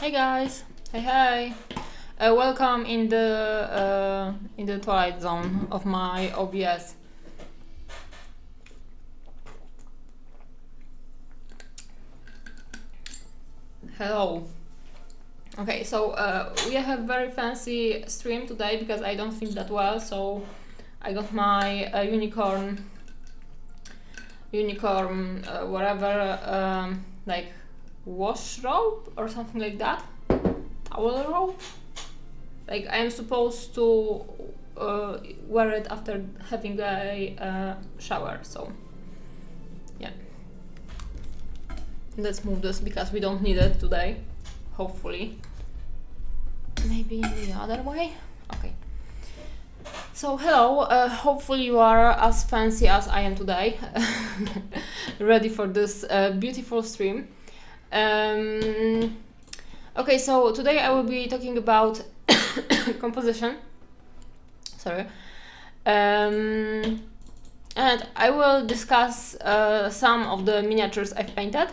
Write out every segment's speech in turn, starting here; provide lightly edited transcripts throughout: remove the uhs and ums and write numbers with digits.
Hey guys, hey, welcome in the twilight zone of my OBS. Hello. Okay, so we have very fancy stream today because I don't think that well, so I got my unicorn whatever, like wash robe or something like that, towel robe. Like I'm supposed to wear it after having a shower, so yeah. Let's move this because we don't need it today, hopefully. Maybe the other way? Okay. So hello, hopefully you are as fancy as I am today, ready for this beautiful stream. Okay, so today I will be talking about composition. Sorry. And I will discuss some of the miniatures I've painted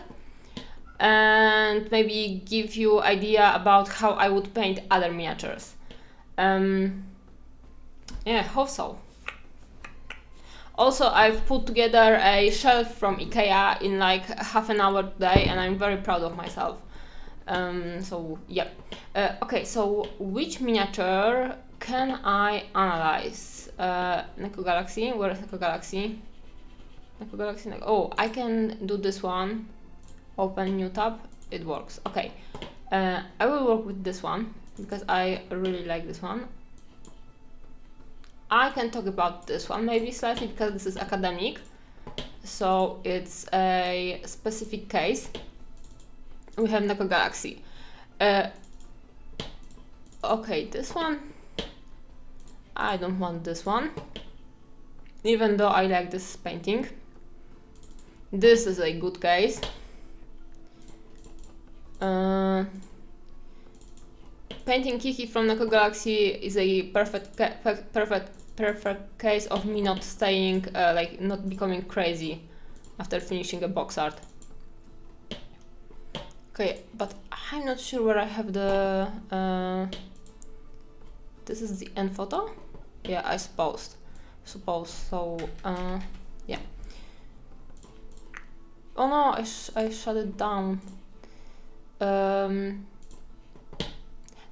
and maybe give you idea about how I would paint other miniatures. Yeah, hope so. Also, I've put together a shelf from IKEA in like half an hour today and I'm very proud of myself. So yeah. Okay, so which miniature can I analyze? Neko Galaxy, where is Neko Galaxy? Neko Galaxy, oh, I can do this one. Open new tab, it works. Okay, I will work with this one because I really like this one. I can talk about this one maybe slightly because this is academic, so it's a specific case. We have Neko Galaxy. Okay, this one, I don't want this one, even though I like this painting. This is a good case. Painting Kiki from Neko Galaxy is a perfect case of me not staying, like not becoming crazy after finishing a box art. Okay, but I'm not sure where I have the. This is the end photo. Yeah, I suppose so. Yeah. Oh no, I shut it down.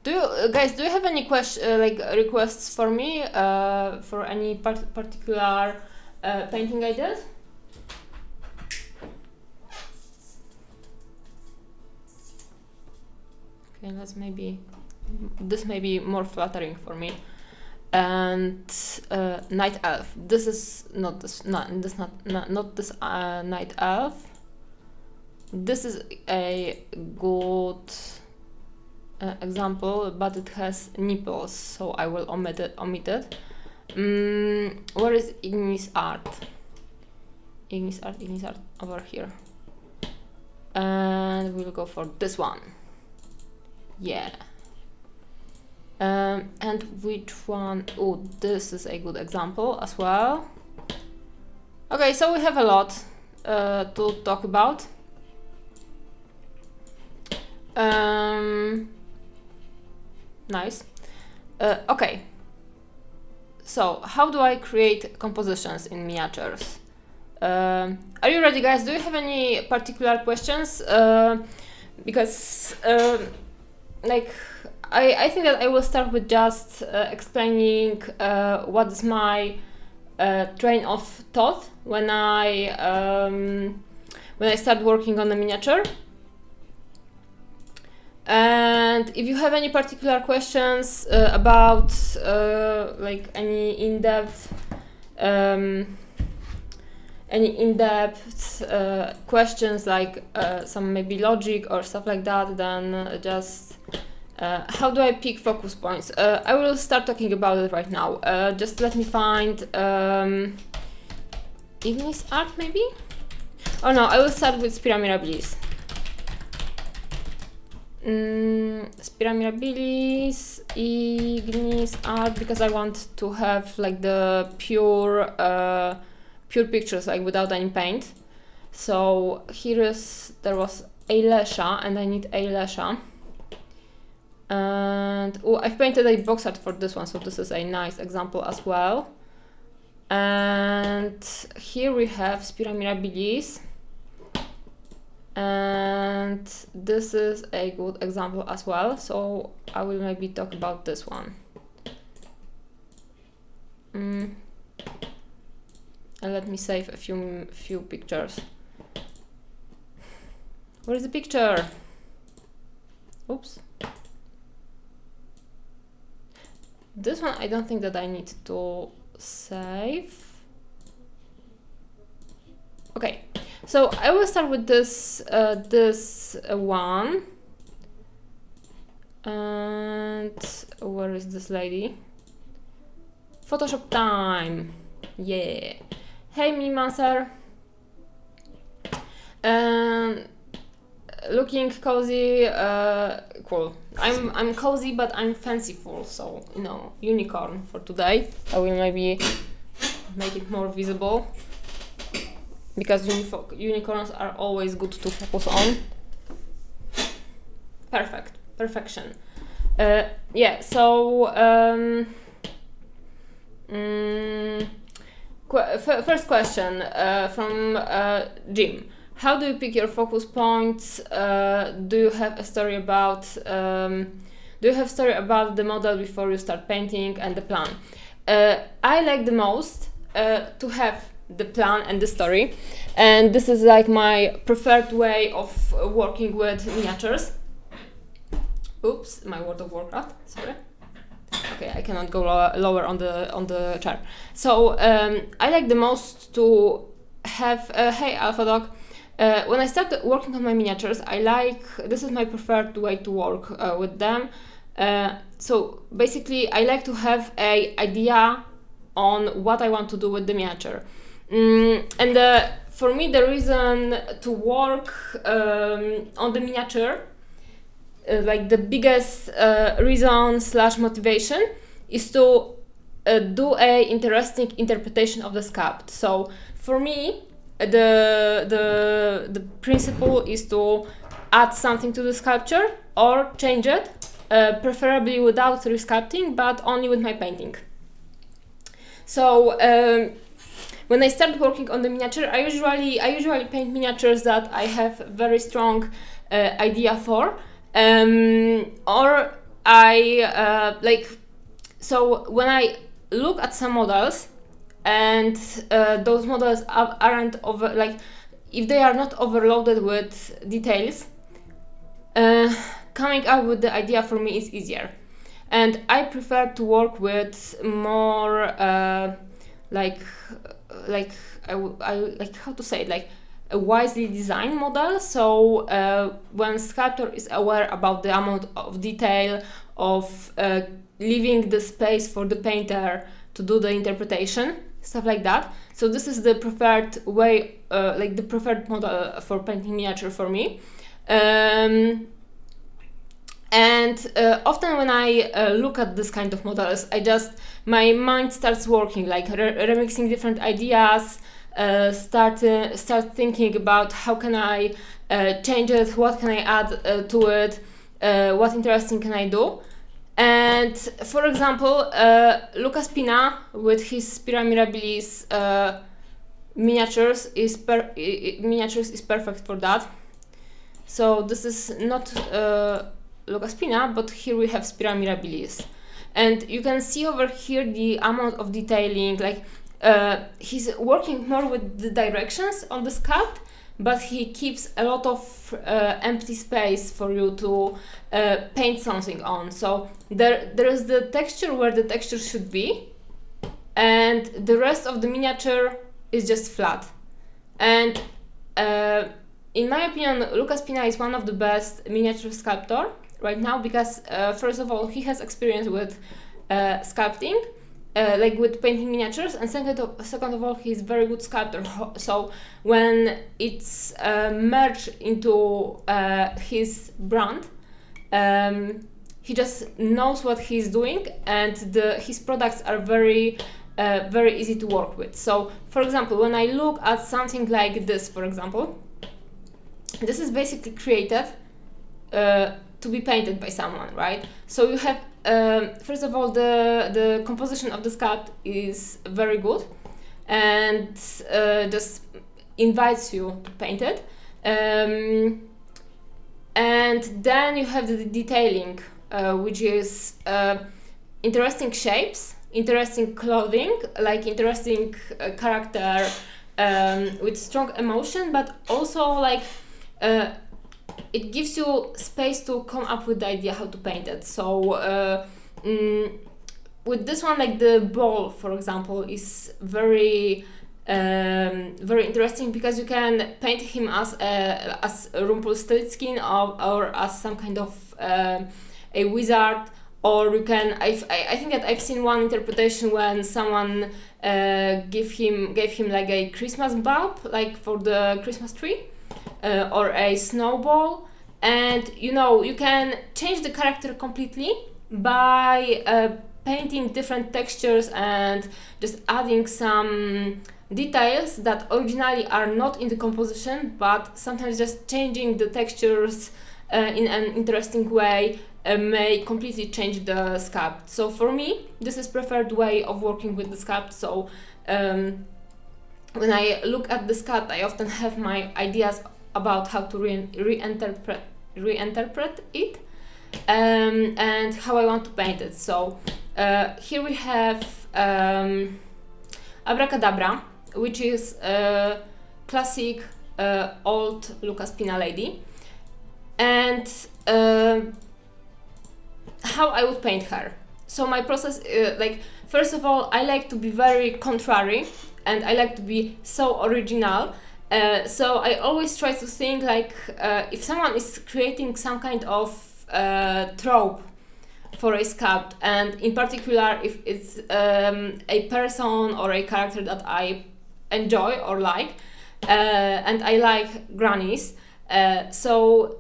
Do you guys have any like requests for me for any particular painting ideas? Okay, this may be more flattering for me. And Night Elf. This is not this. Not this. Not this. Night Elf. This is a good example, but it has nipples, so I will omit it. Where is Ignis art? Ignis art over here. And we'll go for this one. Yeah. And which one? Oh, this is a good example as well. Okay, so we have a lot to talk about. Nice. Okay. So, how do I create compositions in miniatures? Are you ready, guys? Do you have any particular questions? Because, like, I think that I will start with just explaining what is my train of thought when I start working on a miniature. And if you have any particular questions about like any in-depth questions, like some maybe logic or stuff like that, then just how do I pick focus points? I will start talking about it right now. Just let me find Ignis art maybe? Oh no, I will start with Spira Mirabilis. Spira Mirabilis, Ignis art, because I want to have like the pure pictures, like without any paint. So there was a Lesha, and I need a Lesha. And oh, I've painted a box art for this one, so this is a nice example as well. And here we have Spira Mirabilis, and this is a good example as well, so I will maybe talk about this one. And let me save a few pictures. Where is the picture? Oops. This one I don't think that I need to save. Okay, so I will start with this one. And where is this lady? Photoshop time. Yeah. Hey Minimancer. Looking cozy, cool. I'm cozy, but I'm fanciful, so you know, unicorn for today. I will maybe make it more visible because unicorns are always good to focus on. Perfection. Yeah. So first question from Jim. How do you pick your focus points? Do you have a story about the model before you start painting and the plan? I like the most to have the plan and the story, and this is like my preferred way of working with miniatures. Oops, my World of Warcraft. Sorry. Okay, I cannot go lower on the chart. So I like the most to have. Hey, Alpha Dog. When I started working on my miniatures, this is my preferred way to work with them. So basically, I like to have an idea on what I want to do with the miniature. And for me, the reason to work on the miniature, like the biggest reason / motivation, is to do a interesting interpretation of the sculpt. So for me, the principle is to add something to the sculpture or change it, preferably without resculpting, but only with my painting. So when I start working on the miniature, I usually paint miniatures that I have very strong idea for, or I like. So when I look at some models, and those models aren't if they are not overloaded with details, coming up with the idea for me is easier. And I prefer to work with more I how to say it, like a wisely designed model. So when sculptor is aware about the amount of detail, of leaving the space for the painter to do the interpretation, stuff like that. So this is the preferred way, like the preferred model for painting miniature for me. And often when I look at this kind of models, my mind starts working, like remixing different ideas, start thinking about how can I change it, what can I add to it, what interesting can I do. And for example, Lucas Pina with his Spira Mirabilis miniatures is perfect for that. So this is not Lucas Pina, but here we have Spira Mirabilis, and you can see over here the amount of detailing. Like he's working more with the directions on the sculpt, but he keeps a lot of empty space for you to paint something on. So there is the texture where the texture should be, and the rest of the miniature is just flat. And in my opinion, Lucas Pina is one of the best miniature sculptor right now, because first of all, he has experience with sculpting, like with painting miniatures, and second of all, he's very good sculptor. So when it's merged into his brand, he just knows what he's doing, and his products are very easy to work with. So for example, when I look at something like this, for example, this is basically created to be painted by someone, right? So you have first of all the composition of the sculpt is very good, and just invites you to paint it. And then you have the detailing, which is interesting shapes, interesting clothing, like interesting character with strong emotion, but also like it gives you space to come up with the idea how to paint it. So with this one, like the ball, for example, is very interesting, because you can paint him as Rumpelstiltskin or as some kind of a wizard, or you can. I think that I've seen one interpretation when someone gave him like a Christmas bulb, like for the Christmas tree, or a snowball, and you can change the character completely by painting different textures and just adding some details that originally are not in the composition, but sometimes just changing the textures in an interesting way may completely change the sculpt. So for me, this is preferred way of working with the sculpt. So when I look at the sculpt, I often have my ideas about how to reinterpret it and how I want to paint it. So here we have Abracadabra, which is a classic old Lucas Pina lady, and how I would paint her. So my process, like first of all, I like to be very contrary, and I like to be so original. So I always try to think like if someone is creating some kind of trope for a sculpt, and in particular if it's a person or a character that I enjoy or like, and I like grannies, so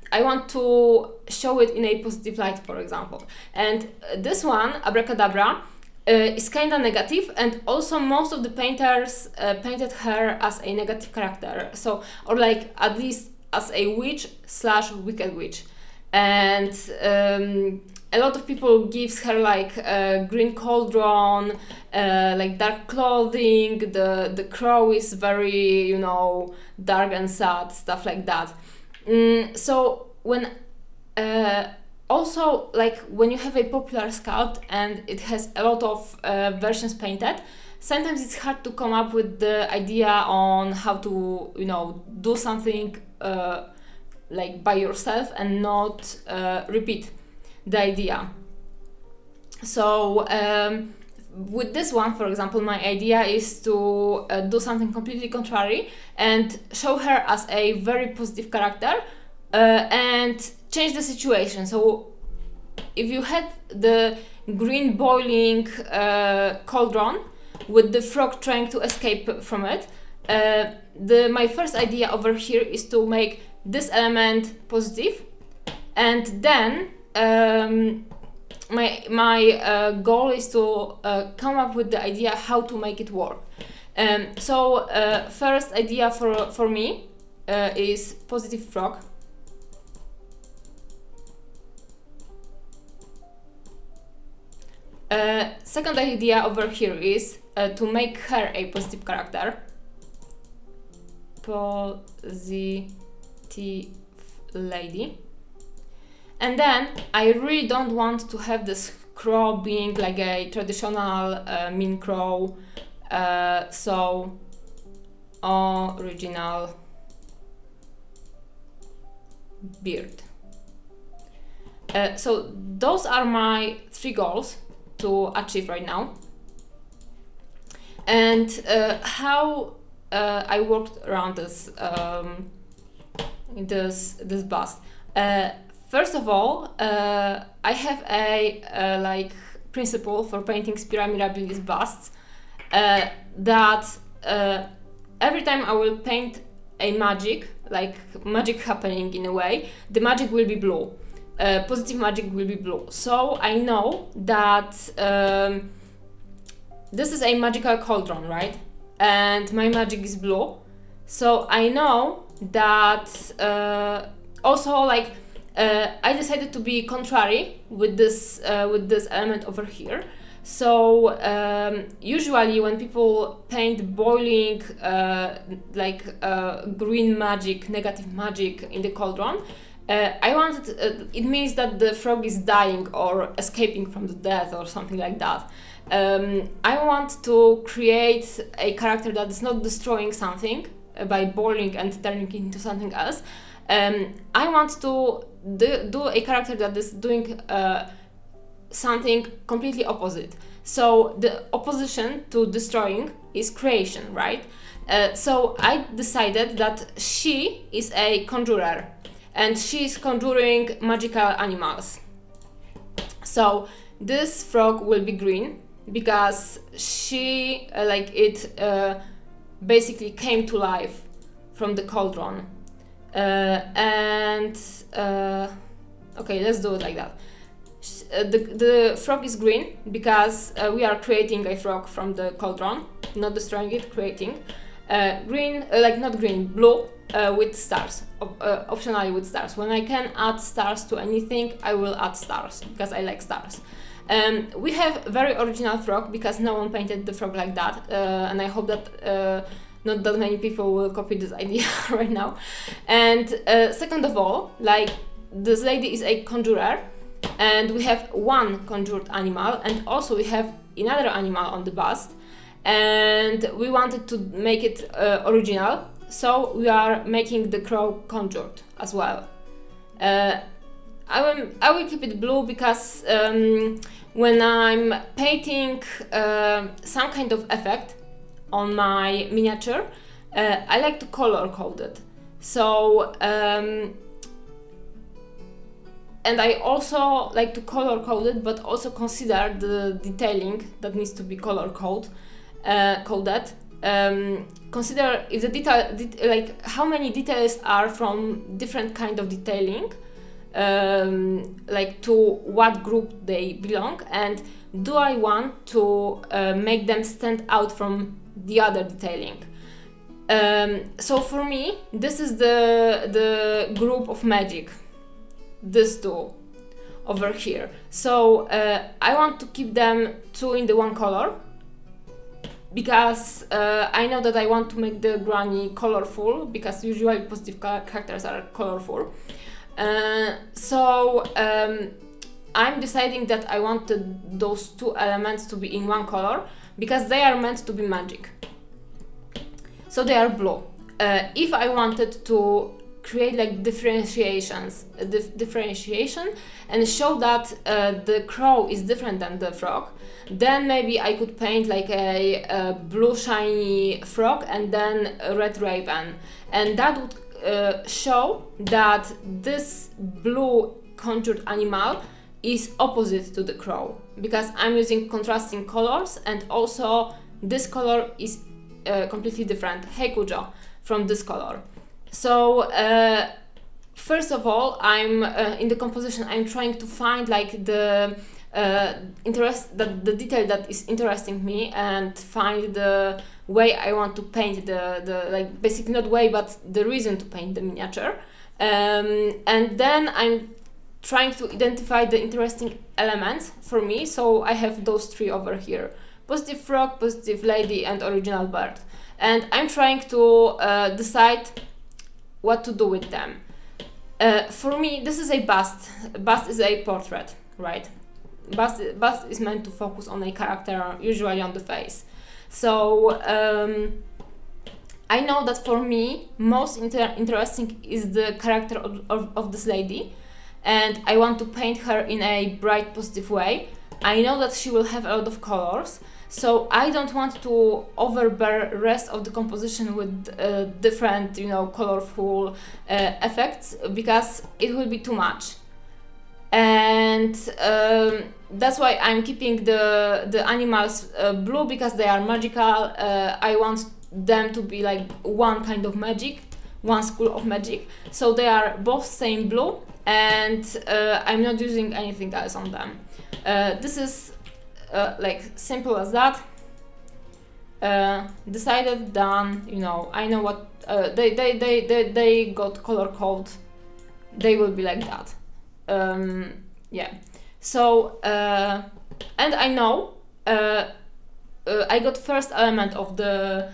I want to show it in a positive light, for example. And this one, Abracadabra, is kind of negative, and also most of the painters painted her as a negative character, so, or like at least as a witch / wicked witch. And a lot of people gives her like a green cauldron, like dark clothing, the crow is very, dark and sad, stuff like that. So when also, like when you have a popular sculpt and it has a lot of versions painted, sometimes it's hard to come up with the idea on how to, do something like by yourself and not repeat the idea. So with this one, for example, my idea is to do something completely contrary and show her as a very positive character and change the situation. So if you had the green boiling cauldron with the frog trying to escape from it, my first idea over here is to make this element positive, and then my goal is to come up with the idea how to make it work. So first idea for me is positive frog. Second idea over here is to make her a positive character. Positive lady. And then I really don't want to have this crow being like a traditional mean crow, so original beard. So those are my 3 goals to achieve right now. And how I worked around this this bust. First of all, I have a like principle for painting Spira Mirabilis busts, that every time I will paint a magic, like magic happening in a way, the magic will be blue. Positive magic will be blue. So I know that this is a magical cauldron, right? And my magic is blue. So I know that also like I decided to be contrary with this element over here. So usually when people paint boiling green magic, negative magic in the cauldron, I wanted it means that the frog is dying or escaping from the death or something like that. I want to create a character that is not destroying something by boiling and turning it into something else. I want to do a character that is doing something completely opposite. So the opposition to destroying is creation, right? So I decided that she is a conjurer and she is conjuring magical animals. So this frog will be green because she basically came to life from the cauldron. Okay, let's do it like that. The frog is green because we are creating a frog from the cauldron, not destroying it, creating. Blue with stars, optionally with stars. When I can add stars to anything, I will add stars because I like stars. We have very original frog because no one painted the frog like that, and I hope that not that many people will copy this idea right now. And second of all, like, this lady is a conjurer, and we have one conjured animal, and also we have another animal on the bust, and we wanted to make it original, so we are making the crow conjured as well. I will keep it blue because when I'm painting some kind of effect on my miniature, I like to color code it. So and I also like to color code it, but also consider the detailing that needs to be color coded. Consider if the detail, like how many details are from different kind of detailing, like to what group they belong, and do I want to make them stand out from the other detailing. So for me, this is the group of magic, this two over here. So I want to keep them two in the one color because I know that I want to make the granny colorful, because usually positive characters are colorful. So I'm deciding that I wanted those two elements to be in one color because they are meant to be magic. So they are blue. If I wanted to create like differentiation and show that the crow is different than the frog, then maybe I could paint like a blue shiny frog and then a red raven, and that would show that this blue conjured animal is opposite to the crow, because I'm using contrasting colors, and also this color is completely different, hey Kujo, from this color. So first of all, I'm in the composition, I'm trying to find like the detail that is interesting me, and find the way I want to paint the like basically not way but the reason to paint the miniature, and then I'm trying to identify the interesting elements for me. So I have those three over here: positive frog, positive lady, and original bird, and I'm trying to decide what to do with them. For me, this is a bust. Bust is a portrait, right? Bust is meant to focus on a character, usually on the face. So I know that for me, most interesting is the character of this lady, and I want to paint her in a bright, positive way. I know that she will have a lot of colors, so I don't want to overbear the rest of the composition with different, colorful effects, because it will be too much. And that's why I'm keeping the animals blue, because they are magical. I want them to be like one kind of magic, one school of magic. So they are both same blue, and I'm not using anything else on them. This is like simple as that. Decided, done. I know what they got color code. They will be like that. yeah. So and I know I got first element of the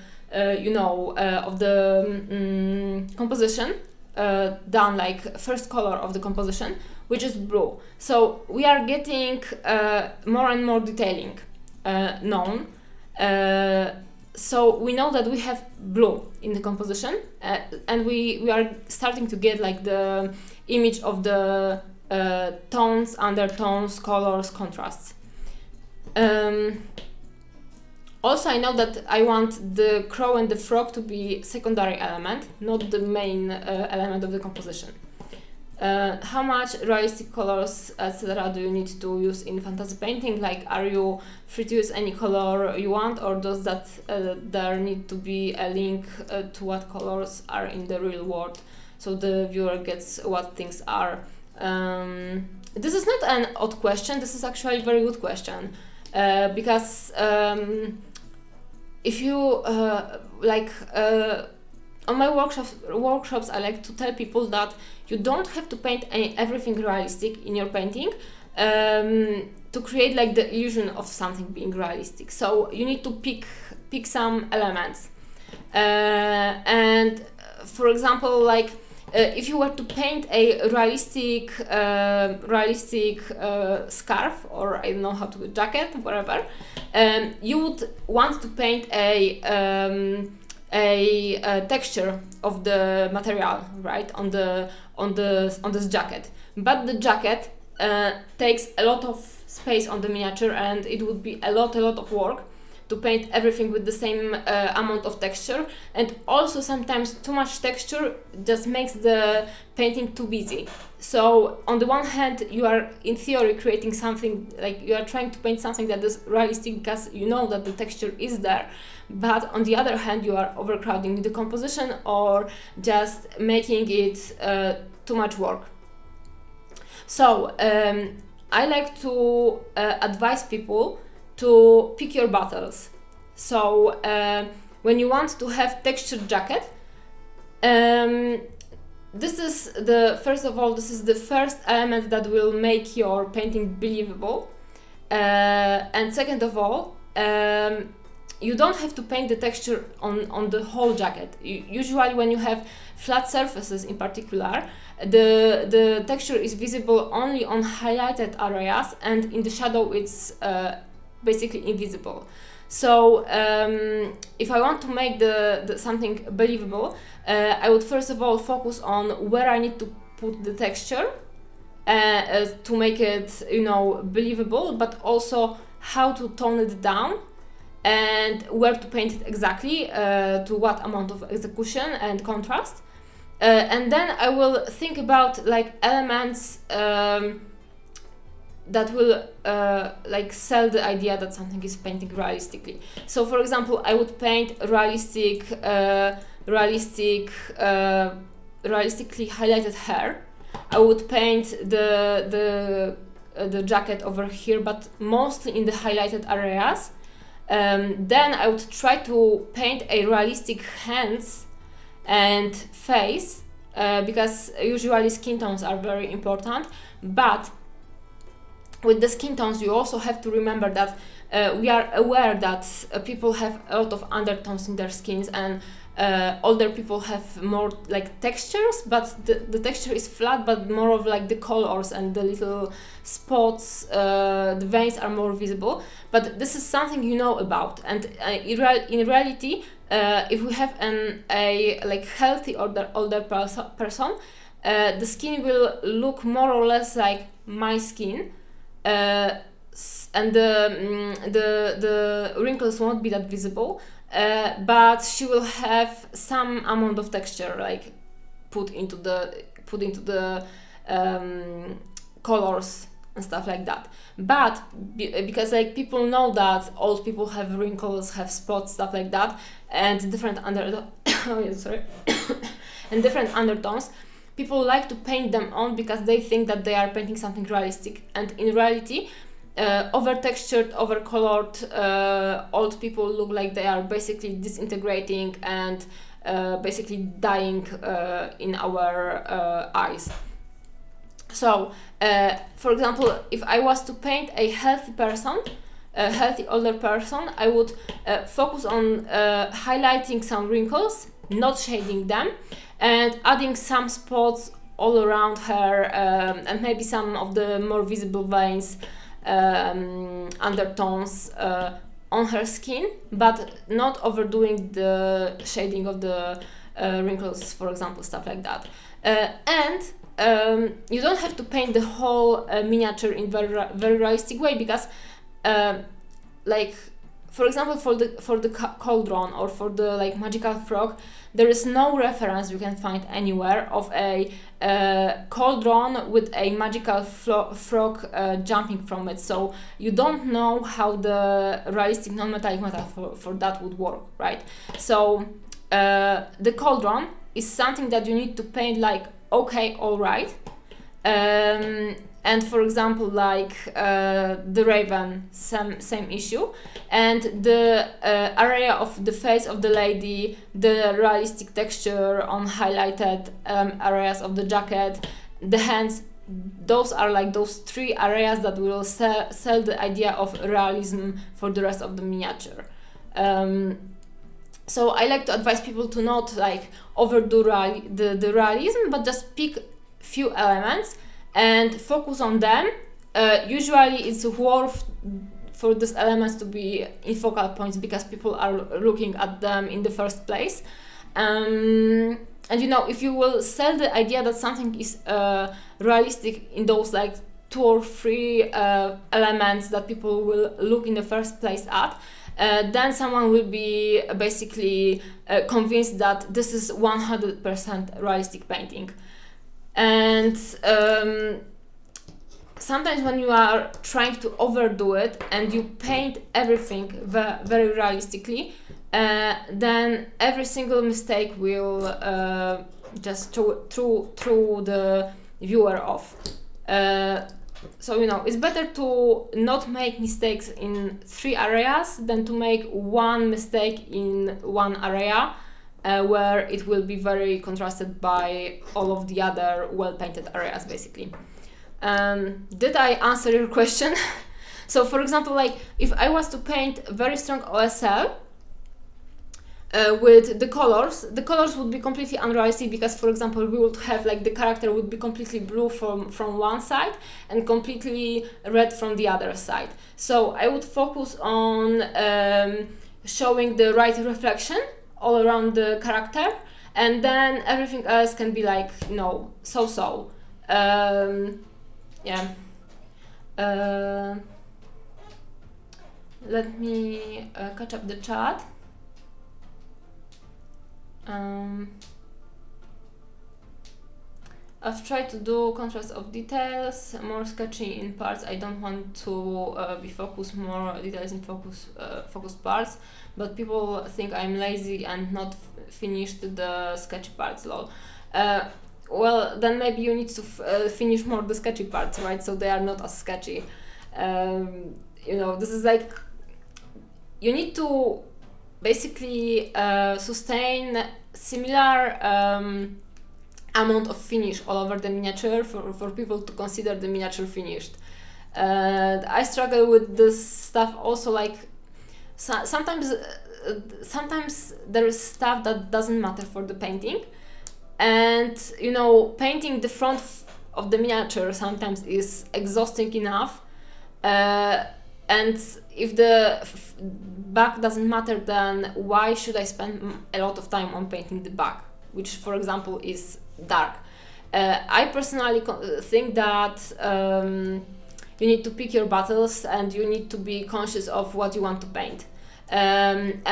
composition done, like first color of the composition, which is blue. So we are getting more and more detailing known. So we know that we have blue in the composition, and we are starting to get like the image of the tones, undertones, colors, contrasts. Also, I know that I want the crow and the frog to be secondary element, not the main element of the composition. How much realistic colors, etc., do you need to use in fantasy painting? Like, are you free to use any color you want, or does that there need to be a link to what colors are in the real world, so the viewer gets what things are? This is not an odd question. This is actually a very good question, because if you on my workshops, I like to tell people that you don't have to paint everything realistic in your painting to create like the illusion of something being realistic. So you need to pick some elements, and for example, like if you were to paint a realistic scarf, or I don't know how to jacket, whatever, you would want to paint a texture of the material, right, on this jacket. But the jacket takes a lot of space on the miniature, and it would be a lot of work to paint everything with the same amount of texture. And also sometimes too much texture just makes the painting too busy. So on the one hand, you are in theory creating something, like you are trying to paint something that is realistic because you know that the texture is there, but on the other hand, you are overcrowding the composition or just making it too much work. So I like to advise people to pick your battles. So when you want to have textured jacket, this is the first element that will make your painting believable, and second of all, you don't have to paint the texture on the whole jacket. Usually when you have flat surfaces in particular, the texture is visible only on highlighted areas, and in the shadow it's basically invisible. So if I want to make the something believable, I would first of all focus on where I need to put the texture to make it, believable, but also how to tone it down and where to paint it exactly, to what amount of execution and contrast. And then I will think about like elements that will sell the idea that something is painting realistically. So for example, I would paint realistically highlighted hair. I would paint the jacket over here, but mostly in the highlighted areas. Then I would try to paint a realistic hands and face, because usually skin tones are very important. But with the skin tones, you also have to remember that we are aware that people have a lot of undertones in their skins, and older people have more like textures, but the texture is flat, but more of like the colors and the little spots, the veins are more visible. But this is something you know about, and in reality, if we have a healthy older person, the skin will look more or less like my skin, and the wrinkles won't be that visible, but she will have some amount of texture like put into the colors and stuff like that. But because like people know that old people have wrinkles, have spots, stuff like that, and different and different undertones, people like to paint them on because they think that they are painting something realistic. And in reality, over-textured, over-colored old people look like they are basically disintegrating and basically dying in our eyes. So, for example, if I was to paint a healthy person, a healthy older person, I would focus on highlighting some wrinkles, not shading them, and adding some spots all around her, and maybe some of the more visible veins, undertones on her skin, but not overdoing the shading of the wrinkles, for example, stuff like that. And you don't have to paint the whole miniature in very realistic way, because like, for example, for the cauldron or for the like magical frog, there is no reference you can find anywhere of a cauldron with a magical frog jumping from it. So you don't know how the realistic non-metallic metal for that would work, right? So the cauldron is something that you need to paint like, okay, all right. And for example, like the raven, same issue, and the area of the face of the lady, the realistic texture on highlighted areas of the jacket, the hands, those are like those three areas that will sell the idea of realism for the rest of the miniature. So I like to advise people to not like overdo the realism, but just pick few elements and focus on them. Usually it's worth for these elements to be in focal points because people are looking at them in the first place. And you know, if you will sell the idea that something is realistic in those like 2 or 3 elements that people will look in the first place at, then someone will be basically convinced that this is 100% realistic painting. And sometimes when you are trying to overdo it and you paint everything very realistically, then every single mistake will just throw the viewer off. So you know, it's better to not make mistakes in 3 areas than to make one mistake in 1 area, where it will be very contrasted by all of the other well-painted areas, basically. Did I answer your question? So for example, like if I was to paint very strong OSL with the colors would be completely unrealistic, because for example we would have like the character would be completely blue from one side and completely red from the other side. So I would focus on showing the right reflection all around the character, and then everything else can be like, you know, so-so. Yeah. Let me catch up the chat. I've tried to do contrast of details, more sketchy in parts. I don't want to be focused more details in focused parts, but people think I'm lazy and not finished the sketchy parts. Lol. Well, then maybe you need to finish more the sketchy parts, right? So they are not as sketchy. You know, this is like, you need to basically sustain similar amount of finish all over the miniature for people to consider the miniature finished. I struggle with this stuff also, like sometimes there is stuff that doesn't matter for the painting, and you know, painting the front of the miniature sometimes is exhausting enough, and if the back doesn't matter, then why should I spend a lot of time on painting the back, which for example is dark? I personally think that you need to pick your battles and you need to be conscious of what you want to paint, and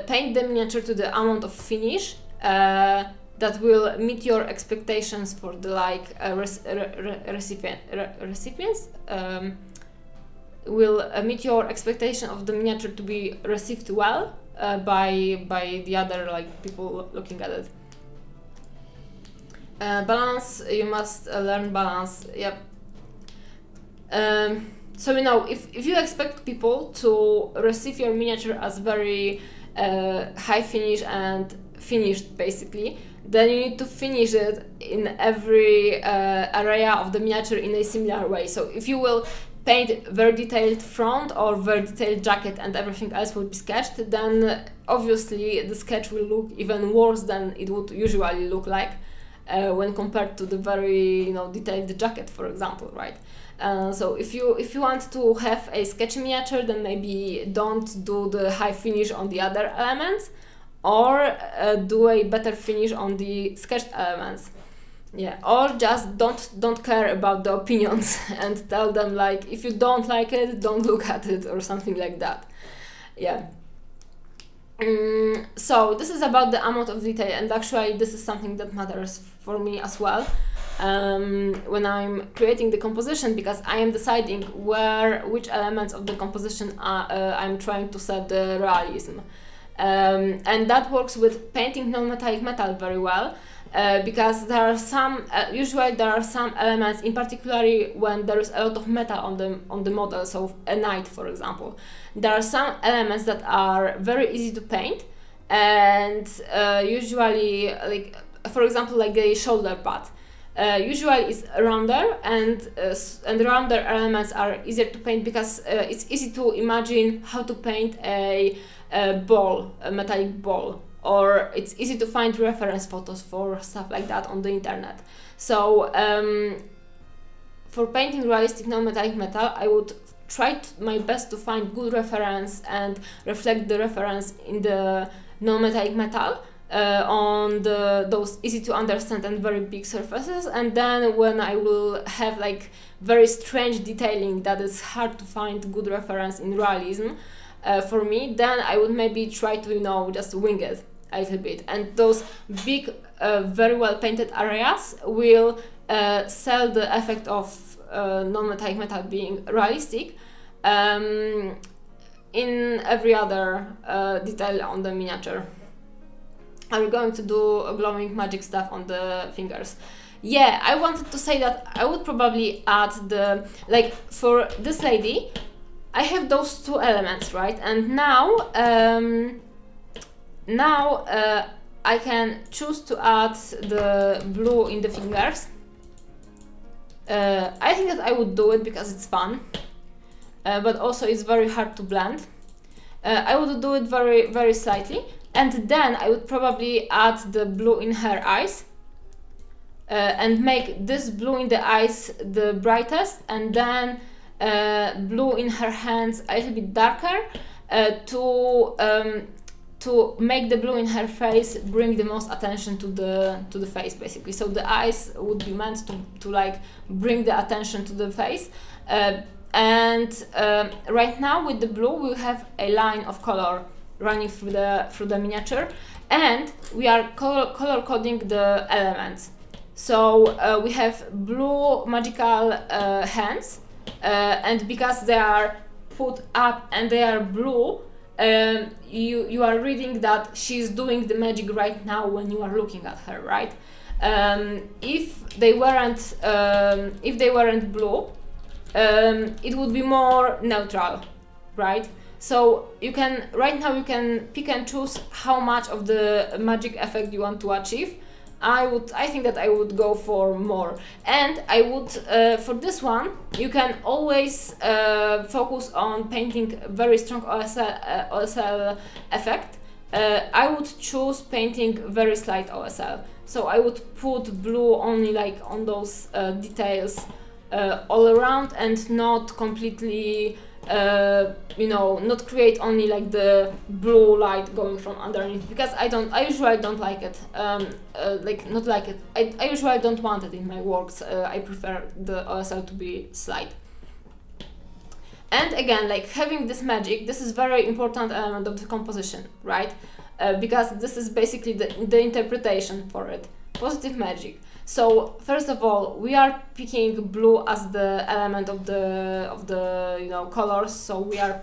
paint the miniature to the amount of finish that will meet your expectations for the like recipients, will meet your expectation of the miniature to be received well by the other like people looking at it. Balance, you must learn balance. Yep. So you know, if you expect people to receive your miniature as very high finish and finished basically, then you need to finish it in every area of the miniature in a similar way. So if you will paint very detailed front or very detailed jacket and everything else will be sketched, then obviously the sketch will look even worse than it would usually look like when compared to the very detailed jacket, for example, right? So if you want to have a sketchy miniature, then maybe don't do the high finish on the other elements, or do a better finish on the sketched elements. Yeah, or just don't care about the opinions and tell them like, if you don't like it, don't look at it, or something like that. Yeah. So this is about the amount of detail, and actually this is something that matters for me as well when I'm creating the composition, because I am deciding which elements of the composition I'm trying to set the realism. And that works with painting non-metallic metal very well, because there are some usually there are some elements, in particularly when there is a lot of metal on the model, so a knight for example, there are some elements that are very easy to paint, and usually, like for example, like a shoulder pad, usually it's rounder, and rounder elements are easier to paint because it's easy to imagine how to paint a ball, a metallic ball, or it's easy to find reference photos for stuff like that on the internet. So for painting realistic non-metallic metal, I would try my best to find good reference and reflect the reference in the non-metallic metal on those easy to understand and very big surfaces. And then when I will have like very strange detailing that is hard to find good reference in realism, for me, then I would maybe try to just wing it a little bit, and those big very well painted areas will sell the effect of non-metallic metal being realistic in every other detail on the miniature. I'm going to do a glowing magic stuff on the fingers. Yeah, I wanted to say that I would probably add for this lady, I have those two elements, right? And now I can choose to add the blue in the fingers. I think that I would do it because it's fun, but also it's very hard to blend. I would do it very, very slightly, and then I would probably add the blue in her eyes and make this blue in the eyes the brightest, and then blue in her hands a little bit darker, to make the blue in her face bring the most attention to the face, basically. So the eyes would be meant to like bring the attention to the face, and right now with the blue we have a line of color running through the miniature, and we are color coding the elements. So we have blue magical hands, and because they are put up and they are blue, you are reading that she's doing the magic right now when you are looking at her, right? If they weren't blue, it would be more neutral, right? So you can pick and choose how much of the magic effect you want to achieve. I think that I would go for more, and I would for this one you can always focus on painting very strong OSL effect. I would choose painting very slight OSL, so I would put blue only like on those details all around, and not completely not create only like the blue light going from underneath, because I usually don't like it. I usually don't want it in my works. I prefer the OSL to be slight. And again, like having this magic, this is very important element of the composition, right? Because this is basically the interpretation for it. Positive magic. So first of all, we are picking blue as the element of the colors. So we are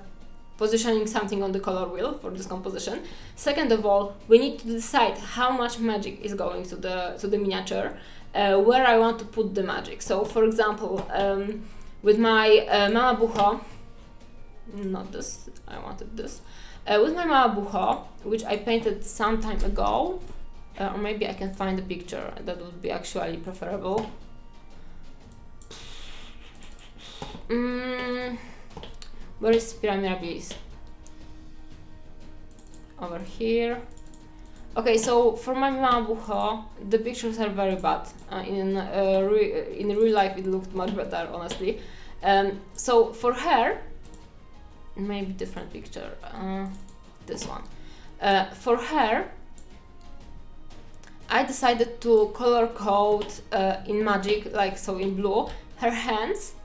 positioning something on the color wheel for this composition. Second of all, we need to decide how much magic is going to the miniature, where I want to put the magic. So for example, with my Mama Bucho, not this, I wanted this. with my Mama Buho, which I painted some time ago, or maybe I can find a picture, that would be actually preferable. Where is Spira Mirabilis? Over here. Okay, so for my Mama Buho, the pictures are very bad. In real life, it looked much better, honestly. So for her, maybe different picture. This one. For her, I decided to color code in Magic, like so in blue, her hands,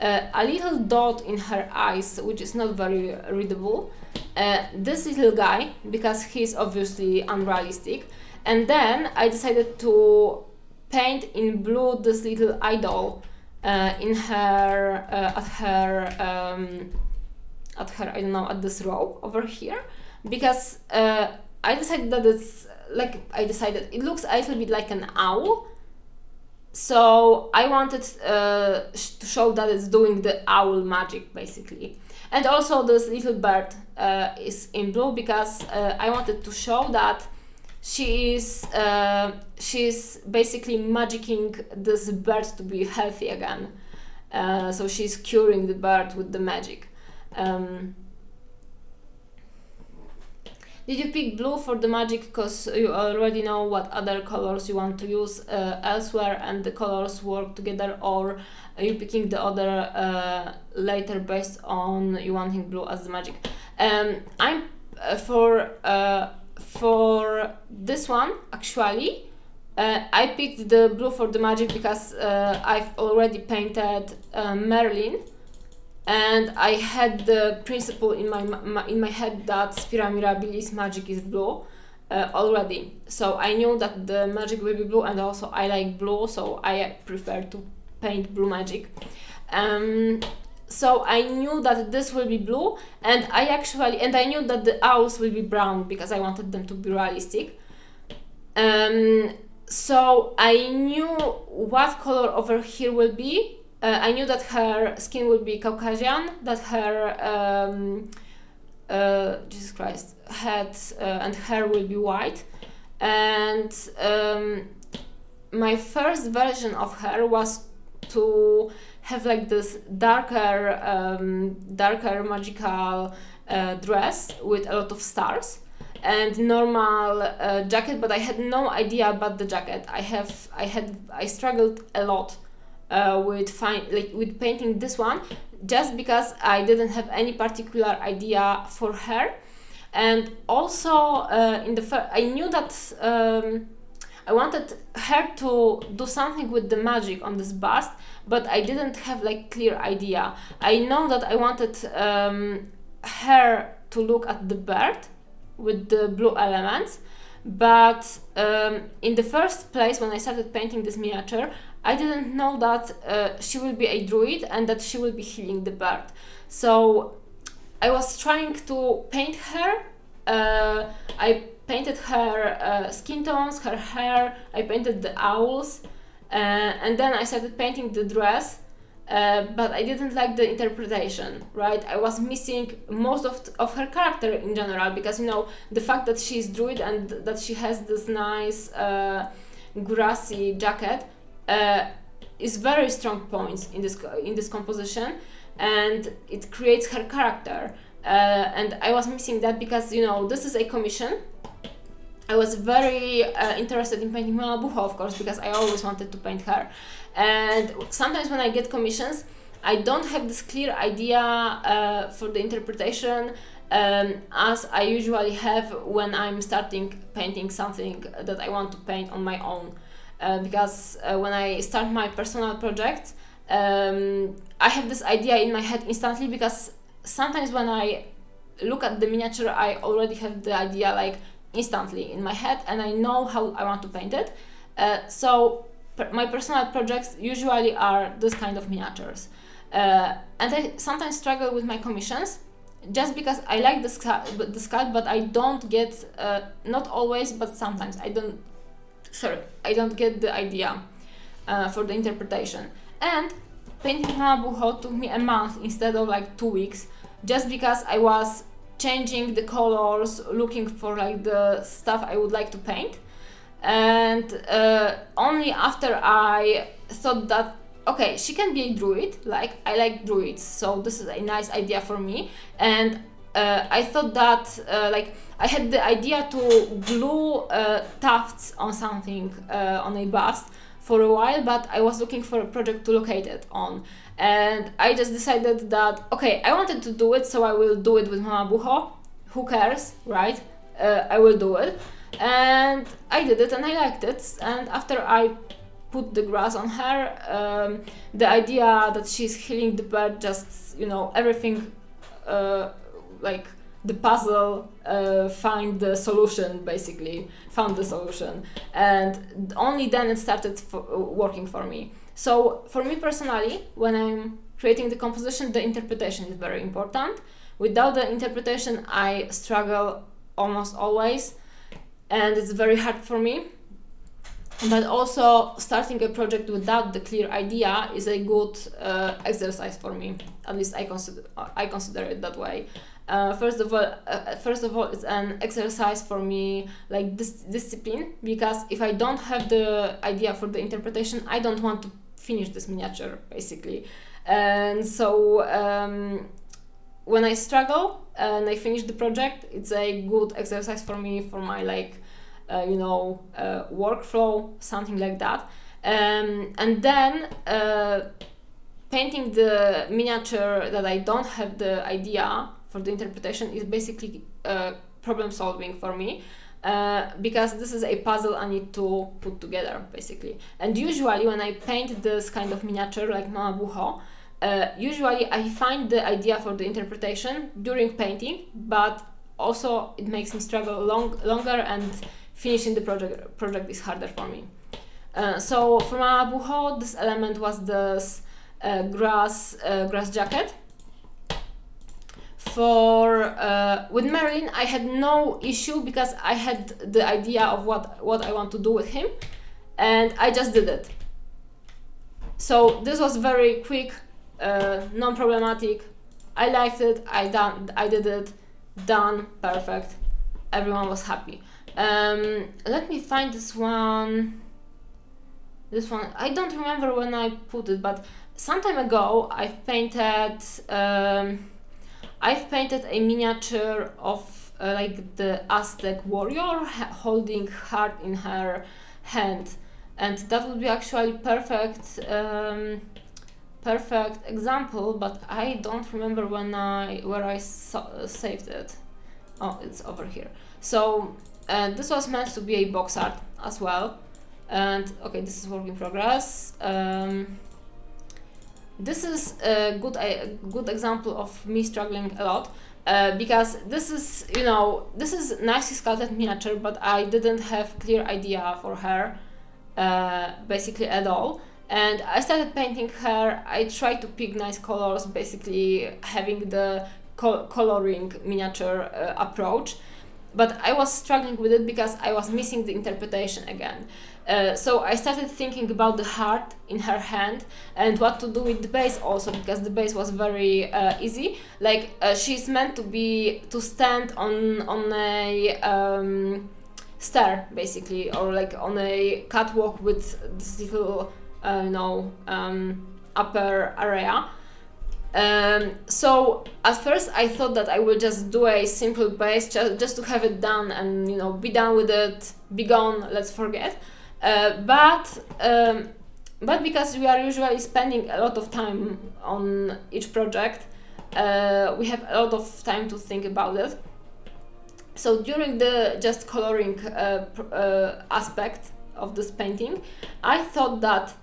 a little dot in her eyes, which is not very readable, this little guy, because he's obviously unrealistic, and then I decided to paint in blue this little idol in her, at her, I don't know, at this row over here, because I decided that it's like, it looks a little bit like an owl, so I wanted to show that it's doing the owl magic, basically. And also this little bird is in blue because I wanted to show that she's basically magicking this bird to be healthy again. So she's curing the bird with the magic. Did you pick blue for the magic because you already know what other colors you want to use elsewhere and the colors work together, or are you picking the other later based on you wanting blue as the magic? I'm for this one actually I picked the blue for the magic because I've already painted Merlin. And I had the principle in my head that Spira Mirabilis magic is blue already. So I knew that the magic will be blue, and also I like blue, so I prefer to paint blue magic. So I knew that this will be blue, and I knew that the owls will be brown because I wanted them to be realistic. So I knew what color over here will be. I knew that her skin would be Caucasian, that her Jesus Christ, head and hair will be white, and my first version of her was to have like this darker magical dress with a lot of stars and normal jacket, but I had no idea about the jacket. I struggled a lot with painting this one, just because I didn't have any particular idea for her, and also I knew that I wanted her to do something with the magic on this bust, but I didn't have like clear idea. I know that I wanted her to look at the bird with the blue elements, but in the first place when I started painting this miniature, I didn't know that she will be a druid and that she will be healing the bird. So I was trying to paint her. I painted her skin tones, her hair, I painted the owls, and then I started painting the dress, but I didn't like the interpretation, right? I was missing most of her character in general, because, you know, the fact that she's druid and that she has this nice grassy jacket is very strong points in this composition, and it creates her character, and I was missing that because, you know, this is a commission. I was very interested in painting Mama Buho, of course, because I always wanted to paint her, and sometimes when I get commissions I don't have this clear idea for the interpretation as I usually have when I'm starting painting something that I want to paint on my own. Because when I start my personal projects, I have this idea in my head instantly, because sometimes when I look at the miniature I already have the idea like instantly in my head, and I know how I want to paint it. So my personal projects usually are this kind of miniatures, and I sometimes struggle with my commissions just because I like the sculpt, but I don't get, not always, but sometimes I don't get the idea for the interpretation. And painting Mama Buho took me a month instead of like 2 weeks, just because I was changing the colors, looking for like the stuff I would like to paint. And only after I thought that, okay, she can be a druid, like I like druids, so this is a nice idea for me. And I thought that like I had the idea to glue tufts on something, on a bust for a while, but I was looking for a project to locate it on. And I just decided that, okay, I wanted to do it, so I will do it with Mama Buho. Who cares, right? I will do it. And I did it and I liked it. And after I put the grass on her, the idea that she's healing the bird, just, you know, everything, like the puzzle, found the solution. And only then it started working for me. So for me personally, when I'm creating the composition, the interpretation is very important. Without the interpretation, I struggle almost always, and it's very hard for me. But also, starting a project without the clear idea is a good exercise for me. At least I consider it that way. First of all, it's an exercise for me, like discipline, because if I don't have the idea for the interpretation, I don't want to finish this miniature, basically. And so when I struggle and I finish the project, it's a good exercise for me, for my workflow, something like that. And then painting the miniature that I don't have the idea for the interpretation is basically problem solving for me. Because this is a puzzle I need to put together, basically. And usually when I paint this kind of miniature like Mama Buho, usually I find the idea for the interpretation during painting, but also it makes me struggle longer, and finishing the project is harder for me. So for Mama Buho, this element was this grass jacket. With Merlin, I had no issue because I had the idea of what I want to do with him, and I just did it. So this was very quick, non-problematic. I liked it. I did it. Done. Perfect. Everyone was happy. Let me find this one. I don't remember when I put it, but some time ago I've painted a miniature of like the Aztec warrior holding heart in her hand, and that would be actually perfect example, but I don't remember where I saved it. Oh, it's over here. So this was meant to be a box art as well, and okay, this is work in progress. This is a good example of me struggling a lot, because this is nicely sculpted miniature, but I didn't have clear idea for her, basically at all. And I started painting her. I tried to pick nice colors, basically having the coloring miniature approach, but I was struggling with it because I was missing the interpretation again. So I started thinking about the heart in her hand and what to do with the base also, because the base was very easy. Like she's meant to stand on a stair, basically, or like on a catwalk with this little upper area. So at first I thought that I will just do a simple base just to have it done and be done with it, be gone, let's forget. But because we are usually spending a lot of time on each project, we have a lot of time to think about it. So during the just coloring aspect of this painting, I thought that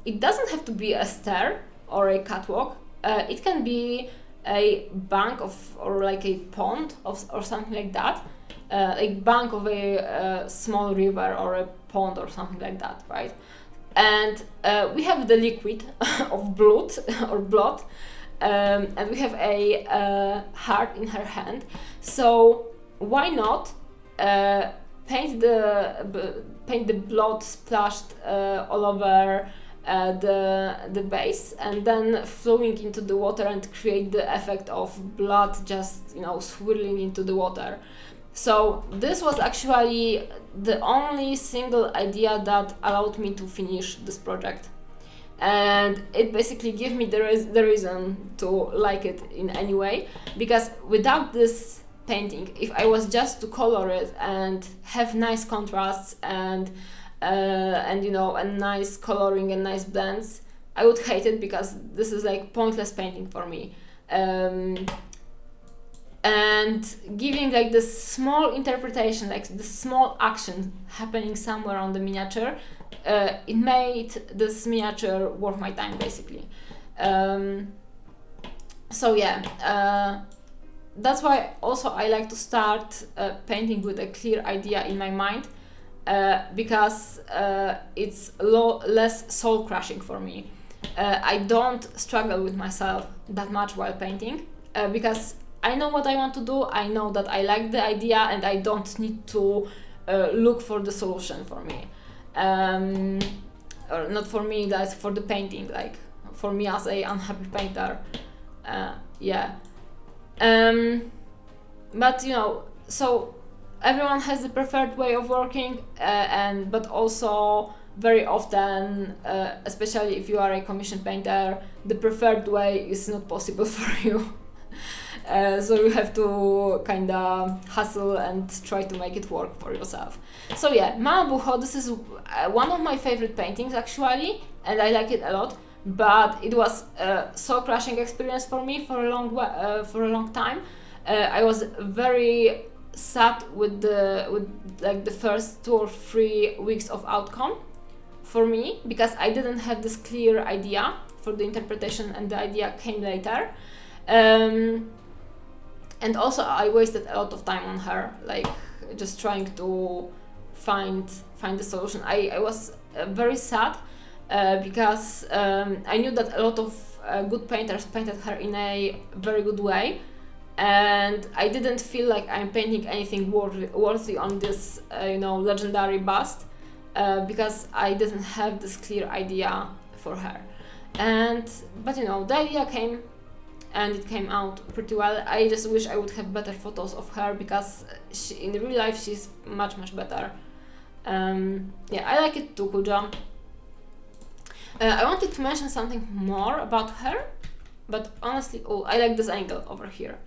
it doesn't have to be a stair or a catwalk. It can be a bank or like a pond or something like that, a bank of a small river or a pond or something like that, right? And we have the liquid of blood or blood, and we have a heart in her hand. So why not paint the blood splashed all over the base, and then flowing into the water and create the effect of blood just, you know, swirling into the water. So this was actually the only single idea that allowed me to finish this project, and it basically gave me the reason to like it in any way, because without this painting, if I was just to color it and have nice contrasts and you know, and nice coloring and nice blends, I would hate it, because this is like pointless painting for me. And giving like this small interpretation, like this small action happening somewhere on the miniature, it made this miniature worth my time, basically. So yeah, that's why also I like to start painting with a clear idea in my mind, because it's less soul crushing for me. I don't struggle with myself that much while painting, because I know what I want to do, I know that I like the idea, and I don't need to look for the solution for me. Or not for me, that's for the painting, like for me as a unhappy painter. Yeah. But you know, so everyone has the preferred way of working, but also very often, especially if you are a commission painter, the preferred way is not possible for you. So you have to kind of hustle and try to make it work for yourself. So yeah, Mama Buho, this is one of my favorite paintings actually, and I like it a lot. But it was a soul-crushing experience for me for a long time. I was very sad with like the first 2 or 3 weeks of outcome for me, because I didn't have this clear idea for the interpretation, and the idea came later. And also I wasted a lot of time on her, like just trying to find the solution. I was very sad, because I knew that a lot of good painters painted her in a very good way, and I didn't feel like I'm painting anything worthy on this you know, legendary bust, because I didn't have this clear idea for her. But you know, the idea came, and it came out pretty well. I just wish I would have better photos of her, because in real life she's much better. Yeah, I like it too, Kuja. I wanted to mention something more about her, but honestly, I like this angle over here.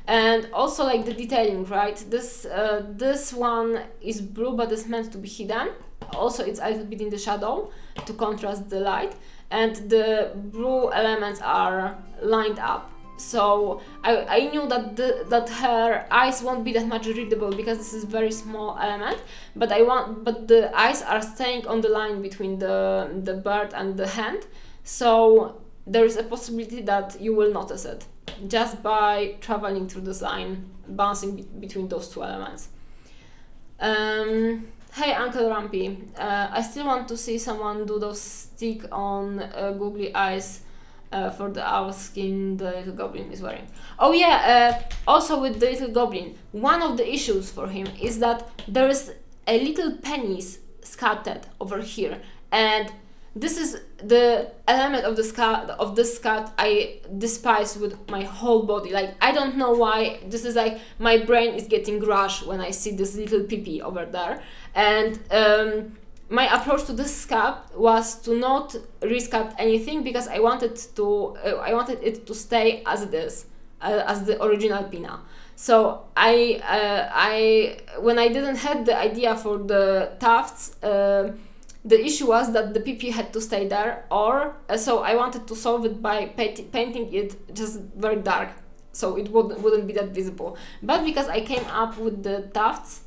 And also like the detailing, right? This one is blue, but it's meant to be hidden. Also, it's a little bit in the shadow to contrast the light, and the blue elements are lined up. So I knew that her eyes won't be that much readable, because this is very small element, but the eyes are staying on the line between the bird and the hand, so there is a possibility that you will notice it just by traveling through this line, bouncing between those 2 elements. Hey Uncle Rumpy, I still want to see someone do those stick-on googly eyes for the owl skin the little goblin is wearing. Oh yeah, also with the little goblin, one of the issues for him is that there is a little penis sculpted over here, and this is the element of the sculpt I despise with my whole body. Like, I don't know why, this is like my brain is getting rush when I see this little pee-pee over there. And my approach to this sculpt was to not resculpt anything, because I wanted it to stay as it is, as the original Pina. So when I didn't have the idea for the tufts, the issue was that the PP had to stay there, so I wanted to solve it by painting it just very dark, so it wouldn't be that visible. But because I came up with the tufts,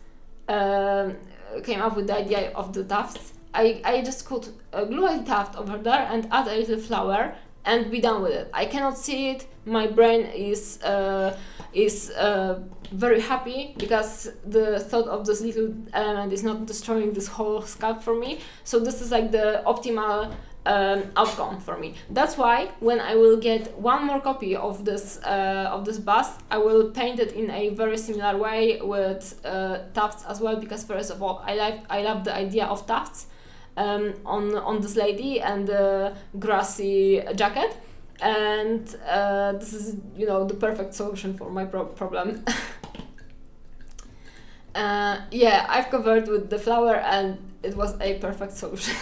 came up with the idea of the tufts, I just could glue a tuft over there and add a little flower and be done with it. I cannot see it. My brain is very happy, because the thought of this little element is not destroying this whole sculpt for me. So this is like the optimal outcome for me. That's why when I will get one more copy of this bust, I will paint it in a very similar way with tufts as well, because first of all, I love the idea of tufts. on this lady and the grassy jacket, and this is, you know, the perfect solution for my problem. Yeah, I've covered with the flower and it was a perfect solution.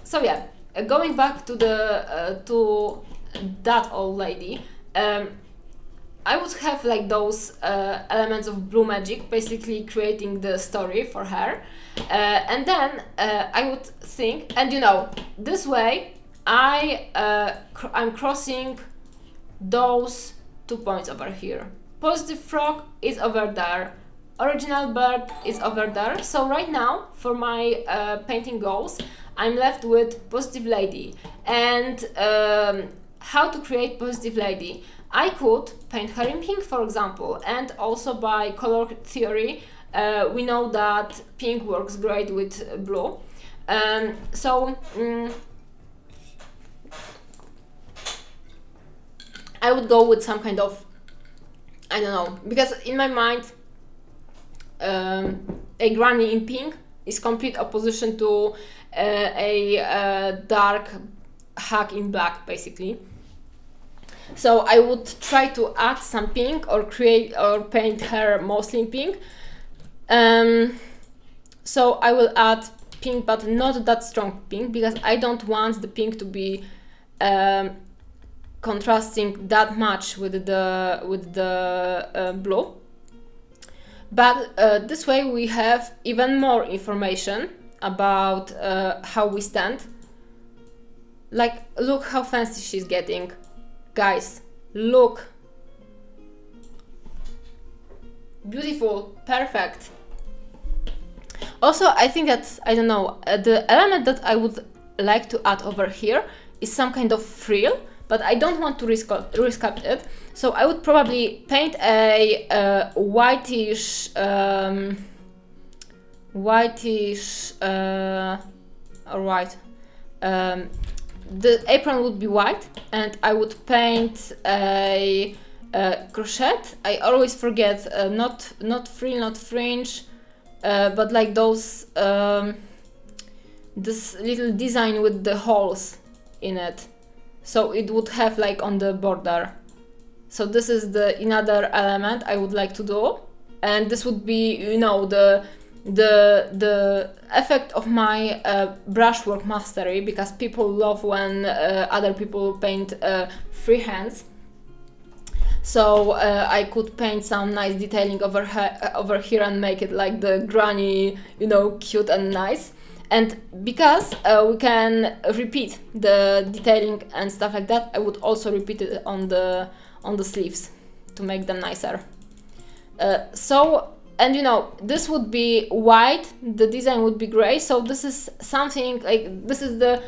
So yeah, going back to the to that old lady, I would have like those elements of blue magic, basically creating the story for her, and then I would think, and you know, this way I'm crossing those 2 points over here. Positive frog is over there, original bird is over there. So right now, for my painting goals, I'm left with positive lady. And how to create positive lady? I could paint her in pink, for example, and also by color theory, we know that pink works great with blue. I would go with some kind of, I don't know, because in my mind, a granny in pink is complete opposition to a dark hag in black, basically. So I would try to add some pink or create or paint her mostly in pink. So I will add pink, but not that strong pink, because I don't want the pink to be contrasting that much with the blue. But this way we have even more information about how we stand. Like, look how fancy she's getting. Guys, look. Beautiful, perfect. Also, I think that, I don't know, the element that I would like to add over here is some kind of frill, but I don't want to resculpt it. So I would probably paint a whitish, or white. The apron would be white, and I would paint a crochet. I always forget, not frill, not fringe, but like those, this little design with the holes in it. So it would have like on the border. So this is the another element I would like to do, and this would be, you know, the effect of my brushwork mastery, because people love when other people paint freehands. So I could paint some nice detailing over here and make it like the granny, you know, cute and nice. And because we can repeat the detailing and stuff like that, I would also repeat it on the sleeves to make them nicer. And you know, this would be white, the design would be gray, so this is something like, this is the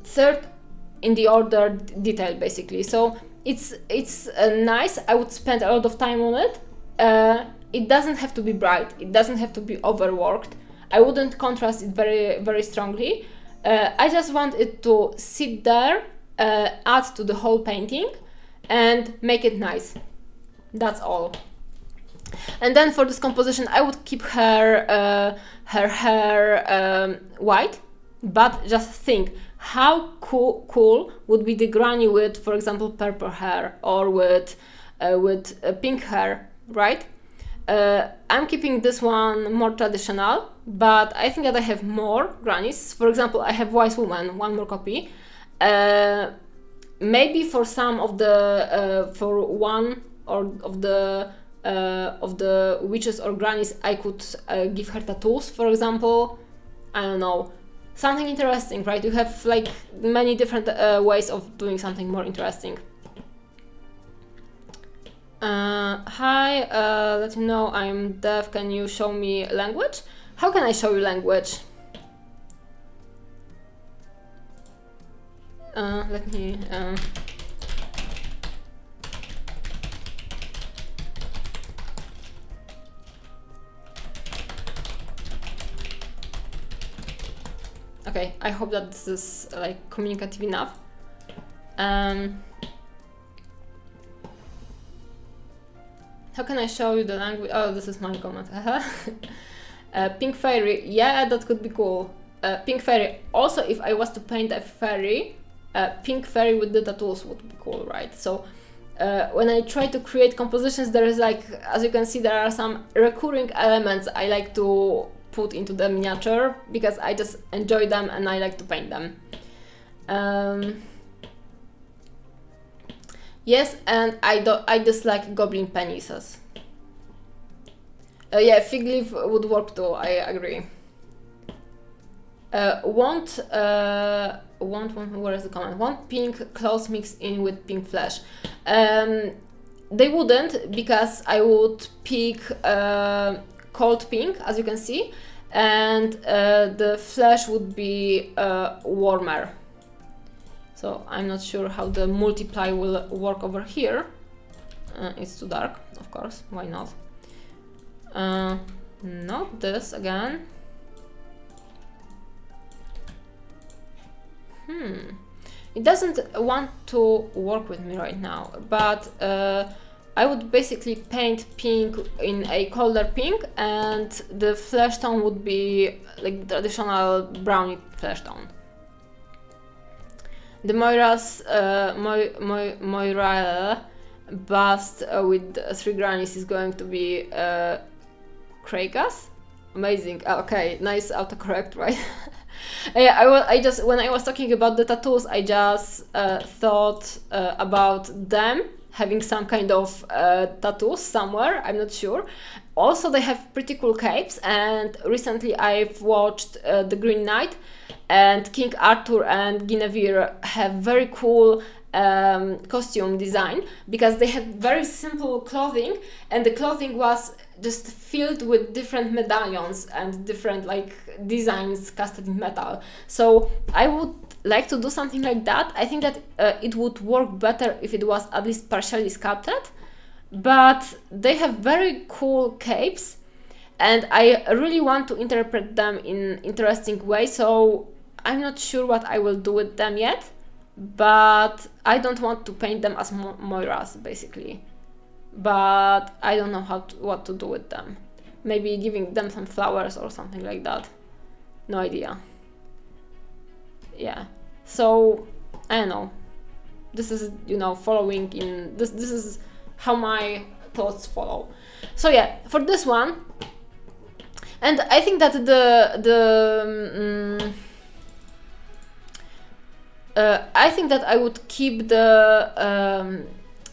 third in the order detail, basically. So it's nice. I would spend a lot of time on it. It doesn't have to be bright, it doesn't have to be overworked. I wouldn't contrast it very, very strongly. I just want it to sit there, add to the whole painting, and make it nice. That's all. And then for this composition, I would keep her hair white, but just think how cool would be the granny with, for example, purple hair, or with pink hair, right? I'm keeping this one more traditional, but I think that I have more grannies. For example, I have Wise Woman, one more copy. Maybe for some of the for one or of the witches or grannies, I could give her tattoos, for example. I don't know, something interesting, right? You have like many different ways of doing something more interesting. Hi, let me know I'm deaf. Can you show me language? How can I show you language? Let me. Okay, I hope that this is like communicative enough. How can I show you the language? Oh, this is my comment. Pink fairy, yeah, that could be cool. Pink fairy, also if I was to paint a fairy, pink fairy with the tattoos would be cool, right? So when I try to create compositions, there is like, as you can see, there are some recurring elements I like to put into the miniature because I just enjoy them and I like to paint them. Yes, and I dislike goblin penises. Yeah, fig leaf would work too, I agree. Want, where is the comment? Want pink clothes mixed in with pink flesh. They wouldn't, because I would pick cold pink, as you can see, and the flesh would be warmer. So I'm not sure how the multiply will work over here. It's too dark, of course, why not? Not this again. It doesn't want to work with me right now, but I would basically paint pink in a colder pink, and the flesh tone would be like traditional brownie flesh tone. The Moira's Moira bust with 3 grannies is going to be Kragas. Amazing. Okay, nice autocorrect, right? Yeah, I just when I was talking about the tattoos, I just thought about them having some kind of tattoos somewhere. I'm not sure. Also, they have pretty cool capes, and recently I've watched The Green Knight, and King Arthur and Guinevere have very cool costume design because they had very simple clothing, and the clothing was just filled with different medallions and different like designs casted in metal. So I would like to do something like that. I think that it would work better if it was at least partially sculpted, but they have very cool capes and I really want to interpret them in interesting way, so I'm not sure what I will do with them yet, but I don't want to paint them as Moiras basically. But I don't know what to do with them. Maybe giving them some flowers or something like that. No idea. Yeah. So I don't know. This is, you know, following in this is how my thoughts follow. So yeah, for this one, and I think that I think that I would keep the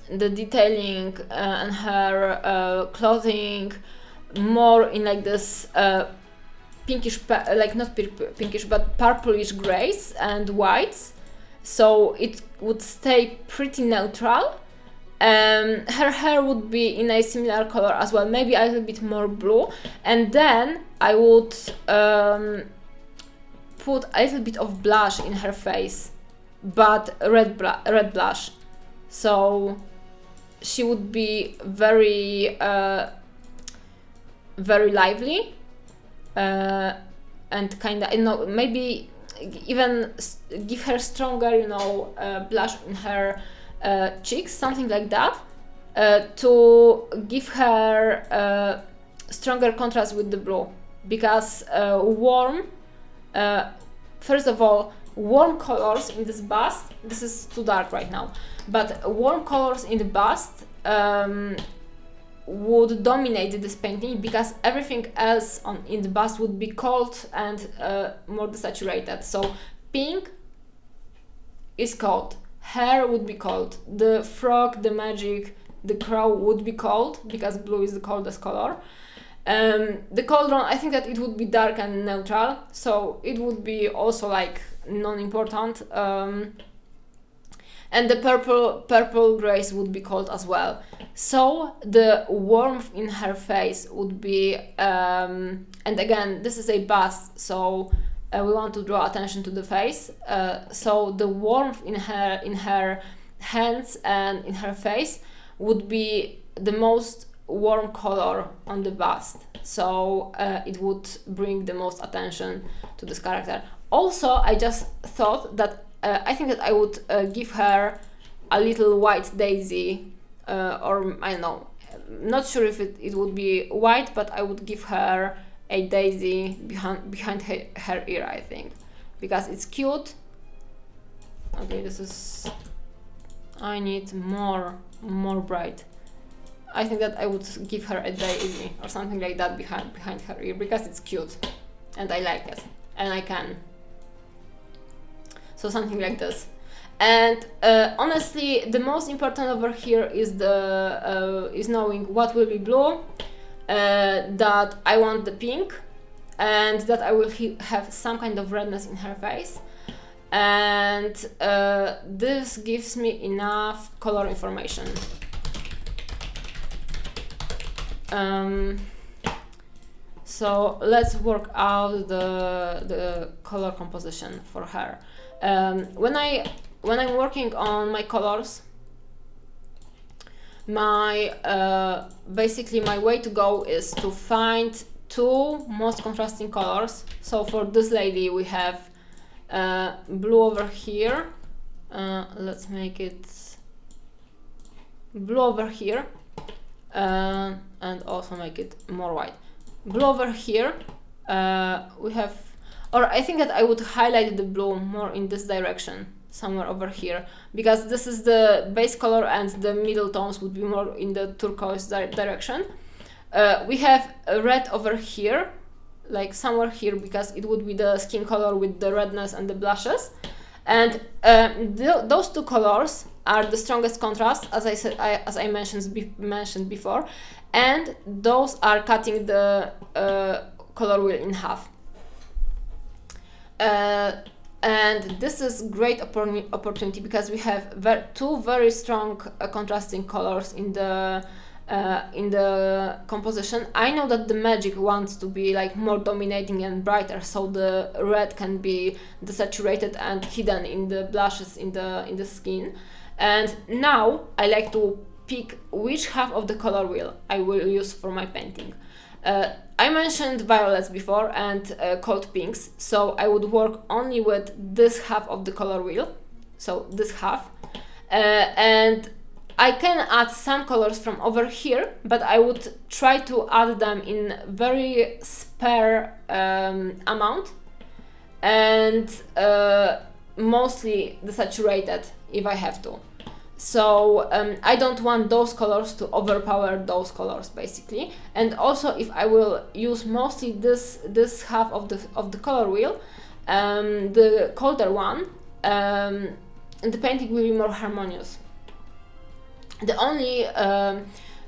detailing and her clothing more in like this pinkish, like not pinkish, but purplish grays and whites, so it would stay pretty neutral. Her hair would be in a similar color as well, maybe a little bit more blue, and then I would put a little bit of blush in her face, but red blush, so she would be very very lively and kind of, you know, maybe even give her stronger, you know, blush in her cheeks, something like that, to give her stronger contrast with the blue, because warm, first of all, warm colors in this bust, this is too dark right now, but warm colors in the bust would dominate this painting, because everything else in the bust would be cold and more desaturated. So pink is cold, hair would be cold, the frog, the magic, the crow would be cold, because blue is the coldest color. The cauldron, I think that it would be dark and neutral, so it would be also like non-important. And the purple grays would be cold as well. So the warmth in her face would be, and again, this is a bust, so we want to draw attention to the face. So the warmth in her hands and in her face would be the most warm color on the bust. So it would bring the most attention to this character. Also, I just thought that I think that I would give her a little white daisy, or I don't know, not sure if it would be white, but I would give her a daisy behind her ear, I think, because it's cute. Okay, this is, I need more bright. I think that I would give her a daisy or something like that behind her ear, because it's cute and I like it and I can. So something like this. And honestly, the most important over here is is knowing what will be blue, that I want the pink, and that I will have some kind of redness in her face. And this gives me enough color information. So let's work out the color composition for her. When I'm working on my colors, basically my way to go is to find two most contrasting colors. So for this lady we have blue over here. Let's make it blue over here, and also make it more white. Blue over here, we have, or I think that I would highlight the blue more in this direction, somewhere over here, because this is the base color and the middle tones would be more in the turquoise direction. We have a red over here, like somewhere here, because it would be the skin color with the redness and the blushes. And those two colors are the strongest contrast, as I said, as I mentioned before, and those are cutting the color wheel in half. And this is great opportunity because we have two very strong contrasting colors in the composition. I know that the magic wants to be like more dominating and brighter, so the red can be desaturated and hidden in the blushes in the skin. And now I like to pick which half of the color wheel I will use for my painting. I mentioned violets before and cold pinks, so I would work only with this half of the color wheel, so this half, and I can add some colors from over here, but I would try to add them in very spare amount, and mostly desaturated if I have to. So I don't want those colors to overpower those colors, basically. And also, if I will use mostly this half of the color wheel, the colder one, the painting will be more harmonious. The only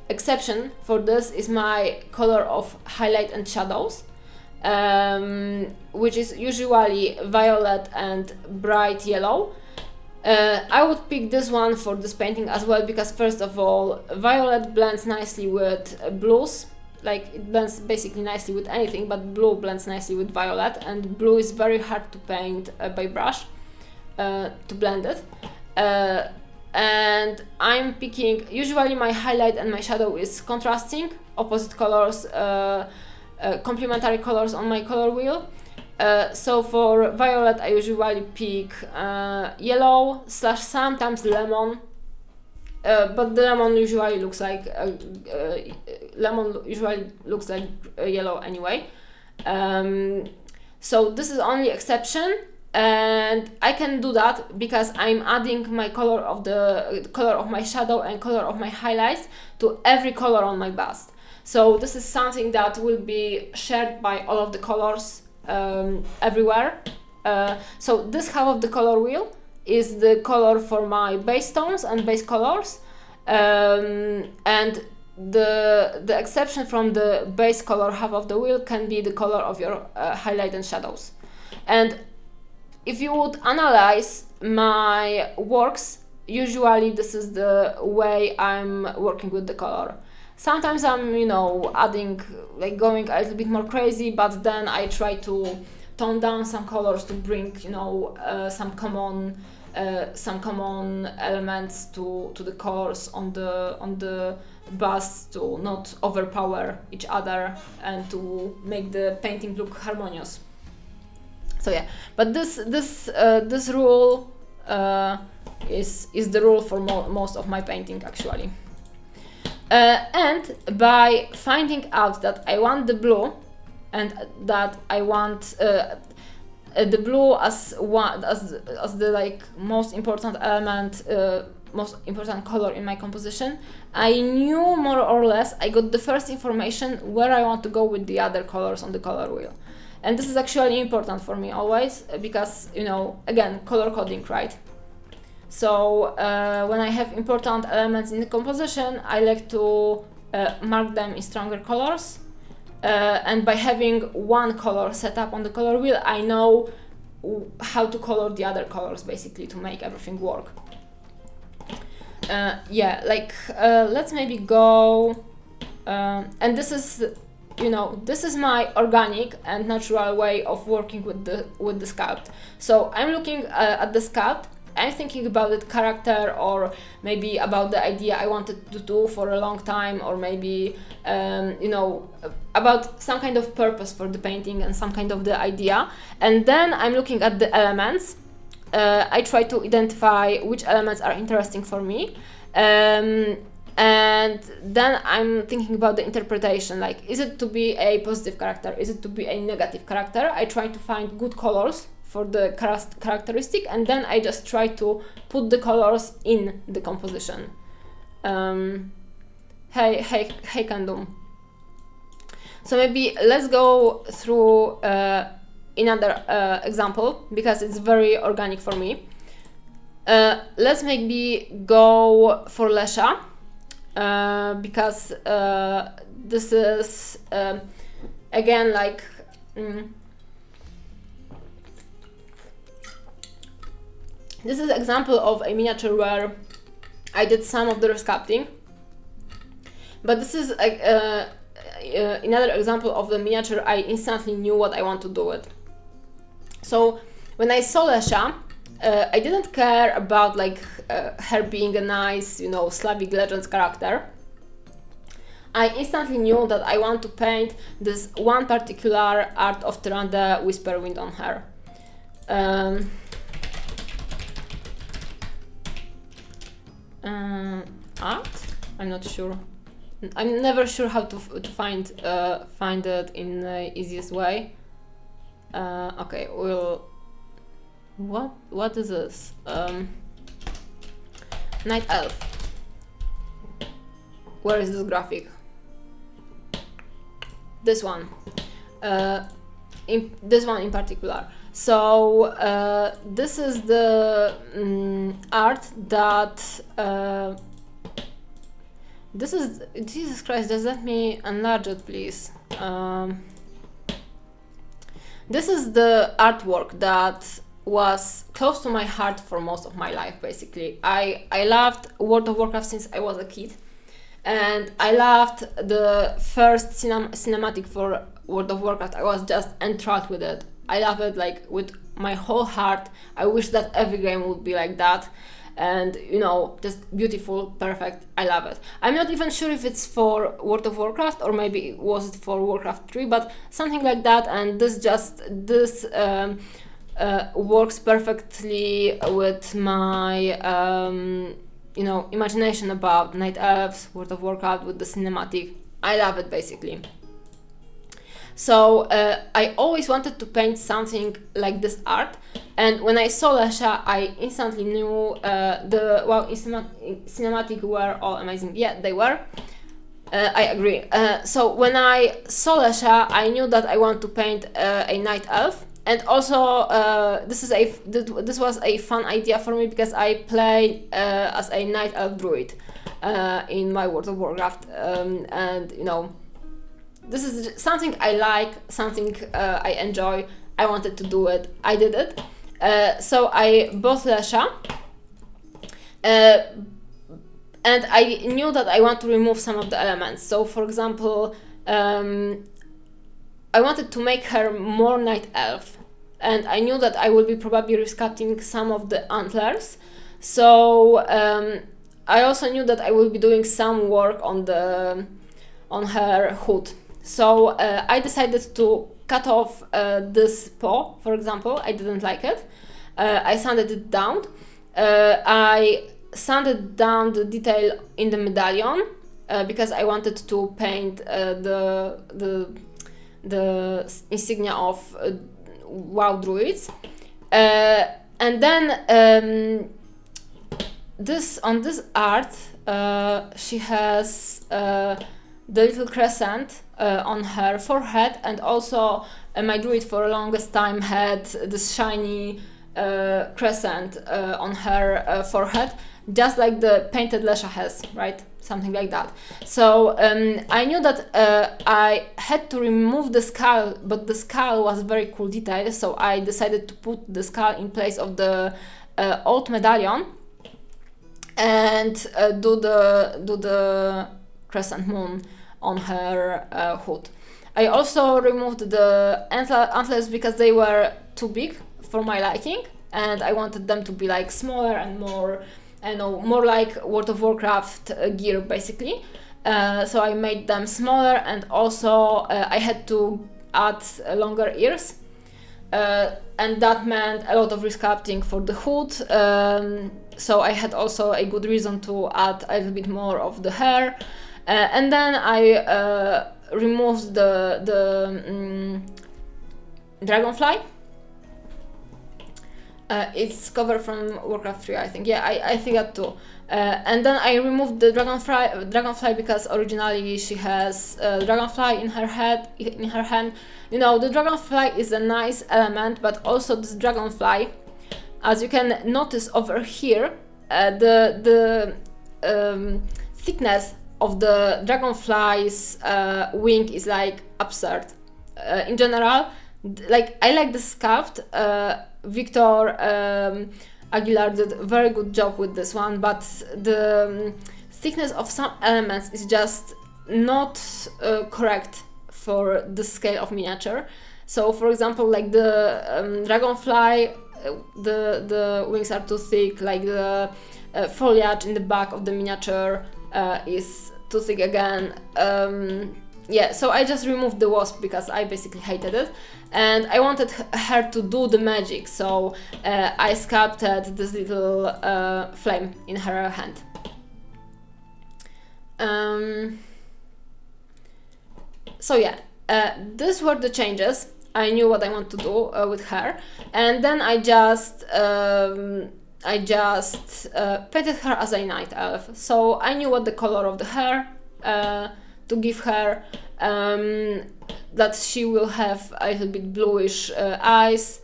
exception for this is my color of highlight and shadows, which is usually violet and bright yellow. I would pick this one for this painting as well, because first of all, violet blends nicely with blues, like it blends basically nicely with anything, but blue blends nicely with violet, and blue is very hard to paint by brush, to blend it. And I'm picking, usually my highlight and my shadow is contrasting, opposite colors, complementary colors on my color wheel. So for violet I usually pick yellow / sometimes lemon, but the lemon usually looks like yellow anyway. So this is only exception, and I can do that because I'm adding my color of my shadow and color of my highlights to every color on my bust. So this is something that will be shared by all of the colors everywhere. So this half of the color wheel is the color for my base tones and base colors, and the exception from the base color half of the wheel can be the color of your highlight and shadows. And if you would analyze my works, usually this is the way I'm working with the color. Sometimes I'm, adding, like going a little bit more crazy, but then I try to tone down some colors to bring, some common elements to the colors on the bust, to not overpower each other and to make the painting look harmonious. So yeah, but this rule is the rule for most of my painting, actually. And by finding out that I want the blue, and that I want the blue as the like most important element, most important color in my composition. I knew more or less, I got the first information where I want to go with the other colors on the color wheel. And this is actually important for me always, because, you know, again, color coding, right? So when I have important elements in the composition, I like to mark them in stronger colors. And by having one color set up on the color wheel, I know how to color the other colors, basically, to make everything work. Yeah, like let's maybe go, and this is, you know, this is my organic and natural way of working with the sculpt. So I'm looking at the sculpt, I'm thinking about the character, or maybe about the idea I wanted to do for a long time, or maybe you know, about some kind of purpose for the painting and some kind of the idea. And then I'm looking at the elements. I try to identify which elements are interesting for me, and then I'm thinking about the interpretation, like, is it to be a positive character, is it to be a negative character? I try to find good colors for the characteristic, and then I just try to put the colors in the composition. Hey Kandum. So maybe let's go through another example, because it's very organic for me. Let's maybe go for Lesha, because this is again like this is an example of a miniature where I did some of the resculpting, but this is another example of the miniature I instantly knew what I want to do with. So when I saw Lesha, I didn't care about like her being a nice, you know, Slavic Legends character. I instantly knew that I want to paint this one particular art of Tyrande Whisperwind on her. Art? I'm not sure. I'm never sure how to find it in the easiest way. Okay, we'll. What is this? Night Elf. Where is this graphic? This one. This one in particular. So this is the art that this is, Jesus Christ, does let me enlarge it, please? This is the artwork that was close to my heart for most of my life, basically. I loved World of Warcraft since I was a kid, and I loved the first cinematic for World of Warcraft. I was just enthralled with it. I love it like with my whole heart. I wish that every game would be like that, and you know, just beautiful, perfect. I love it. I'm not even sure if it's for World of Warcraft or maybe it was for Warcraft 3, but something like that. And this works perfectly with my you know, imagination about Night Elves, World of Warcraft with the cinematic. I love it, basically. So I always wanted to paint something like this art, and when I saw Lesha, I instantly knew cinematic were all amazing. Yeah, they were. I agree. So when I saw Lesha, I knew that I want to paint a Night Elf, and also this was a fun idea for me because I play as a Night Elf druid in my World of Warcraft, and you know, this is something I like, something I enjoy. I wanted to do it. I did it. So I bought Lesha, and I knew that I want to remove some of the elements. So, for example, I wanted to make her more Night Elf, and I knew that I would be probably resculpting some of the antlers. So I also knew that I will be doing some work on her hood. So I decided to cut off this paw, for example. I didn't like it. I sanded it down. I sanded down the detail in the medallion because I wanted to paint the insignia of WoW druids. And then on this art, she has the little crescent on her forehead, and also my druid for the longest time had this shiny crescent on her forehead, just like the painted Lesha has, right? Something like that. So I knew that I had to remove the skull, but the skull was very cool detail, so I decided to put the skull in place of the old medallion and do the crescent moon on her hood. I also removed the antlers because they were too big for my liking, and I wanted them to be like smaller and more, I know, more like World of Warcraft gear basically. So I made them smaller, and also I had to add longer ears, and that meant a lot of resculpting for the hood. So I had also a good reason to add a little bit more of the hair, and then I removed the dragonfly. It's covered from Warcraft 3, I think. Yeah, I think that too. And then I removed the dragonfly because originally she has dragonfly in her hand. You know, the dragonfly is a nice element, but also this dragonfly, as you can notice over here, the thickness of the dragonfly's wing is like absurd. In general, like I like the sculpt. Victor Aguilar did a very good job with this one, but the thickness of some elements is just not correct for the scale of miniature. So, for example, like the dragonfly, the wings are too thick, like the foliage in the back of the miniature is too thick again. Yeah, so I just removed the wasp because I basically hated it, and I wanted her to do the magic, so I sculpted this little flame in her hand. So yeah, these were the changes. I knew what I want to do with her, and then I just painted her as a night elf. So I knew what the color of the hair to give her, that she will have a little bit bluish eyes.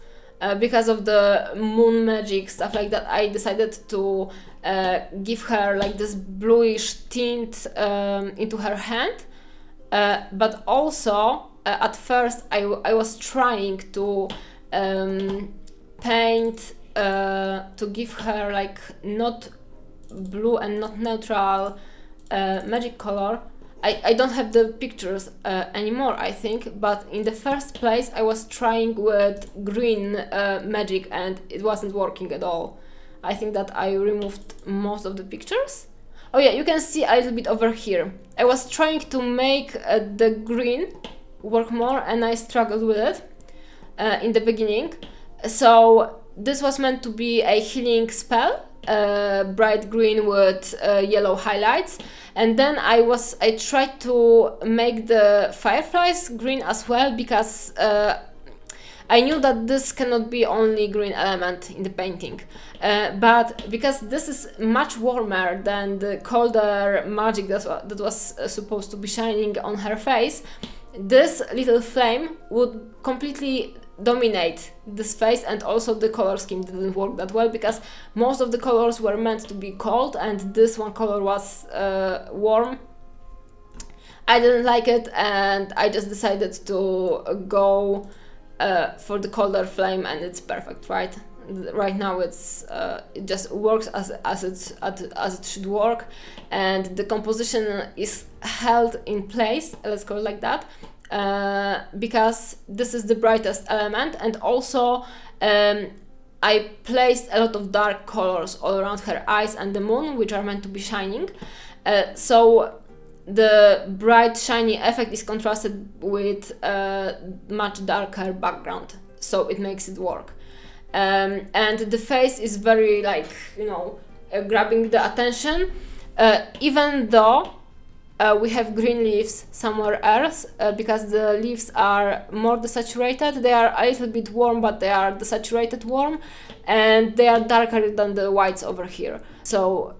Because of the moon magic, stuff like that, I decided to give her like this bluish tint into her hand. But also, at first, I was trying to paint to give her like not blue and not neutral magic color. I don't have the pictures anymore, I think, but in the first place I was trying with green magic and it wasn't working at all. I think that I removed most of the pictures. Oh yeah, you can see a little bit over here. I was trying to make the green work more and I struggled with it in the beginning. So this was meant to be a healing spell, bright green with yellow highlights. And then I tried to make the fireflies green as well, because I knew that this cannot be only green element in the painting. But because this is much warmer than the colder magic that was supposed to be shining on her face, this little flame would completely dominate this face, and also the color scheme didn't work that well because most of the colors were meant to be cold and this one color was warm. I didn't like it and I just decided to go for the colder flame, and it's perfect, right? Right now it just works as it should work, and the composition is held in place, let's call it like that, because this is the brightest element, and also I placed a lot of dark colors all around her eyes and the moon, which are meant to be shining, so the bright shiny effect is contrasted with a much darker background, so it makes it work. And the face is very, like, you know, grabbing the attention, even though we have green leaves somewhere else because the leaves are more desaturated. They are a little bit warm, but they are desaturated warm, and they are darker than the whites over here. So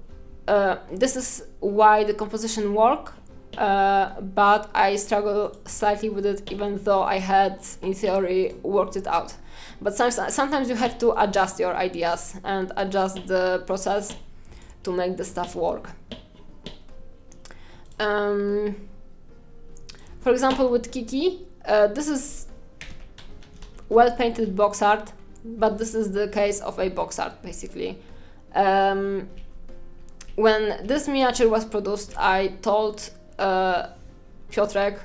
this is why the composition work, but I struggle slightly with it, even though I had in theory worked it out. But sometimes you have to adjust your ideas and adjust the process to make the stuff work. For example, with Kiki, this is well painted box art, but this is the case of a box art basically. When this miniature was produced, I told Piotrek,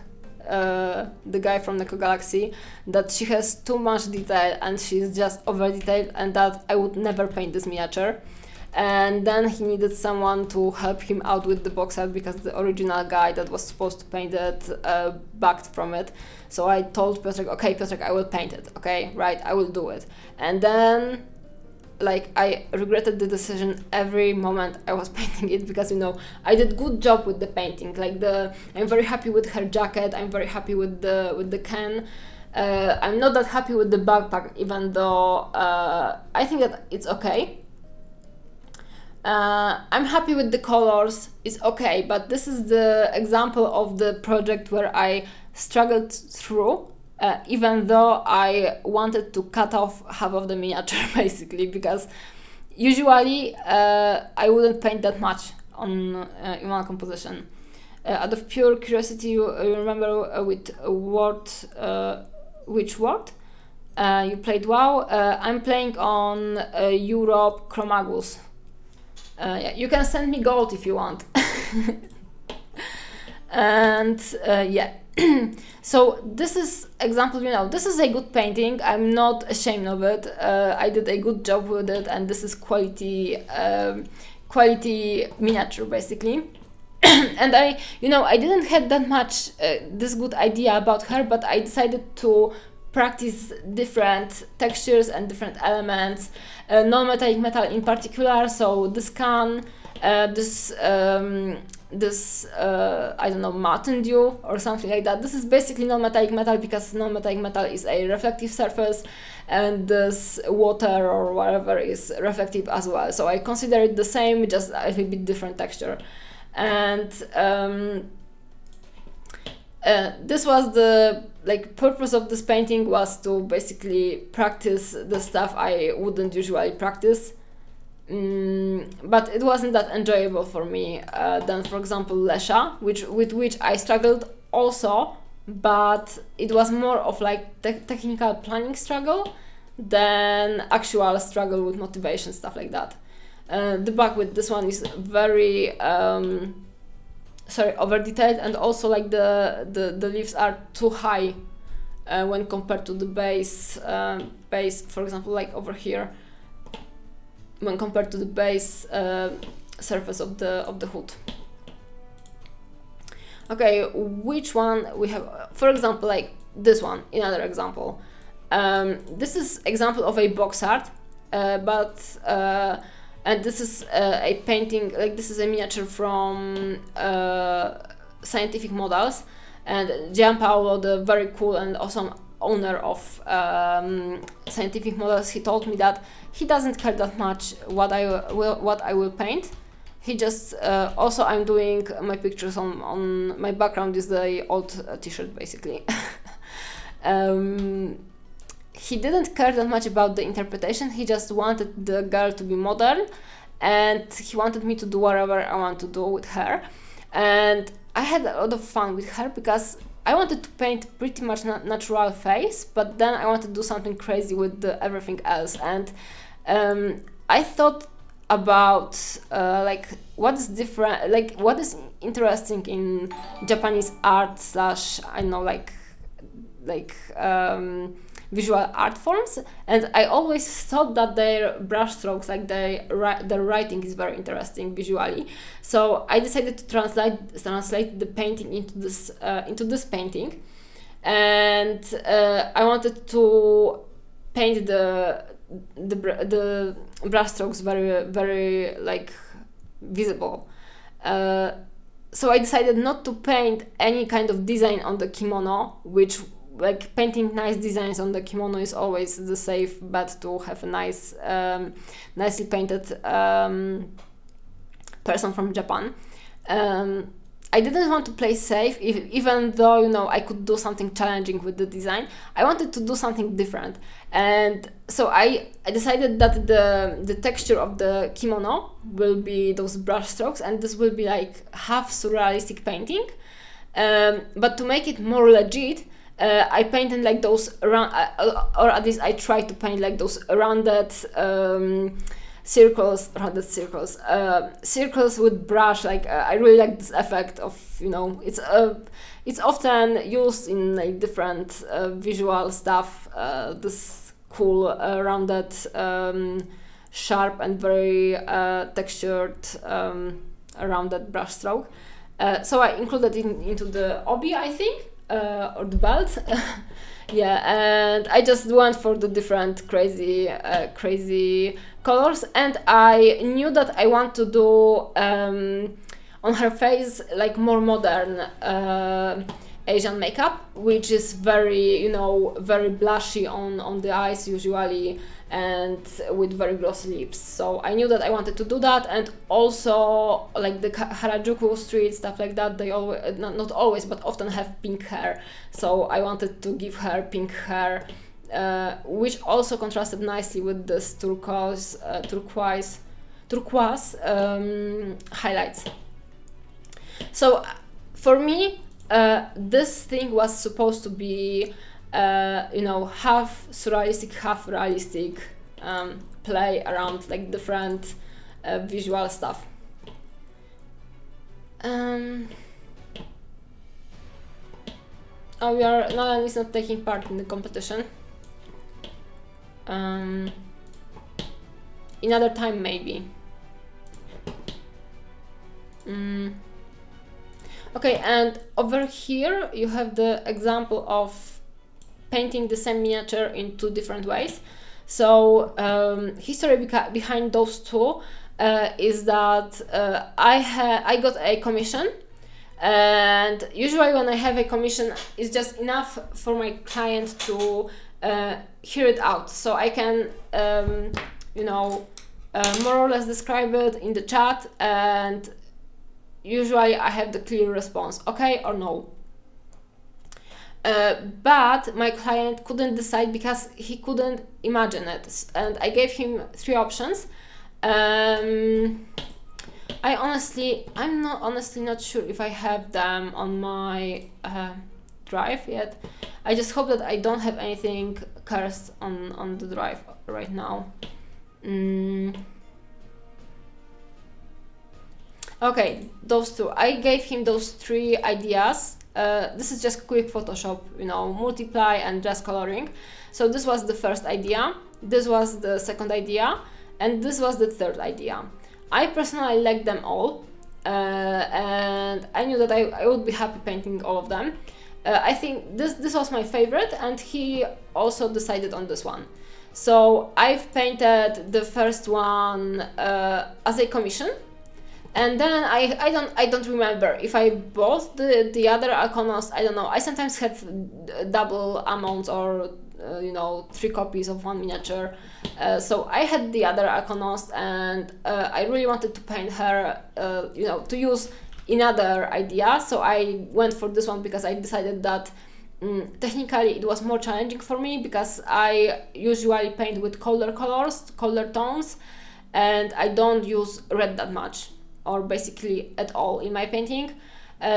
the guy from Neko Galaxy, that she has too much detail and she's just over detailed, and that I would never paint this miniature. And then he needed someone to help him out with the box art because the original guy that was supposed to paint it backed from it. So I told Piotrek, okay, Piotrek, I will paint it. Okay, right, I will do it. And then, like, I regretted the decision every moment I was painting it because, you know, I did good job with the painting. Like I'm very happy with her jacket. I'm very happy with the can. I'm not that happy with the backpack, even though I think that it's okay. I'm happy with the colors, it's okay, but this is the example of the project where I struggled through, even though I wanted to cut off half of the miniature basically, because usually I wouldn't paint that much on in one composition. Out of pure curiosity, you remember with what which word you played WoW? I'm playing on Europe Chromagus. Yeah, you can send me gold if you want. And yeah, so this is example, you know, this is a good painting. I'm not ashamed of it. I did a good job with it, and this is quality miniature basically. And I didn't have that much this good idea about her, but I decided to practice different textures and different elements, non-metallic metal in particular. So this can, I don't know, Mountain Dew or something like that. This is basically non-metallic metal because non-metallic metal is a reflective surface, and this water or whatever is reflective as well. So I consider it the same, just a little bit different texture. And this was the purpose of this painting, was to basically practice the stuff I wouldn't usually practice, but it wasn't that enjoyable for me than, for example, Lesha, with which I struggled also, but it was more of technical planning struggle than actual struggle with motivation, stuff like that. The back with this one is very over detailed, and also the leaves are too high when compared to the base, for example, over here, when compared to the base surface of the hood. Okay, which one we have? For example, this one, another example. This is example of a box art, and this is a painting, this is a miniature from Scientific Models, and Gianpaolo, the very cool and awesome owner of Scientific Models, he told me that he doesn't care that much what I will paint. He just also, I'm doing my pictures on my background is the old t-shirt basically. He didn't care that much about the interpretation. He just wanted the girl to be modern, and he wanted me to do whatever I want to do with her. And I had a lot of fun with her because I wanted to paint pretty much natural face, but then I wanted to do something crazy with everything else. And I thought about what is different, what is interesting in Japanese art / I know visual art forms, and I always thought that their brushstrokes, their writing is very interesting visually. So I decided to translate the painting into this painting, and I wanted to paint the brushstrokes very, very visible. so I decided not to paint any kind of design on the kimono, which, like, painting nice designs on the kimono is always the safe bet to have a nice, nicely painted person from Japan. I didn't want to play safe, even though, you know, I could do something challenging with the design. I wanted to do something different, and so I decided that the texture of the kimono will be those brush strokes, and this will be like half surrealistic painting. But to make it more legit, I painted like those round, or at least I tried to paint like those rounded circles with brush. Like, I really like this effect of, you know, it's often used in like different visual stuff, this cool rounded, sharp and very textured rounded brush stroke. So I included it into the obi, I think, or the belt. Yeah, and I just went for the different crazy colors, and I knew that I want to do on her face like more modern Asian makeup, which is very, you know, very blushy on the eyes usually, and with very glossy lips. So I knew that I wanted to do that, and also like the Harajuku street, stuff like that, they always, not always, but often have pink hair. So I wanted to give her pink hair, which also contrasted nicely with this turquoise highlights. So for me, this thing was supposed to be, you know, half surrealistic, half realistic, play around like different visual stuff. Oh, Nolan is not taking part in the competition. Another time maybe. Okay, and over here you have the example of painting the same miniature in two different ways. So history behind those two is that I got a commission, and usually when I have a commission, it's just enough for my client to hear it out, so I can you know, more or less describe it in the chat, and usually I have the clear response, okay or no. But my client couldn't decide because he couldn't imagine it, and I gave him 3 options. I'm honestly not sure if I have them on my drive yet. I just hope that I don't have anything cursed on the drive right now. Okay, those 2. I gave him those 3 ideas. This is just quick Photoshop, you know, multiply and just coloring. So this was the first idea, this was the second idea, and this was the third idea. I personally liked them all, and I knew that I would be happy painting all of them. I think this was my favorite, and he also decided on this one. So I've painted the first one as a commission, and then I don't remember if I bought the other Iconos. I don't know. I sometimes have double amounts, or you know, 3 copies of one miniature. So I had the other Iconos, and I really wanted to paint her, you know, to use another idea. So I went for this one because I decided that technically it was more challenging for me, because I usually paint with colder colors, colder tones, and I don't use red that much, or basically at all in my painting.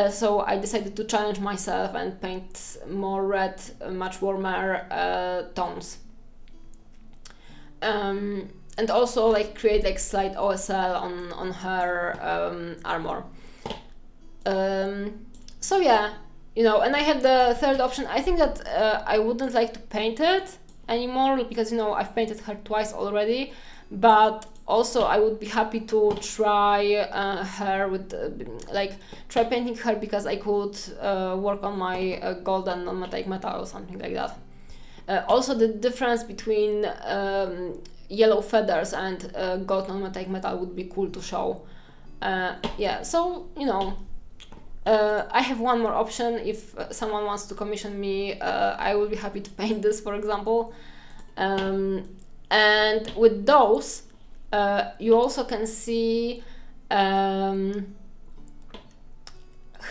So I decided to challenge myself and paint more red, much warmer tones. And also like create like slight OSL on her armor. So yeah, you know, and I had the third option. I think that I wouldn't like to paint it anymore, because, you know, I've painted her twice already, but also I would be happy to try her with try painting her, because I could work on my golden non-metallic metal or something like that. Also the difference between yellow feathers and gold non-metallic metal would be cool to show. Yeah, so, you know, I have one more option. If someone wants to commission me, I will be happy to paint this, for example. And with those, you also can see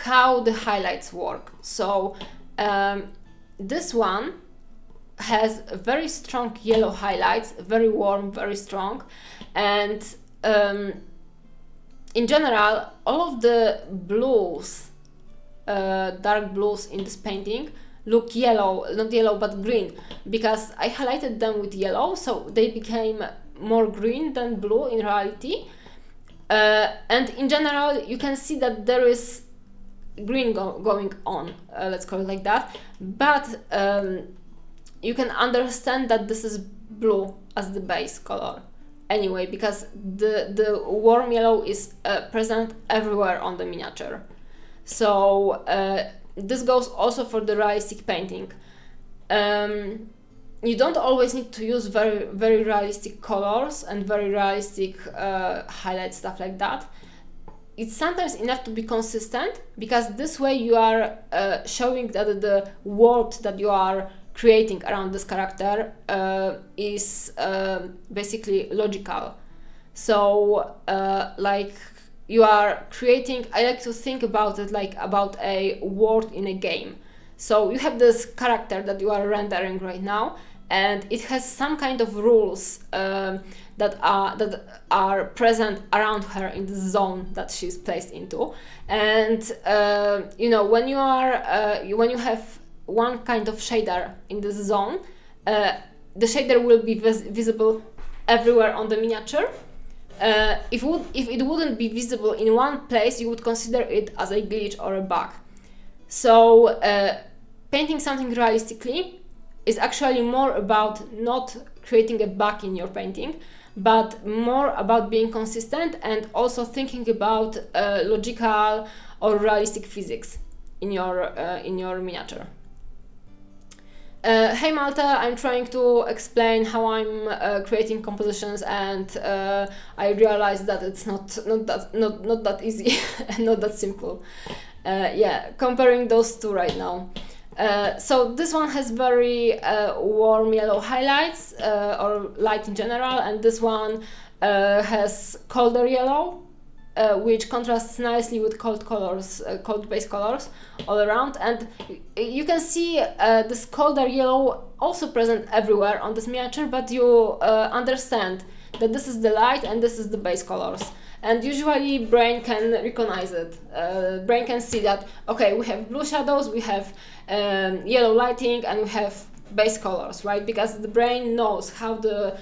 how the highlights work. So this one has very strong yellow highlights, very warm, very strong, and in general, all of the blues, dark blues in this painting look yellow, not yellow but green, because I highlighted them with yellow, so they became more green than blue in reality. And in general, you can see that there is green going on, let's call it like that, but you can understand that this is blue as the base color anyway, because the warm yellow is present everywhere on the miniature. So this goes also for the realistic painting. You don't always need to use very realistic colors and very realistic highlights, stuff like that. It's sometimes enough to be consistent, because this way you are showing that the world that you are creating around this character is basically logical. So like you are creating, I like to think about it like about a world in a game. So you have this character that you are rendering right now, and it has some kind of rules that are present around her in the zone that she's placed into. And you know, when you have one kind of shader in this zone, the shader will be visible everywhere on the miniature. If it wouldn't be visible in one place, you would consider it as a glitch or a bug. So painting something realistically is actually more about not creating a bug in your painting, but more about being consistent and also thinking about logical or realistic physics in your miniature. Hey Malta, I'm trying to explain how I'm creating compositions, and I realized that it's not that easy and not that simple. Yeah, comparing those two right now. So this one has very warm yellow highlights or light in general, and this one has colder yellow, which contrasts nicely with cold colors, cold base colors all around. And you can see this colder yellow also present everywhere on this miniature, but you understand that this is the light and this is the base colors. And usually brain can recognize it. Brain can see that, okay, we have blue shadows, we have yellow lighting, and we have base colors, right? Because the brain knows how the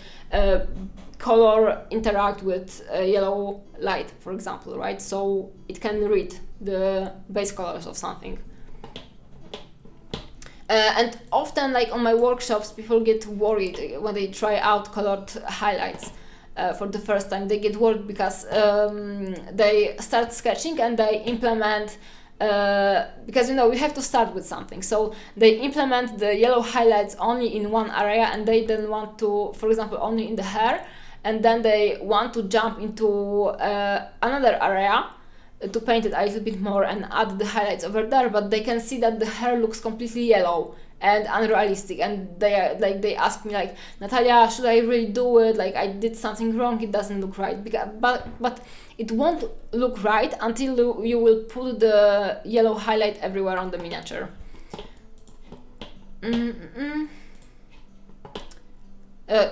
color interact with yellow light, for example, right? So it can read the base colors of something. And often, like on my workshops, people get worried when they try out colored highlights. For the first time, they get worried because they start sketching and they implement, because you know we have to start with something, so they implement the yellow highlights only in one area, and they then want to, for example, only in the hair, and then they want to jump into another area to paint it a little bit more and add the highlights over there, but they can see that the hair looks completely yellow and unrealistic, and they ask me like, Natalia, should I really do it? Like, I did something wrong, it doesn't look right. But it won't look right until you will put the yellow highlight everywhere on the miniature.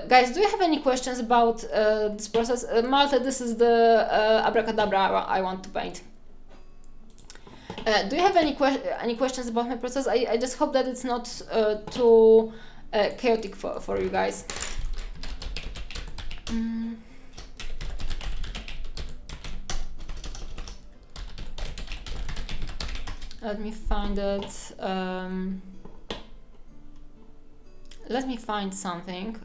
Guys, do you have any questions about this process? Malta, this is the abracadabra I want to paint. Do you have any questions about my process? I just hope that it's not too chaotic for you guys. Let me find it. Let me find something.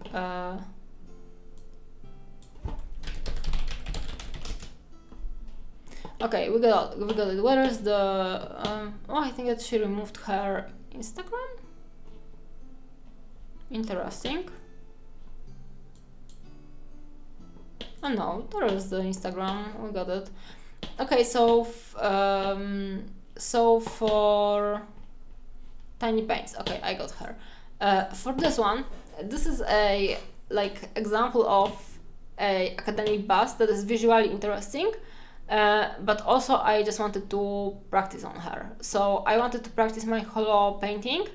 Okay, we got it. Where is the? Oh, I think that she removed her Instagram. Interesting. Oh no, there is the Instagram. We got it. Okay, so so for tiny paints, okay, I got her. For this one, this is a example of a academic bust that is visually interesting, but also I just wanted to practice on her. So I wanted to practice my holo painting.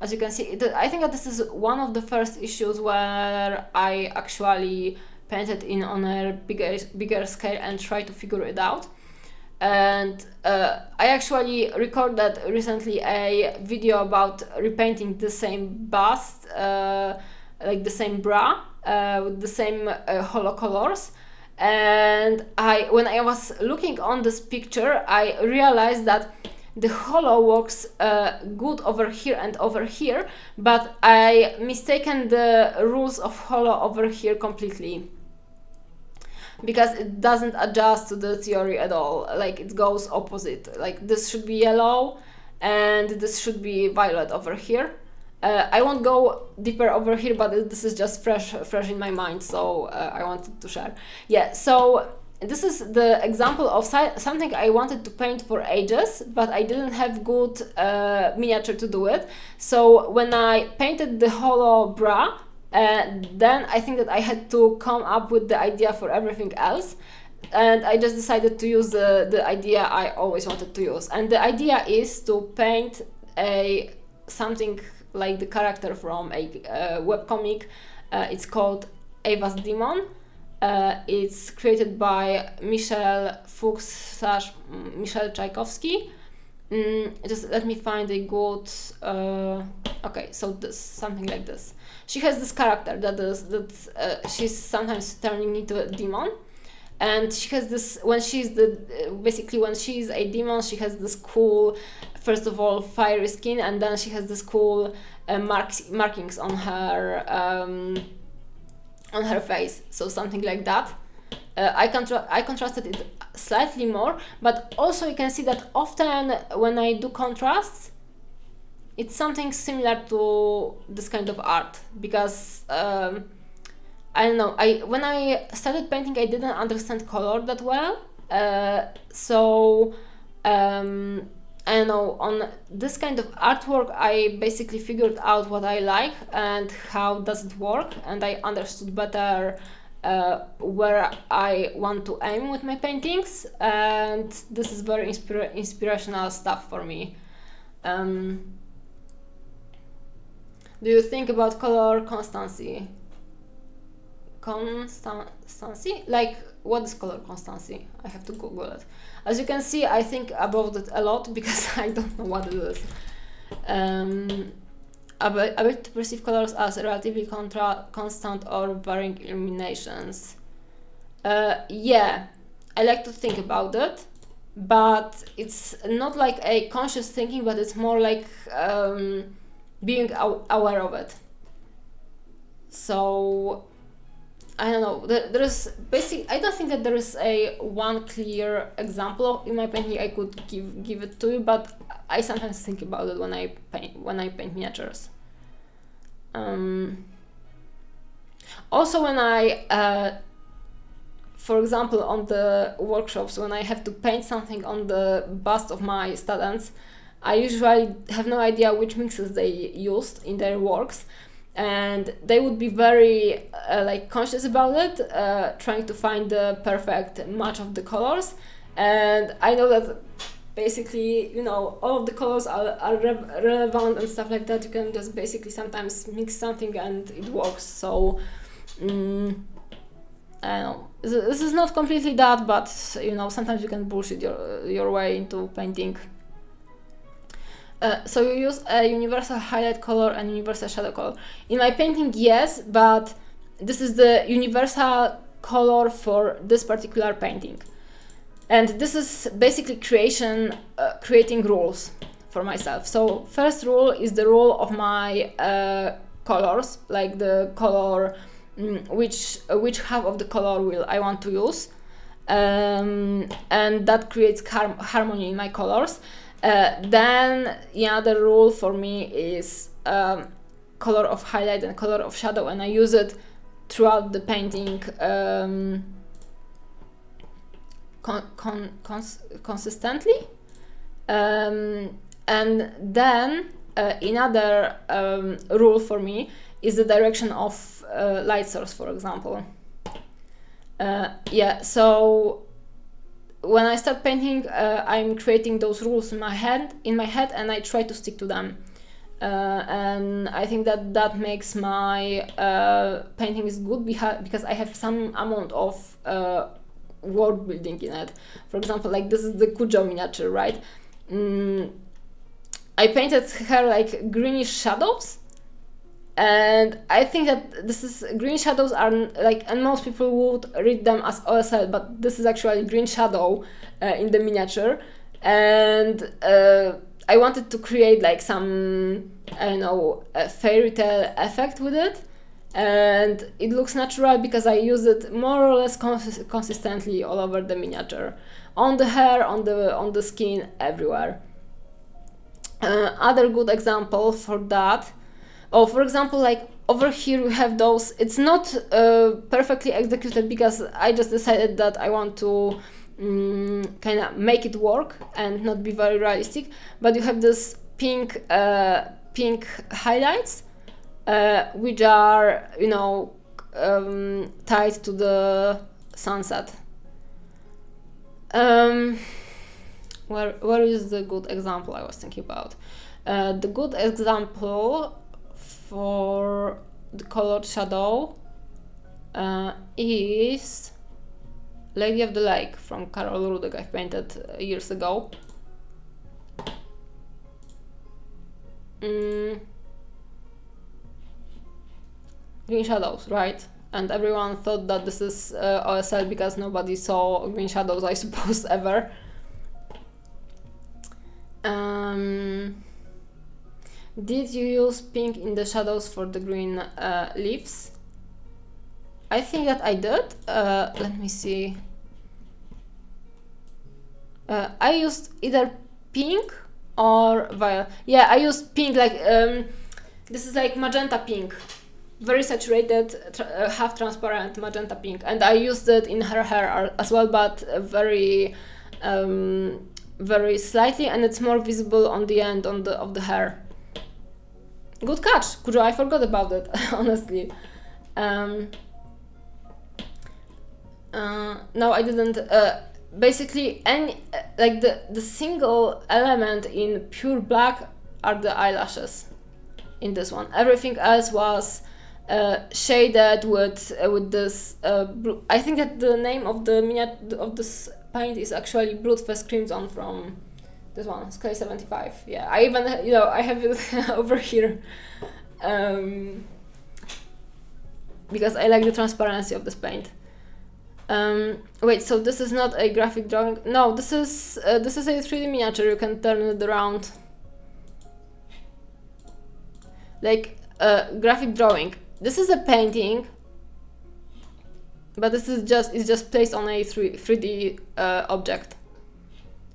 As you can see, I think that this is one of the first issues where I actually painted in on a bigger scale and try to figure it out. And I actually recorded recently a video about repainting the same bust, like the same bra, with the same holo colors. And when I was looking on this picture, I realized that the holo works good over here and over here, but I mistaken the rules of holo over here completely, because it doesn't adjust to the theory at all. Like, it goes opposite. Like, this should be yellow and this should be violet over here. I won't go deeper over here, but this is just fresh in my mind, so I wanted to share. Yeah, so this is the example of something I wanted to paint for ages, but I didn't have good miniature to do it. So when I painted the holo bra, then I think that I had to come up with the idea for everything else, and I just decided to use the idea I always wanted to use. And the idea is to paint something like the character from a webcomic. It's called Ava's Demon. It's created by Michel Fuchs / Michel Tchaikovsky. Just let me find a good... okay, so something like this. She has this character that she's sometimes turning into a demon, and she has this, when she's a demon, she has this cool, first of all, fiery skin, and then she has this cool markings on her face, so something like that. I contrasted it slightly more, but also you can see that often when I do contrasts, it's something similar to this kind of art, because I don't know, when I started painting I didn't understand color that well, so I don't know, on this kind of artwork I basically figured out what I like and how does it work, and I understood better where I want to aim with my paintings, and this is very inspirational stuff for me. Do you think about color constancy? Constancy? Like, what is color constancy? I have to Google it. As you can see, I think about it a lot because I don't know what it is. Ability to perceive colors as relatively constant or varying illuminations. Yeah, I like to think about it, but it's not like a conscious thinking, but it's more like being aware of it. So I don't know, there is basically, I don't think that there is a one clear example in my painting I could give it to you, but I sometimes think about it when I paint miniatures. Also when I for example on the workshops, when I have to paint something on the bust of my students, I usually have no idea which mixes they used in their works, and they would be very conscious about it, trying to find the perfect match of the colors. And I know that basically, you know, all of the colors are relevant and stuff like that. You can just basically sometimes mix something and it works. So I don't know, this is not completely that, but you know, sometimes you can bullshit your way into painting. So you use a universal highlight color and universal shadow color. In my painting, yes, but this is the universal color for this particular painting. And this is basically creating rules for myself. So first rule is the rule of my colors, like the color, which half of the color will I want to use. And that creates harmony in my colors. Then the other rule for me is color of highlight and color of shadow, and I use it throughout the painting consistently. And then another rule for me is the direction of light source, for example. Yeah, so when I start painting, I'm creating those rules in my head, and I try to stick to them. And I think that makes my painting is good because I have some amount of world building in it. For example, like this is the Cujo miniature, right? I painted her like greenish shadows, and I think that this is green shadows are like, and most people would read them as OSL, but this is actually green shadow in the miniature, and I wanted to create like some, I don't know, a fairy tale effect with it, and it looks natural because I use it more or less consistently all over the miniature, on the hair, on the skin, everywhere. Other good example for that, for example, like over here we have those, it's not perfectly executed because I just decided that I want to kind of make it work and not be very realistic, but you have this pink highlights which are, you know, tied to the sunset. Where is the good example I was thinking about? The good example for the colored shadow is Lady of the Lake from Karol Rudek. I painted years ago. Green shadows, right? And everyone thought that this is OSL because nobody saw green shadows, I suppose, ever. Did you use pink in the shadows for the green leaves? I think that I did. Let me see. I used either pink or violet. Yeah, I used pink, like this is like magenta pink, very saturated, half transparent magenta pink, and I used it in her hair as well, but very slightly, and it's more visible on the end of the hair. Good catch, Cujo, I forgot about it, honestly. No, I didn't. Basically, any like the single element in pure black are the eyelashes in this one. Everything else was shaded with this blue. I think that the name of this paint is actually Bloodfest Crimson from this one, Scale 75. Yeah, I even, you know, I have it over here because I like the transparency of this paint. Wait, so this is not a graphic drawing? No, this is a 3D miniature. You can turn it around. Like graphic drawing. This is a painting, but this is just placed on a 3D object.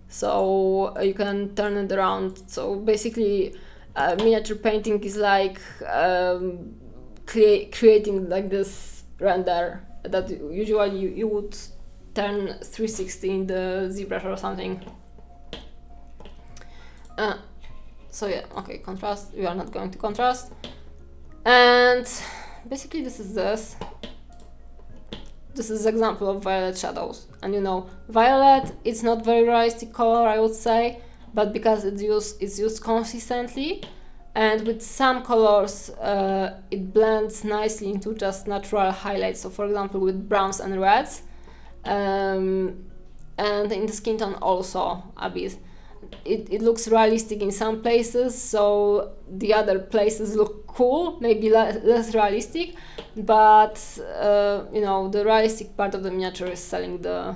So you can turn it around. So basically, miniature painting is like creating like this render that usually you would turn 360 in the ZBrush or something. So yeah, okay, contrast. We are not going to contrast. And basically this is example of violet shadows. And you know, violet, it's not very realistic color, I would say, but because it's used consistently, and with some colors it blends nicely into just natural highlights. So for example, with browns and reds, and in the skin tone also a bit. It looks realistic in some places, so the other places look cool, maybe less realistic, but you know, the realistic part of the miniature is selling the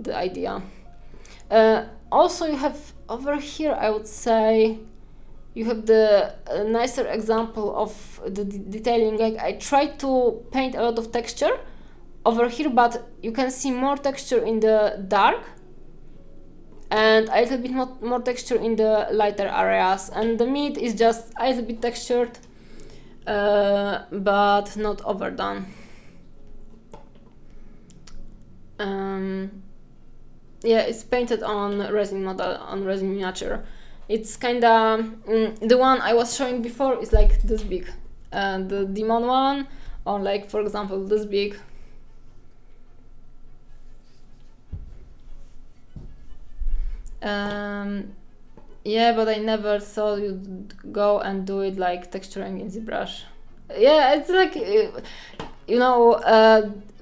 idea. Also, you have over here, I would say, you have the nicer example of the detailing. Like I tried to paint a lot of texture over here, but you can see more texture in the dark and a little bit more texture in the lighter areas, and the mid is just a little bit textured, but not overdone. Yeah, it's painted on resin model, on resin miniature. It's kinda the one I was showing before is like this big. The demon one, or like for example this big. Yeah, but I never thought you'd go and do it like texturing in ZBrush. Yeah, it's like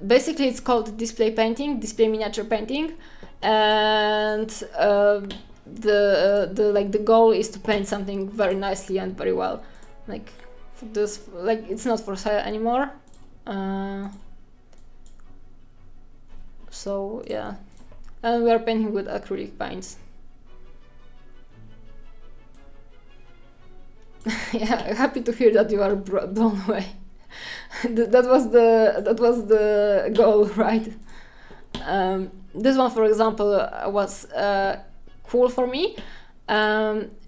basically it's called display painting, display miniature painting, and the goal is to paint something very nicely and very well. Like for this, like it's not for sale anymore. So yeah, and we are painting with acrylic paints. Yeah, happy to hear that you are blown away. that was the goal, right? This one, for example, was cool for me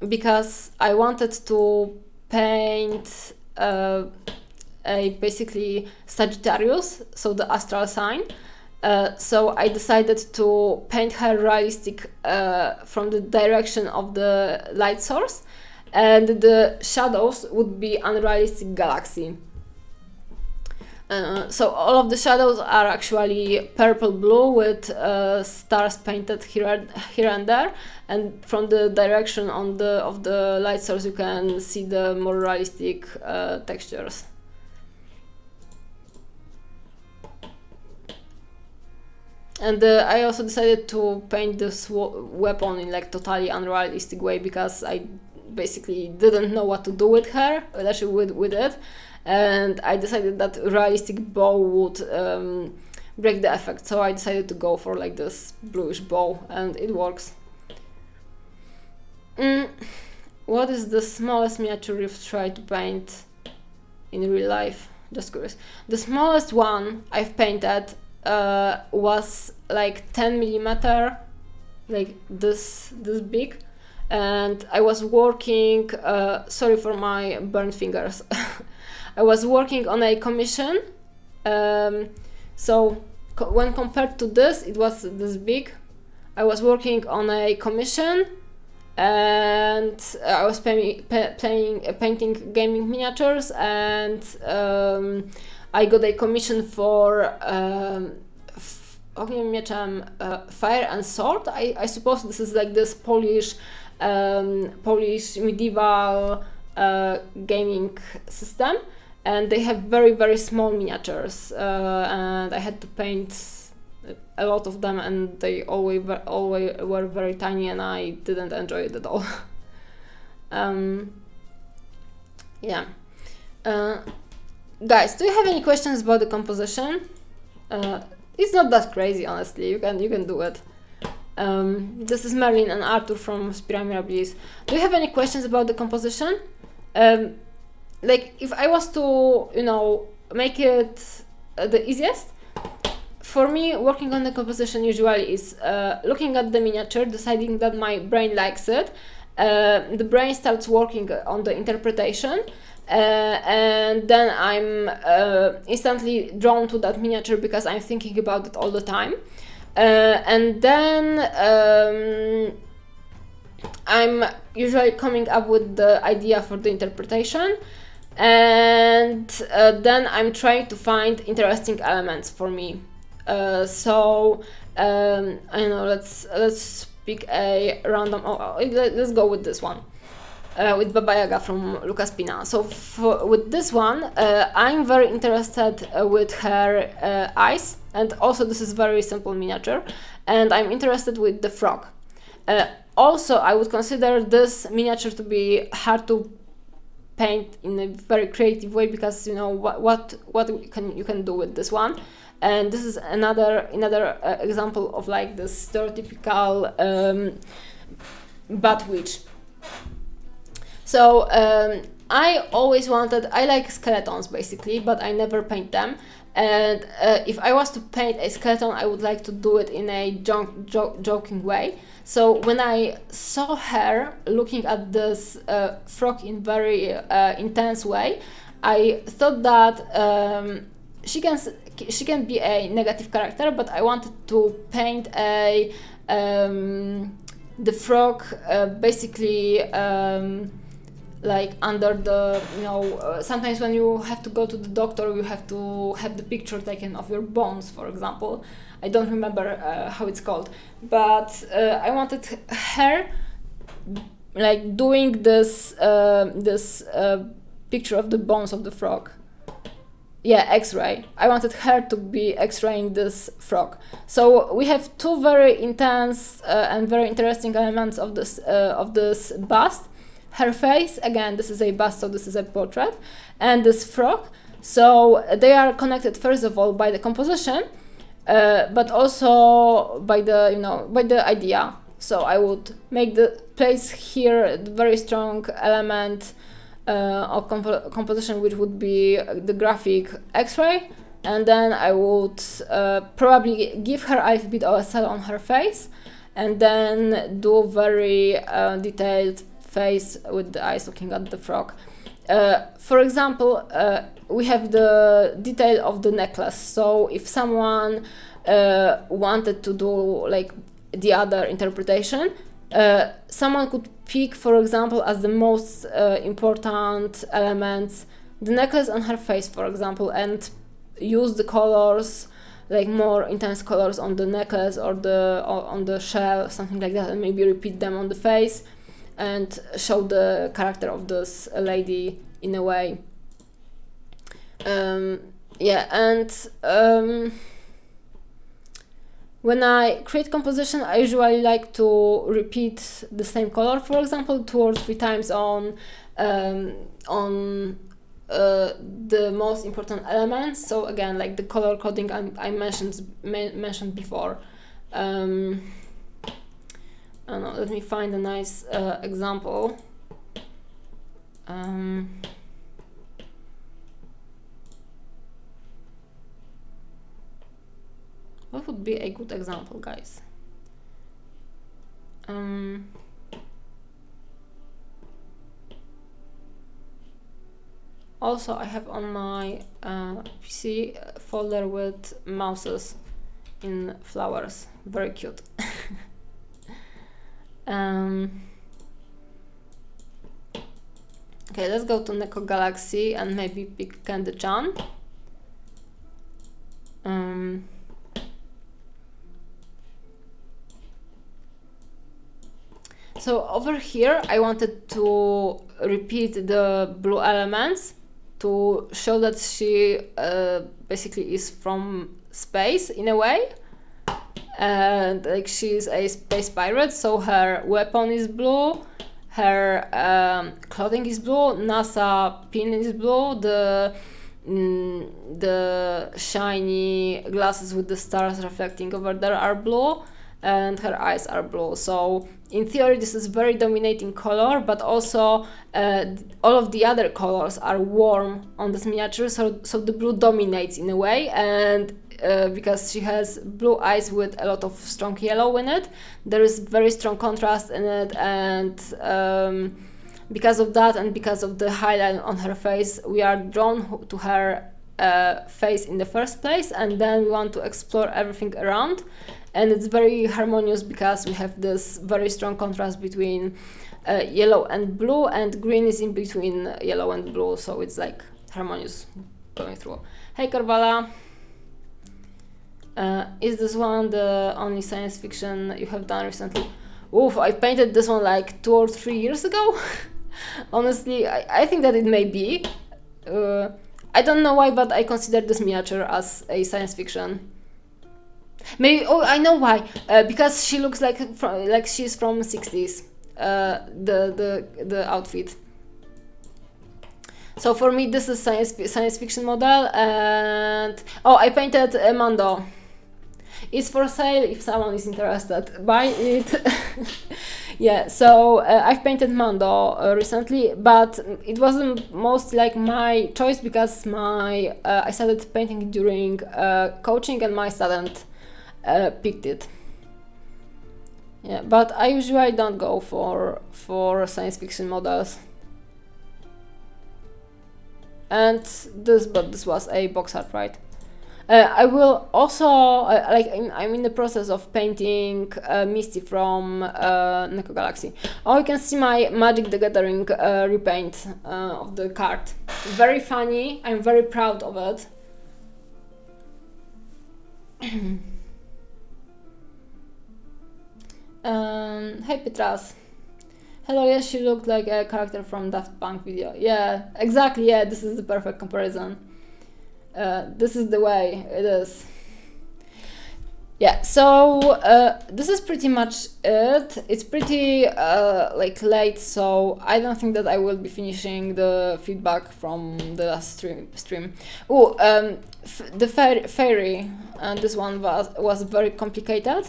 because I wanted to paint a basically Sagittarius, so the astral sign. So I decided to paint her realistic from the direction of the light source, and the shadows would be unrealistic galaxy. So all of the shadows are actually purple blue with stars painted here and there, and from the direction of the light source you can see the more realistic textures. And I also decided to paint this weapon in like totally unrealistic way because I basically didn't know what to do with her, actually with it, and I decided that realistic bow would break the effect, so I decided to go for like this bluish bow, and it works. What is the smallest miniature you've tried to paint in real life? Just curious. The smallest one I've painted was like 10 millimeter, like this big, and I was working, sorry for my burned fingers, I was working on a commission, so when compared to this, it was this big. I was working on a commission, and I was painting gaming miniatures, and I got a commission for ogniem mieczem, Fire and Sword. I suppose this is like this Polish medieval gaming system, and they have very, very small miniatures, and I had to paint a lot of them, and they always were very tiny, and I didn't enjoy it at all. Yeah. Guys, do you have any questions about the composition? It's not that crazy, honestly. You can do it. This is Merlin and Arthur from Spira Mirabilis. Do you have any questions about the composition? Like, if I was to, make it the easiest, for me, working on the composition usually is looking at the miniature, deciding that my brain likes it. The brain starts working on the interpretation, and then I'm instantly drawn to that miniature because I'm thinking about it all the time. And then I'm usually coming up with the idea for the interpretation, and then I'm trying to find interesting elements for me. So I don't know, let's pick a random, let's go with this one, with Baba Yaga from Lucas Pina. So with this one, I'm very interested with her eyes, and also this is very simple miniature, and I'm interested with the frog. Also, I would consider this miniature to be hard to paint in a very creative way because what you can do with this one. And this is another example of like this stereotypical bat witch. So I always I like skeletons basically, but I never paint them. And if I was to paint a skeleton, I would like to do it in a joking way. So when I saw her looking at this frog in very intense way, I thought that she can be a negative character, but I wanted to paint a the frog basically like under the, sometimes when you have to go to the doctor, you have to have the picture taken of your bones, for example. I don't remember how it's called, but I wanted her like doing this picture of the bones of the frog. Yeah, X-ray. I wanted her to be X-raying this frog. So we have two very intense and very interesting elements of this bust. Her face, again, this is a bust, so this is a portrait, and this frog. So they are connected first of all by the composition, but also by the idea. So I would make the place here the very strong element of composition, which would be the graphic X-ray, and then I would probably give her a little bit of a cell on her face, and then do very detailed face with the eyes looking at the frog. For example, we have the detail of the necklace. So if someone wanted to do like the other interpretation, someone could pick, for example, as the most important elements the necklace on her face, for example, and use the colors, like more intense colors on the necklace or on the shell, something like that, and maybe repeat them on the face and show the character of this lady in a way. When I create composition, I usually like to repeat the same color, for example, 2 or 3 times on the most important elements. So again, like the color coding I mentioned before. I don't know, let me find a nice example. What would be a good example, guys? Also, I have on my PC a folder with mouses in flowers. Very cute. Okay, let's go to Neko Galaxy and maybe pick Candy-chan. So over here, I wanted to repeat the blue elements to show that she basically is from space in a way. And like she's a space pirate, so her weapon is blue, her clothing is blue, NASA pin is blue, the shiny glasses with the stars reflecting over there are blue, and her eyes are blue. So in theory this is very dominating color, but also all of the other colors are warm on this miniature, so the blue dominates in a way. And because she has blue eyes with a lot of strong yellow in it, there is very strong contrast in it, and because of that and because of the highlight on her face, we are drawn to her face in the first place, and then we want to explore everything around. And it's very harmonious because we have this very strong contrast between yellow and blue, and green is in between yellow and blue, so it's like harmonious going through. Hey Carvala! Is this one the only science fiction you have done recently? Oof, I painted this one like 2 or 3 years ago. Honestly, I think that it may be. I don't know why, but I consider this miniature as a science fiction. Maybe, oh, I know why. Because she looks like she's from 60s. The outfit. So for me, this is science fiction model, and oh, I painted Mando. It's for sale if someone is interested. Buy it. Yeah, so I've painted Mando recently, but it wasn't mostly like my choice because I started painting during coaching, and my student picked it. Yeah, but I usually don't go for science fiction models. And this was a box art, right? I will also I'm in the process of painting Misty from Neko Galaxy. Oh, you can see my Magic the Gathering repaint of the card. Very funny. I'm very proud of it. Hey Petras. Hello, yes, she looked like a character from Daft Punk video. Yeah, exactly, yeah, this is the perfect comparison. This is the way it is. Yeah, so this is pretty much it. It's pretty like late, so I don't think that I will be finishing the feedback from the last stream. Oh, the fairy, this one was very complicated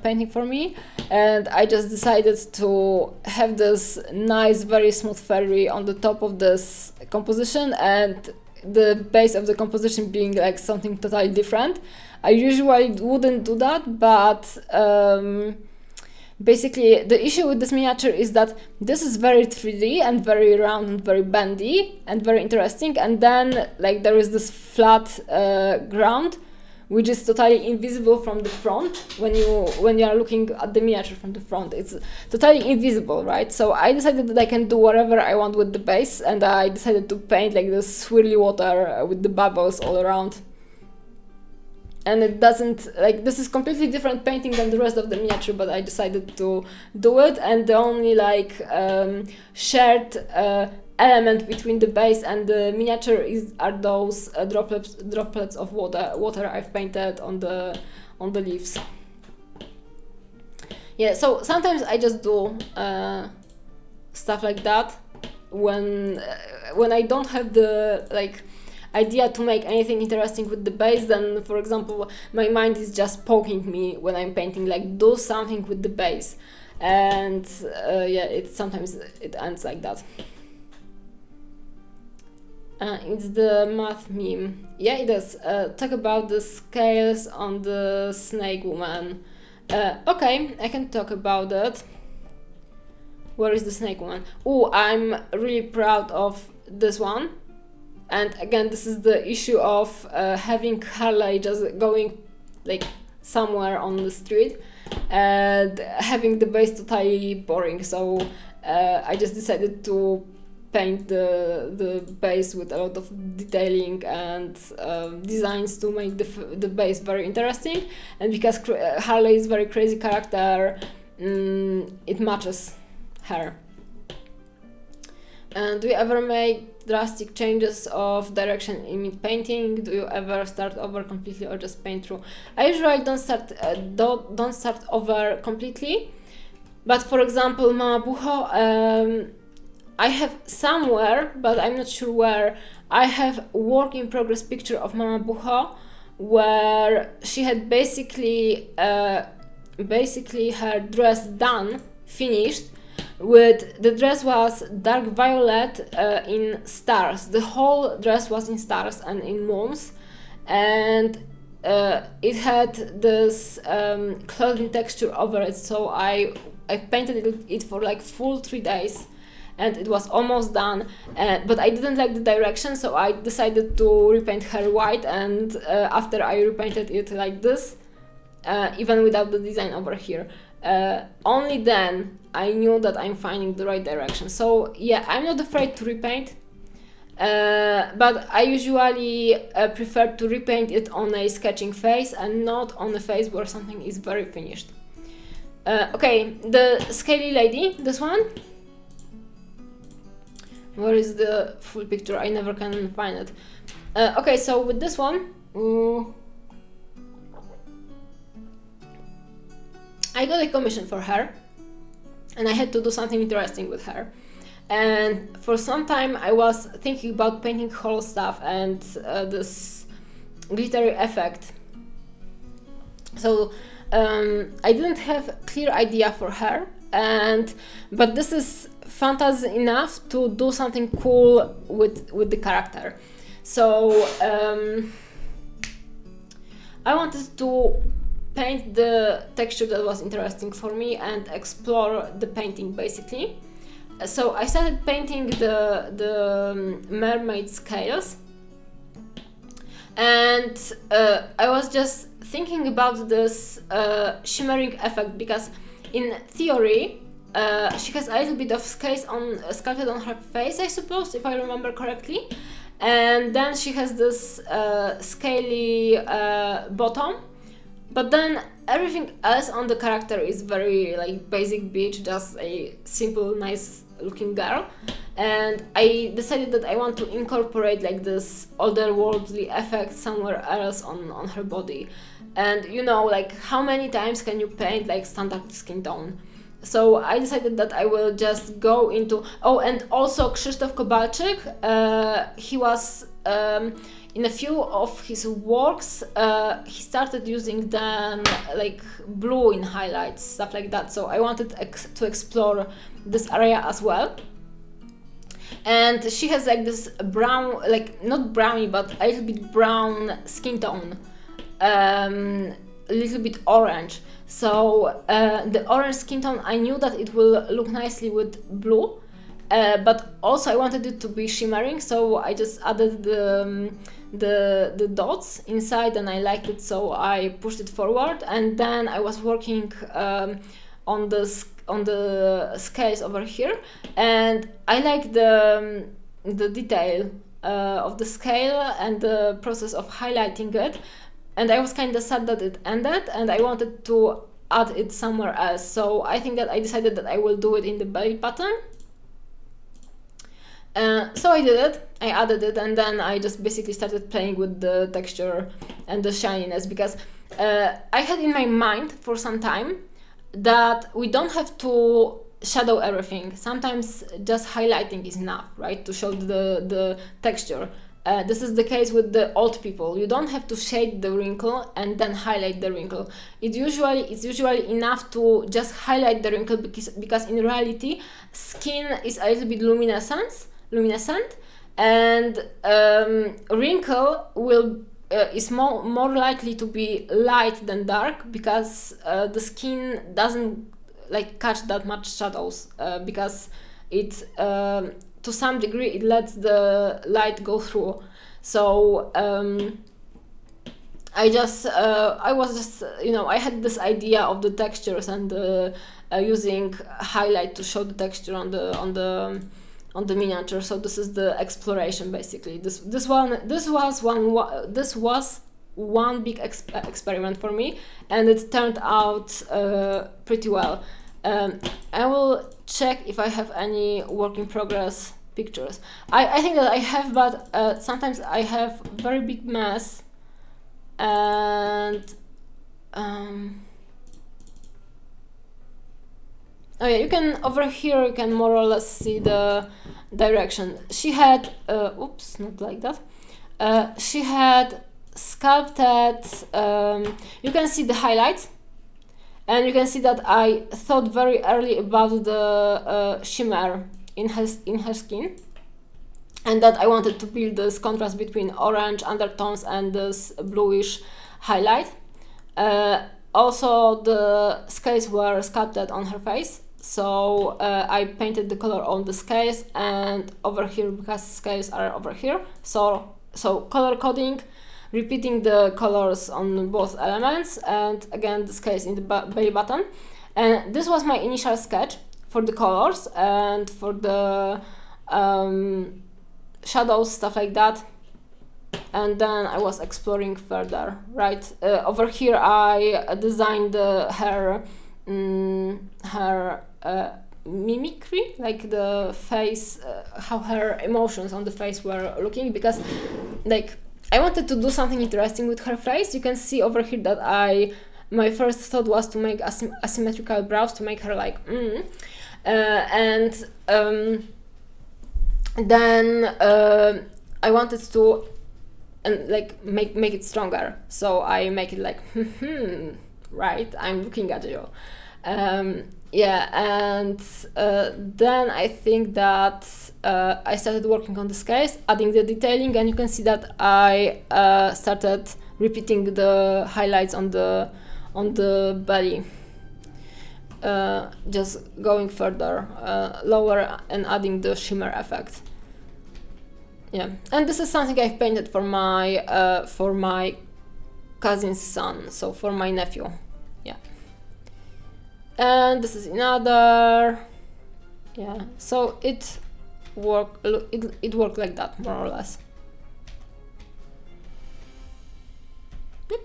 painting for me, and I just decided to have this nice, very smooth fairy on the top of this composition, and the base of the composition being like something totally different. I usually wouldn't do that, but basically the issue with this miniature is that this is very 3D and very round and very bendy and very interesting, and then like there is this flat ground which is totally invisible from the front. When you are looking at the miniature from the front, it's totally invisible, right? So I decided that I can do whatever I want with the base, and I decided to paint like this swirly water with the bubbles all around. And it doesn't, like, this is completely different painting than the rest of the miniature, but I decided to do it, and the only like shared element between the base and the miniature are those droplets of water I've painted on the leaves. Yeah, so sometimes I just do stuff like that when I don't have the like idea to make anything interesting with the base. Then, for example, my mind is just poking me when I'm painting, like, do something with the base, and yeah, sometimes it ends like that. It's the math meme. Yeah, it is. Talk about the scales on the snake woman. Okay, I can talk about it. Where is the snake woman? Oh, I'm really proud of this one. And again, this is the issue of having Harley just going like somewhere on the street and having the base totally boring. So I just decided to paint the base with a lot of detailing and designs to make the base very interesting. And because Harley is a very crazy character, it matches her. And do you ever make drastic changes of direction in mid painting? Do you ever start over completely or just paint through? I usually don't start over completely, but for example, Mama Buho, I have somewhere, but I'm not sure where, I have work in progress picture of Mama Buho where she had basically her dress done, finished. The dress was dark violet in stars. The whole dress was in stars and in moons, and it had this clothing texture over it. So I painted it for like full 3 days, and it was almost done. But I didn't like the direction, so I decided to repaint her white. And after I repainted it like this, even without the design over here. Only then I knew that I'm finding the right direction. So yeah, I'm not afraid to repaint, but I usually prefer to repaint it on a sketching phase and not on a phase where something is very finished. Okay, the scaly lady, this one. Where is the full picture? I never can find it. Okay, so with this one, I got a commission for her, and I had to do something interesting with her. And for some time I was thinking about painting whole stuff and this glittery effect. So I didn't have a clear idea for her, but this is fantasy enough to do something cool with the character. So I wanted to paint the texture that was interesting for me and explore the painting basically. So I started painting the mermaid scales, And I was just thinking about this shimmering effect, because in theory she has a little bit of scales sculpted on her face, I suppose, if I remember correctly, and then she has this scaly bottom, but then everything else on the character is very like basic bitch, just a simple nice looking girl. And I decided that I want to incorporate like this otherworldly effect somewhere else on her body. And you know, like how many times can you paint like standard skin tone? So I decided that I will just go into... Oh, and also Krzysztof Kowalczyk, he was in a few of his works, he started using them like blue in highlights, stuff like that. So I wanted to explore this area as well. And she has like this brown, like not browny, but a little bit brown skin tone, a little bit orange. So the orange skin tone, I knew that it will look nicely with blue, but also I wanted it to be shimmering, so I just added the dots inside, and I liked it, so I pushed it forward. And then I was working on the scales over here, and I like the detail of the scale and the process of highlighting it. And I was kind of sad that it ended, and I wanted to add it somewhere else. So I think that I decided that I will do it in the belly button. So I did it, I added it, and then I just basically started playing with the texture and the shininess, because I had in my mind for some time that we don't have to shadow everything. Sometimes just highlighting is enough, right, to show the texture. This is the case with the old people. You don't have to shade the wrinkle and then highlight the wrinkle. It's usually enough to just highlight the wrinkle, because in reality, skin is a little bit luminescent, and wrinkle is more likely to be light than dark, because the skin doesn't like catch that much shadows, because it to some degree it lets the light go through. So I was just I had this idea of the textures and using highlight to show the texture on the miniature. So this is the exploration basically. This was one big experiment for me, and it turned out pretty well. I will check if I have any work in progress pictures. I think that I have, but sometimes I have very big mess, and oh yeah, you can over here you can more or less see the direction. She had oops, not like that. She had sculpted. You can see the highlights. And you can see that I thought very early about the shimmer in her skin, and that I wanted to build this contrast between orange undertones and this bluish highlight. Also, the scales were sculpted on her face, so I painted the color on the scales and over here, because scales are over here. So color coding, repeating the colors on both elements, and again the scales in the belly button. And this was my initial sketch for the colors and for the shadows, stuff like that. And then I was exploring further, right? Over here I designed her mimicry, like the face, how her emotions on the face were looking, because like I wanted to do something interesting with her face. You can see over here that my first thought was to make asymmetrical brows to make her like and then I wanted to like make it stronger, so I make it like right, I'm looking at you. Yeah, and then I think that I started working on the scales, adding the detailing, and you can see that I started repeating the highlights on the belly, just going further lower and adding the shimmer effect. Yeah, and this is something I've painted for my cousin's son, so for my nephew. Yeah, and this is another. Yeah, so it worked like that, more or less. Yep.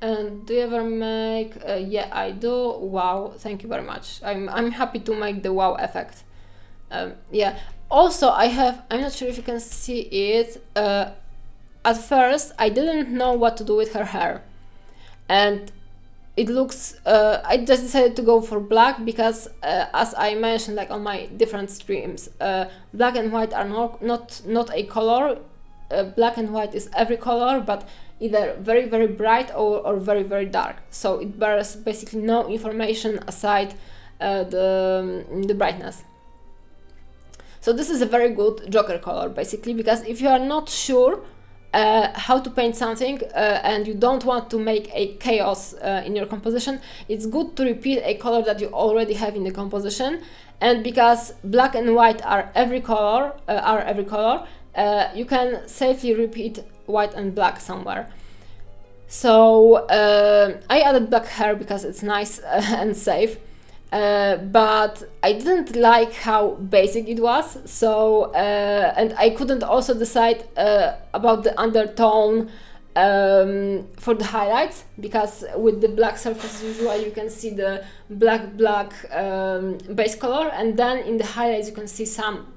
And do you ever make? Yeah, I do. Wow, thank you very much. I'm happy to make the wow effect. Yeah. Also, I'm not sure if you can see it. At first, I didn't know what to do with her hair, and it looks. I just decided to go for black because, as I mentioned, like on my different streams, black and white are not a color. Black and white is every color, but either very very bright or very very dark. So it bears basically no information aside the brightness. So this is a very good Joker color basically, because if you are not sure how to paint something and you don't want to make a chaos in your composition, it's good to repeat a color that you already have in the composition. And because black and white are every color, you can safely repeat white and black somewhere. So I added black hair because it's nice and safe, but I didn't like how basic it was. So and I couldn't also decide about the undertone for the highlights, because with the black surface usually you can see the black base color, and then in the highlights you can see some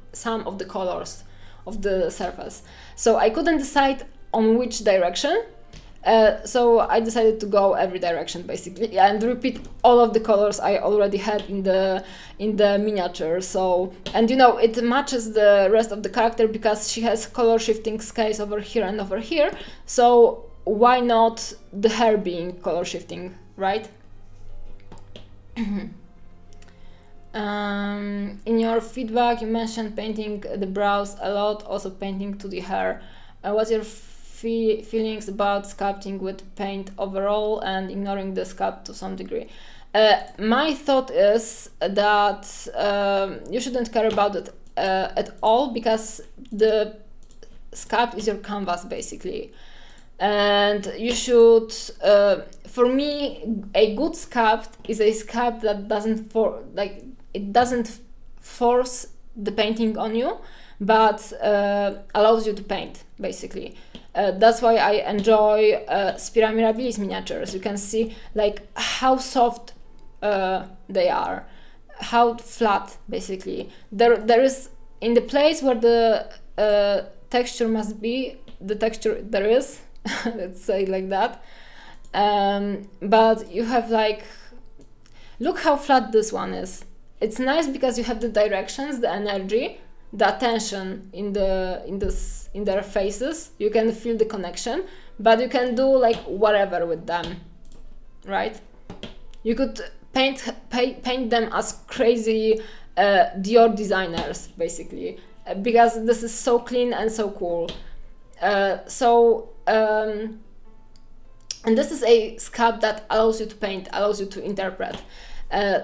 of the colors of the surface. So I couldn't decide on which direction, so I decided to go every direction basically and repeat all of the colors I already had in the miniature. So, and you know, it matches the rest of the character because she has color shifting scales over here and over here, so why not the hair being color shifting, right? In your feedback you mentioned painting the brows a lot, also painting to the hair. What's your feelings about sculpting with paint overall and ignoring the sculpt to some degree? My thought is that you shouldn't care about it at all, because the sculpt is your canvas basically, and you should for me a good sculpt is a sculpt that doesn't force the painting on you, but allows you to paint basically. That's why I enjoy Spira Mirabilis miniatures. You can see like how soft they are, how flat basically. There is, in the place where the texture must be, the texture there is, let's say like that. But you have like, look how flat this one is. It's nice because you have the directions, the energy, the attention in their faces. You can feel the connection, but you can do like whatever with them, right? You could paint them as crazy Dior designers basically, because this is so clean and so cool. And this is a sculpt that allows you to paint, allows you to interpret.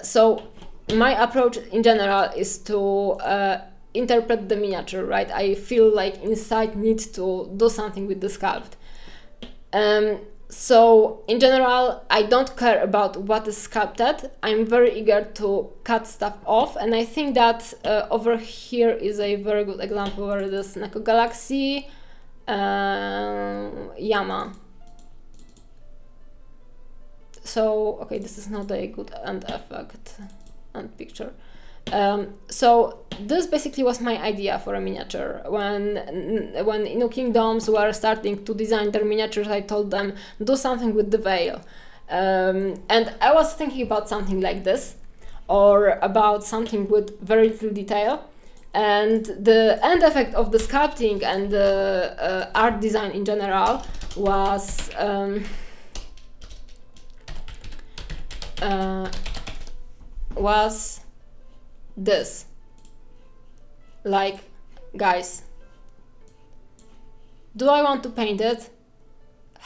So my approach in general is to interpret the miniature, right? I feel like inside need to do something with the sculpt. So in general, I don't care about what is sculpted. I'm very eager to cut stuff off, and I think that over here is a very good example where it is Neko Galaxy, Yama. So okay, this is not a good end effect and picture. So this basically was my idea for a miniature. When Innu Kingdoms were starting to design their miniatures, I told them, do something with the veil. And I was thinking about something like this, or about something with very little detail. And the end effect of the sculpting and the art design in general was this. Like, guys, do I want to paint it?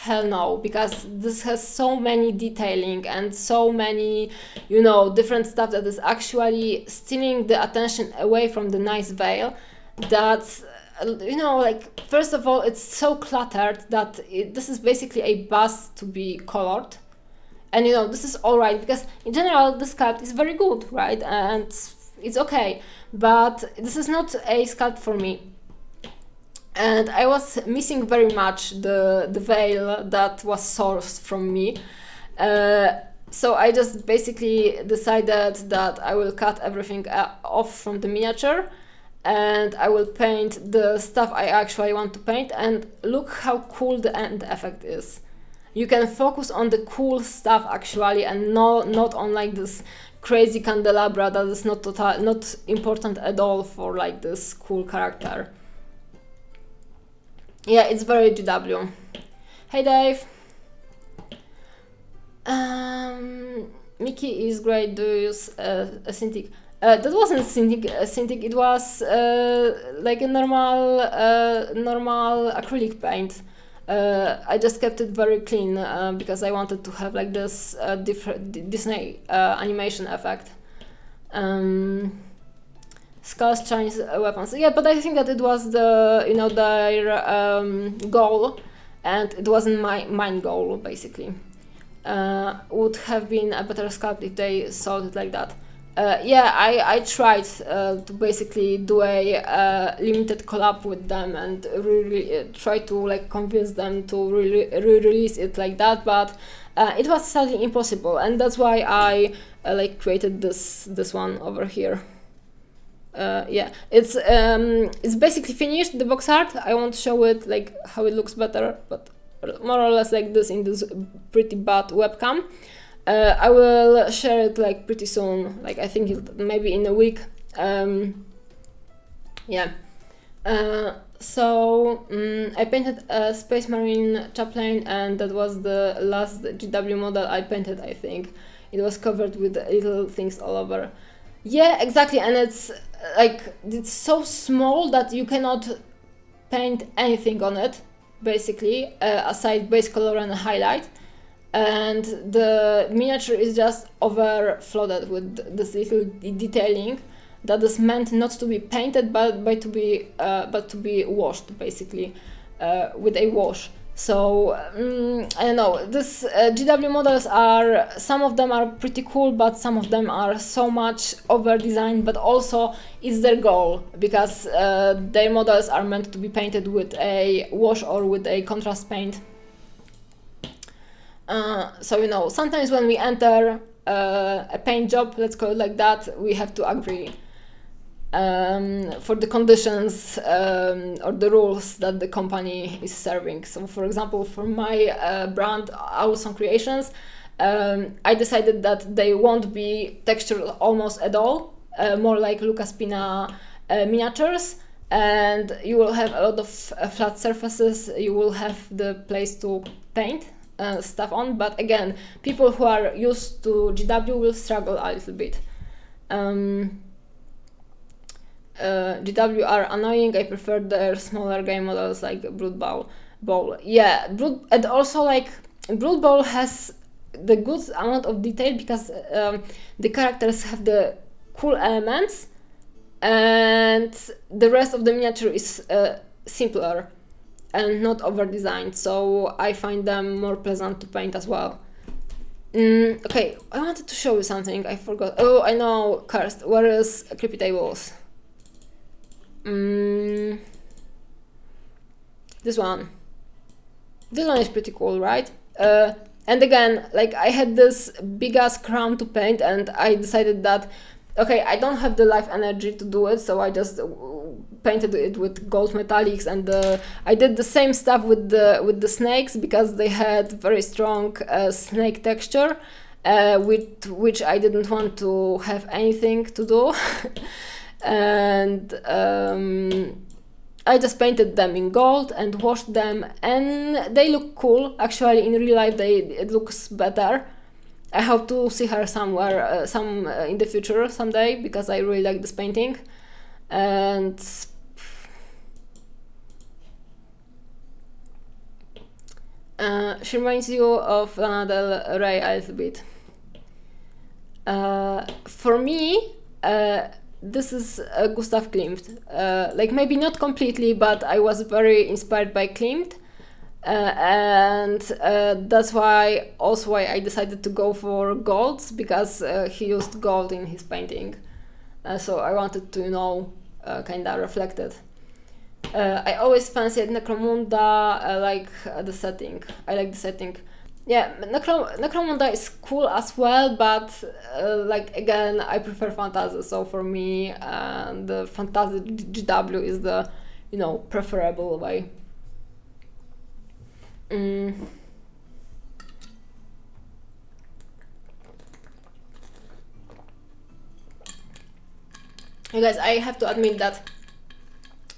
Hell no, because this has so many detailing and so many, you know, different stuff that is actually stealing the attention away from the nice veil. That, you know, like, first of all, it's so cluttered that this is basically a bust to be colored. And you know, this is alright, because in general the sculpt is very good, right? And it's okay, but this is not a sculpt for me. And I was missing very much the veil that was sourced from me. So I just basically decided that I will cut everything off from the miniature, and I will paint the stuff I actually want to paint. And look how cool the end effect is. You can focus on the cool stuff actually, and not on like this crazy candelabra that is not important at all for like this cool character. Yeah, it's very GW. Hey Dave. Mickey is great. Do you use a Cintiq? That wasn't Cintiq. It was like a normal acrylic paint. I just kept it very clean because I wanted to have like this different Disney animation effect. Skulls, Chinese weapons. Yeah, but I think that it was their goal, and it wasn't mine goal basically. Would have been a better sculpt if they sold it like that. Yeah, I tried to basically do a limited collab with them and really try to like convince them to re-release it like that, but it was sadly impossible, and that's why I like created this one over here. Yeah, it's basically finished, the box art. I won't show it like how it looks better, but more or less like this in this pretty bad webcam. I will share it like pretty soon, like I think maybe in a week. Yeah. So I painted a Space Marine chaplain, and that was the last GW model I painted, I think. It was covered with little things all over. Yeah, exactly, and it's like, it's so small that you cannot paint anything on it, basically, aside base color and highlight. And the miniature is just over flooded with this little detailing that is meant not to be painted but to be washed, basically, with a wash. So I don't know, this GW models are, some of them are pretty cool, but some of them are so much over designed, but also it's their goal, because their models are meant to be painted with a wash or with a contrast paint. So you know, sometimes when we enter a paint job, let's call it like that, we have to agree for the conditions or the rules that the company is serving. So for example, for my brand Awesome Creations, I decided that they won't be textured almost at all, more like Lucas Pina miniatures, and you will have a lot of flat surfaces. You will have the place to paint stuff on, but again, people who are used to GW will struggle a little bit. GW are annoying. I prefer their smaller game models like Brood Bowl. Yeah, and also like Brood Bowl has the good amount of detail because the characters have the cool elements, and the rest of the miniature is simpler and not over designed, so I find them more pleasant to paint as well. Okay, I wanted to show you something, I forgot. Oh, I know, Cursed. Where is Creepy Tables? This one is pretty cool, right? And again, like, I had this big ass crown to paint, and I decided that okay, I don't have the life energy to do it, so I just painted it with gold metallics, and I did the same stuff with the snakes because they had very strong snake texture, with which I didn't want to have anything to do. And I just painted them in gold and washed them, and they look cool. Actually, in real life, it looks better. I hope to see her somewhere, in the future someday, because I really like this painting. And She reminds you of Lana Del Rey a little bit. For me, this is Gustav Klimt. Like maybe not completely, but I was very inspired by Klimt. And that's why I decided to go for golds, because he used gold in his painting. So I wanted to, kind of reflect it. I always fancied Necromunda. I like the setting. I like the setting. Yeah, Necromunda is cool as well, but like again, I prefer Fantasy. So for me, the Fantasy GW is the preferable way. You guys, I have to admit that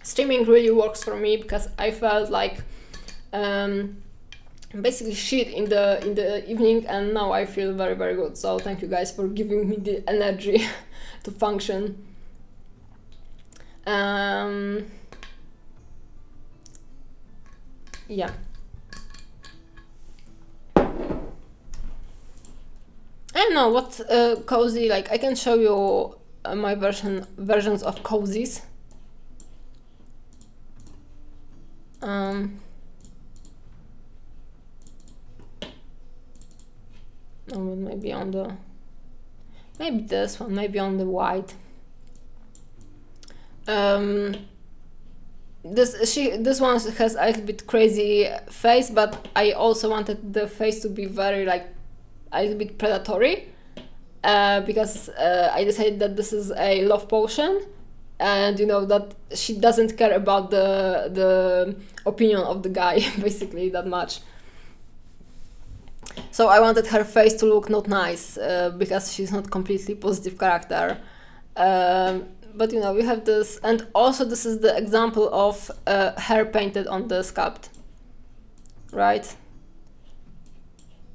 streaming really works for me, because I felt like basically shit in the evening, and now I feel very, very good. So thank you guys for giving me the energy to function. Yeah. I don't know what cozy, like I can show you my versions of cozies. Maybe on the, maybe this one, maybe on the white. This one has a little bit crazy face, but I also wanted the face to be very like a little bit predatory, because I decided that this is a love potion, and that she doesn't care about the opinion of the guy basically that much. So I wanted her face to look not nice, because she's not completely positive character. But we have this, and also this is the example of hair painted on the sculpt, right?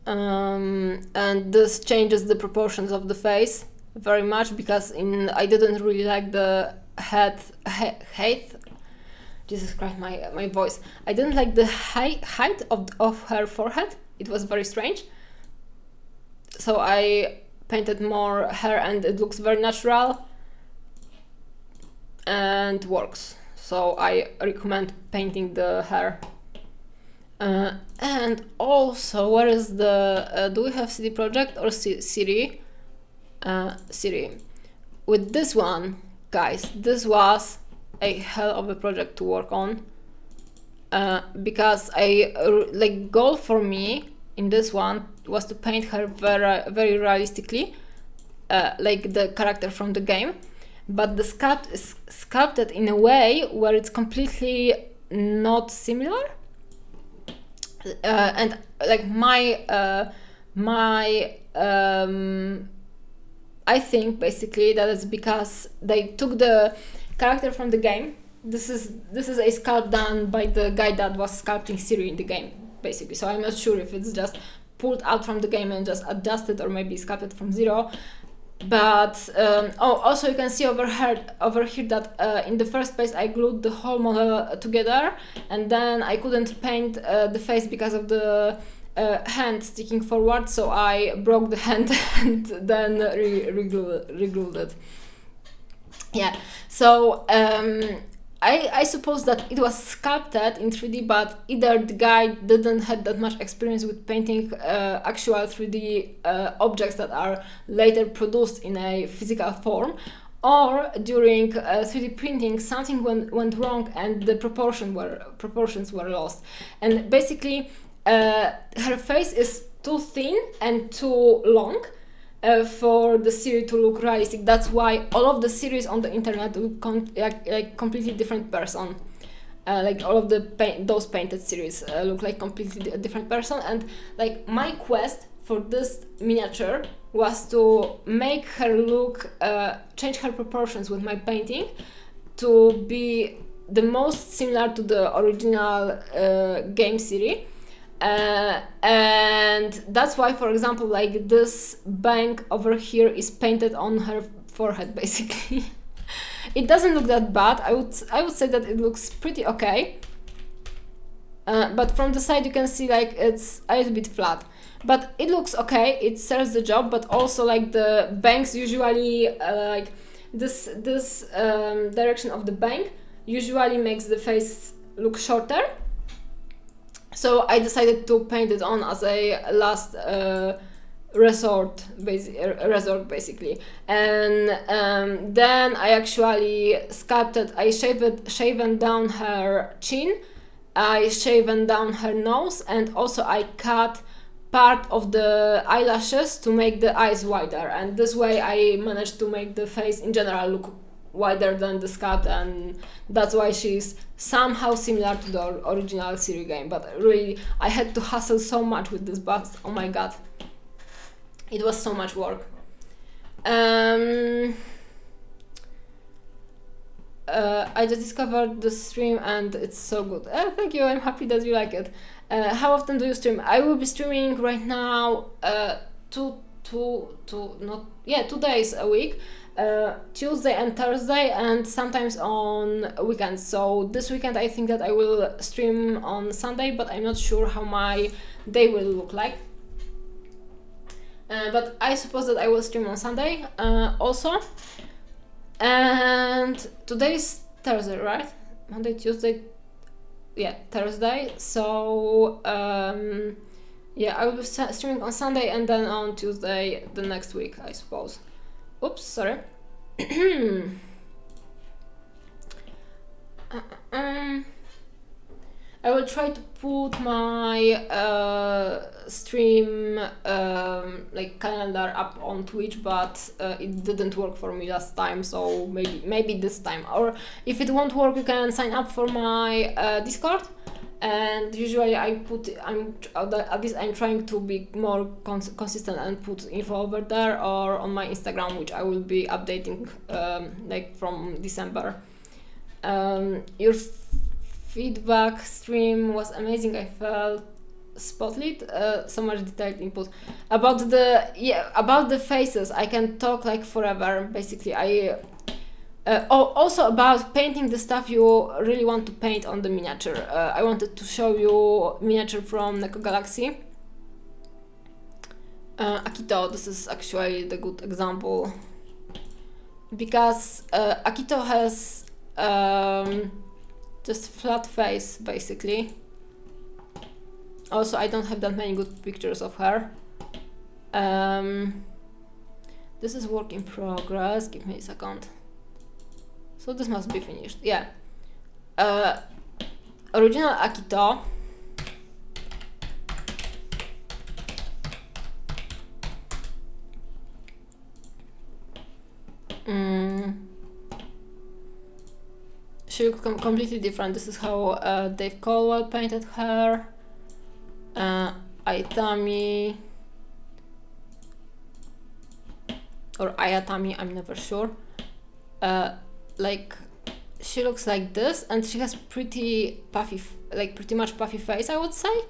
And this changes the proportions of the face very much, because I didn't really like the height. Jesus Christ, my voice. I didn't like the height of her forehead. It was very strange. So I painted more hair, and it looks very natural and works. So I recommend painting the hair. And also, where is the do we have CD Projekt or Siri? Siri. With this one, guys, this was a hell of a project to work on, because goal for me in this one was to paint her very, very realistically, like the character from the game, but the sculpt is sculpted in a way where it's completely not similar. And like I think basically that is because they took the character from the game. This is a sculpt done by the guy that was sculpting Siri in the game, basically. So I'm not sure if it's just pulled out from the game and just adjusted, or maybe sculpted from zero. But also you can see over here that in the first place I glued the whole model together, and then I couldn't paint the face because of the hand sticking forward, so I broke the hand and then re-glued it. Yeah, so I suppose that it was sculpted in 3D, but either the guy didn't have that much experience with painting actual 3D objects that are later produced in a physical form, or during 3D printing something went wrong and the proportions were lost. And basically her face is too thin and too long for the Siri to look realistic. That's why all of the series on the internet look like completely different person. Like all of those painted series look like completely different person. And like my quest for this miniature was to make her look, change her proportions with my painting to be the most similar to the original game Siri. And that's why, for example, like this bank over here is painted on her forehead basically. It doesn't look that bad. I would say that it looks pretty okay. but from the side you can see like it's a little bit flat, but it looks okay, it serves the job. But also like the bangs usually like this direction of the bang usually makes the face look shorter, so I decided to paint it on as a last resort basically. And then I actually sculpted, I shaven down her chin, I shaven down her nose, and also I cut part of the eyelashes to make the eyes wider, and this way I managed to make the face in general look wider than the sculpt, and that's why she's somehow similar to the original series game. But really I had to hustle so much with this bust, oh my god, it was so much work. I just discovered the stream and it's so good. Thank you, I'm happy that you like it. How often do you stream? I will be streaming right now 2 days a week, Tuesday and Thursday, and sometimes on weekends. So this weekend I think that I will stream on Sunday, but I'm not sure how my day will look like. But I suppose that I will stream on Sunday also. And today's Thursday, right? Monday, Tuesday, yeah, Thursday. So yeah, I will be streaming on Sunday and then on Tuesday the next week, I suppose. Oops, sorry. I will try to put my stream like calendar up on Twitch, but it didn't work for me last time, so maybe this time. Or if it won't work, you can sign up for my Discord, and usually at least I'm trying to be more consistent and put info over there, or on my Instagram, which I will be updating like from December. Your feedback stream was amazing. I felt spotlit, so much detailed input about the faces. I can talk like forever. Basically, also about painting the stuff you really want to paint on the miniature. I wanted to show you miniature from Neko Galaxy. Akito, this is actually the good example, because Akito has just flat face basically. Also, I don't have that many good pictures of her. This is work in progress, give me a second. So this must be finished, yeah. Original Akito. She looks completely different. This is how Dave Colwell painted her. Aitami or Ayatami, I'm never sure. Like she looks like this, and she has pretty puffy, pretty much puffy face, I would say.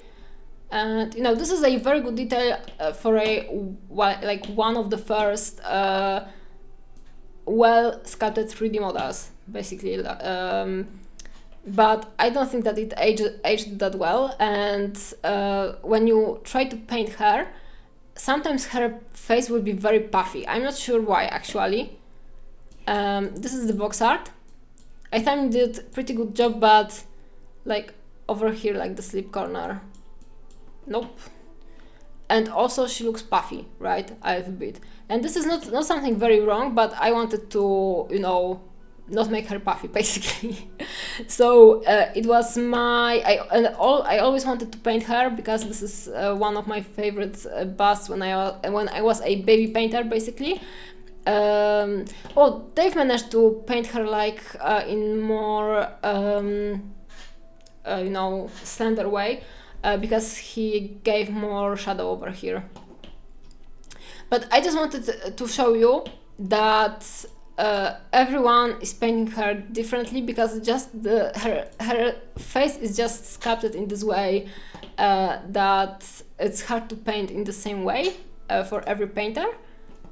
And you know, this is a very good detail for one of the first well sculpted 3D models, basically. But I don't think that it aged that well, and when you try to paint her, sometimes her face will be very puffy. I'm not sure why, actually. This is the box art. I think you did pretty good job, but like over here, like the sleep corner, nope. And also she looks puffy, right, a little bit. And this is not something very wrong, but I wanted to, you know, not make her puffy, basically. So it was I always wanted to paint her, because this is one of my favorite busts when I was a baby painter, basically. Dave managed to paint her like in more you know, slender way, because he gave more shadow over here. But I just wanted to show you that everyone is painting her differently, because just her face is just sculpted in this way that it's hard to paint in the same way for every painter,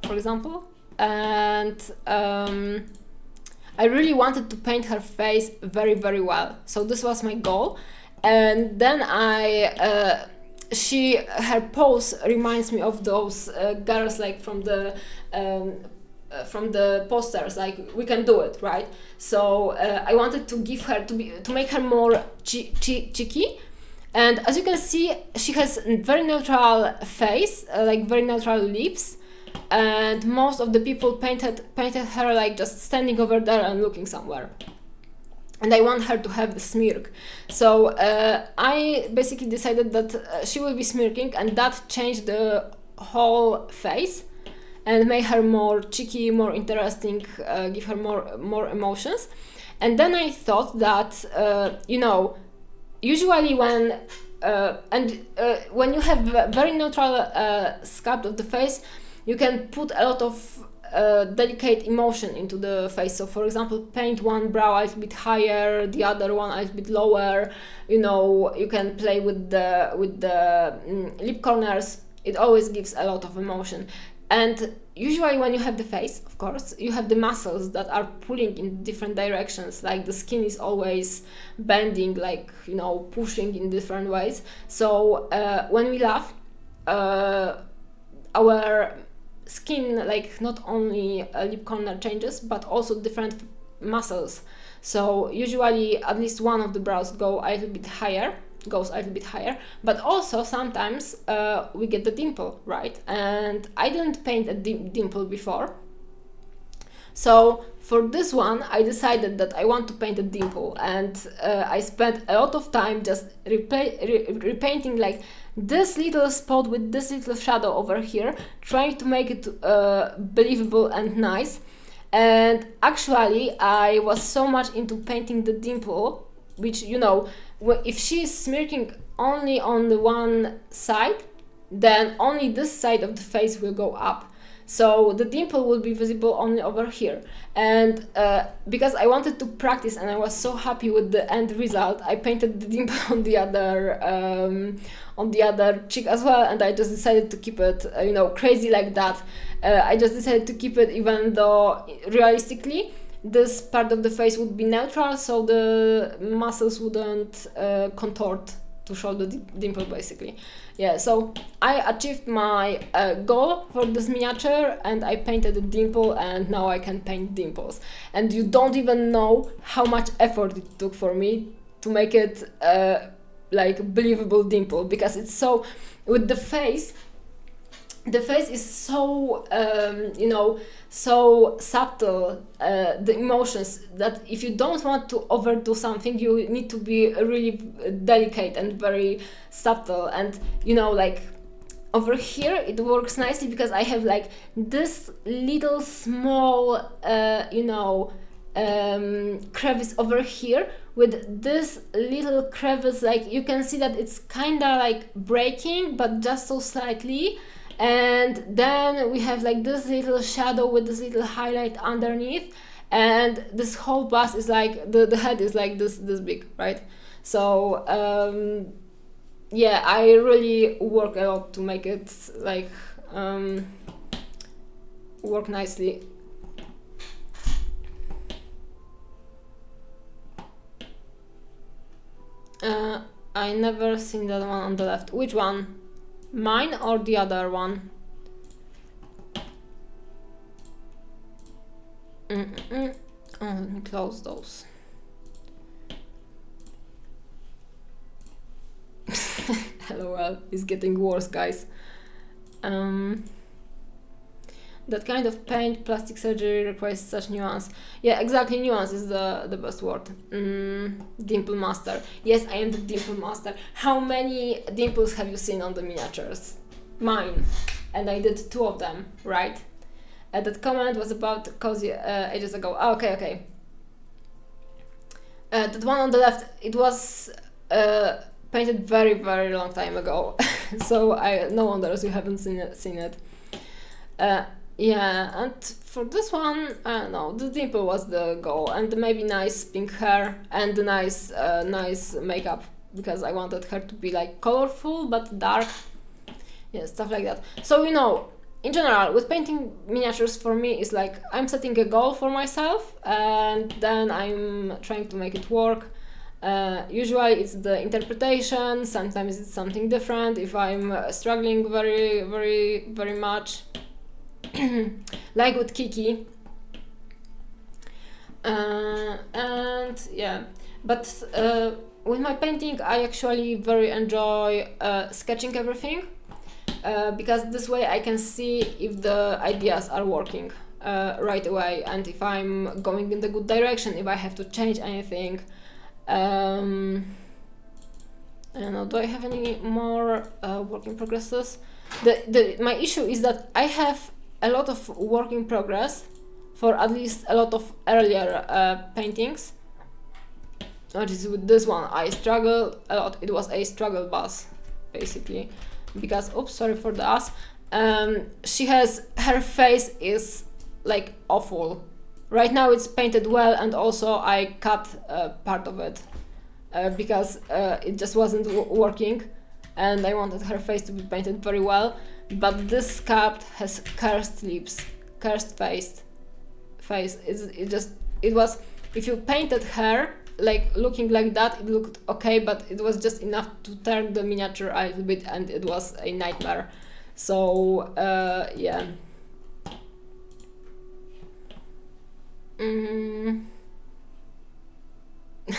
for example. And I really wanted to paint her face very, very well, so this was my goal. and then her pose reminds me of those girls like from the posters, like We Can Do It, right? So I wanted to give her to make her more cheeky. And as you can see, she has very neutral face, like very neutral lips, and most of the people painted her like just standing over there and looking somewhere. And I want her to have the smirk. So I basically decided that she will be smirking, and that changed the whole face and made her more cheeky, more interesting, give her more emotions. And then I thought that, usually when you have a very neutral sculpt of the face, you can put a lot of delicate emotion into the face. So for example, paint one brow a little bit higher, the other one a little bit lower. You can play with the lip corners. It always gives a lot of emotion. And usually when you have the face, of course, you have the muscles that are pulling in different directions, like the skin is always bending, like, pushing in different ways. So when we laugh, our skin, like, not only lip corner changes, but also different muscles. So usually at least one of the brows goes a little bit higher, but also sometimes we get the dimple, right? And I didn't paint a dimple before, so for this one I decided that I want to paint a dimple, and I spent a lot of time just repainting like this little spot with this little shadow over here, trying to make it believable and nice. And actually I was so much into painting the dimple, which, if she is smirking only on the one side, then only this side of the face will go up. So the dimple will be visible only over here. And because I wanted to practice and I was so happy with the end result, I painted the dimple on the other cheek as well, and I just decided to keep it, crazy like that. I just decided to keep it, even though realistically this part of the face would be neutral, so the muscles wouldn't contort to show the dimple, basically. Yeah, so I achieved my goal for this miniature, and I painted a dimple, and now I can paint dimples. And you don't even know how much effort it took for me to make it like believable dimple, because it's so, with the face is so so subtle, the emotions, that if you don't want to overdo something, you need to be really delicate and very subtle. And like over here it works nicely because I have like this little small crevice over here with this little crevice, like you can see that it's kind of like breaking, but just so slightly. And then we have like this little shadow with this little highlight underneath, and this whole bust is like the head is like this big, right? So yeah, I really work a lot to make it like work nicely. I never seen that one on the left. Which one? Mine or the other one? Oh, let me close those. LOL, it's getting worse, guys. That kind of paint, plastic surgery requires such nuance. Yeah, exactly, nuance is the best word. Dimple master. Yes, I am the dimple master. How many dimples have you seen on the miniatures? Mine. And I did 2 of them, right? That comment was about Cozy ages ago. Oh, okay. That one on the left, it was painted very, very long time ago. So no wonders you haven't seen it. Yeah, and for this one, no, the dimple was the goal, and maybe nice pink hair and the nice makeup, because I wanted her to be like colorful but dark, yeah, stuff like that. So in general, with painting miniatures, for me is like I'm setting a goal for myself, and then I'm trying to make it work. Usually it's the interpretation, sometimes it's something different if I'm struggling very much. Like with Kiki. And yeah, but with my painting I actually very enjoy sketching everything, because this way I can see if the ideas are working right away, and if I'm going in the good direction, if I have to change anything. I don't know, do I have any more work in progresses? My issue is that I have a lot of work in progress for at least a lot of earlier paintings. Which is with this one, I struggled a lot. It was a struggle bus, basically, because, oops, sorry for the ass. Her face is like awful. Right now it's painted well, and also I cut part of it because it just wasn't working, and I wanted her face to be painted very well. But this sculpt has cursed lips, cursed face. It was, if you painted her like looking like that, it looked okay, but it was just enough to turn the miniature a little bit, and it was a nightmare. So yeah.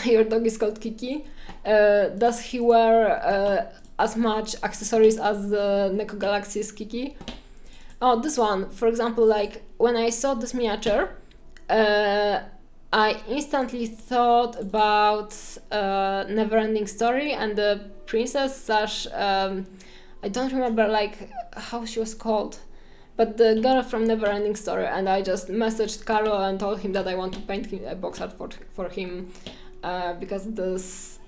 Your dog is called Kiki. Does he wear as much accessories as the Neko Galaxy's Kiki? Oh, this one, for example, like when I saw this miniature, I instantly thought about Neverending Story and the princess slash I don't remember like how she was called, but the girl from Neverending Story, and I just messaged Carlo and told him that I want to paint him a box art for him, because this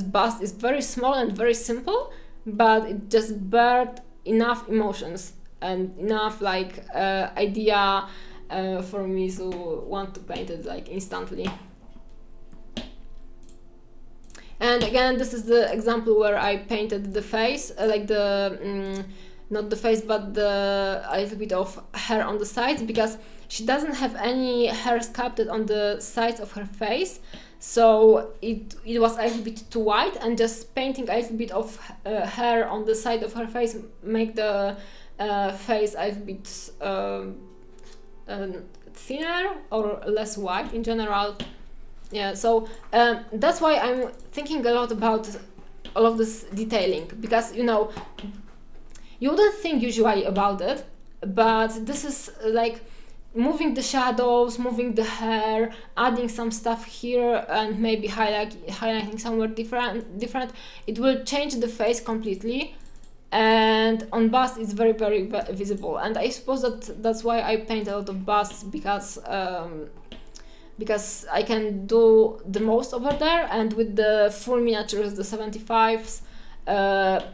bust is very small and very simple, but it just birthed enough emotions and enough like idea for me to want to paint it like instantly. And again, this is the example where I painted the face, like the not the face, but a little bit of hair on the sides, because she doesn't have any hair sculpted on the sides of her face, so it was a little bit too white, and just painting a little bit of hair on the side of her face make the face a little bit thinner or less white in general. Yeah, so that's why I'm thinking a lot about all of this detailing, because you wouldn't think usually about it, but this is like moving the shadows, moving the hair, adding some stuff here, and maybe highlighting somewhere different. It will change the face completely, and on bust it's very visible. And I suppose that's why I paint a lot of busts, because I can do the most over there, and with the full miniatures, the 75s,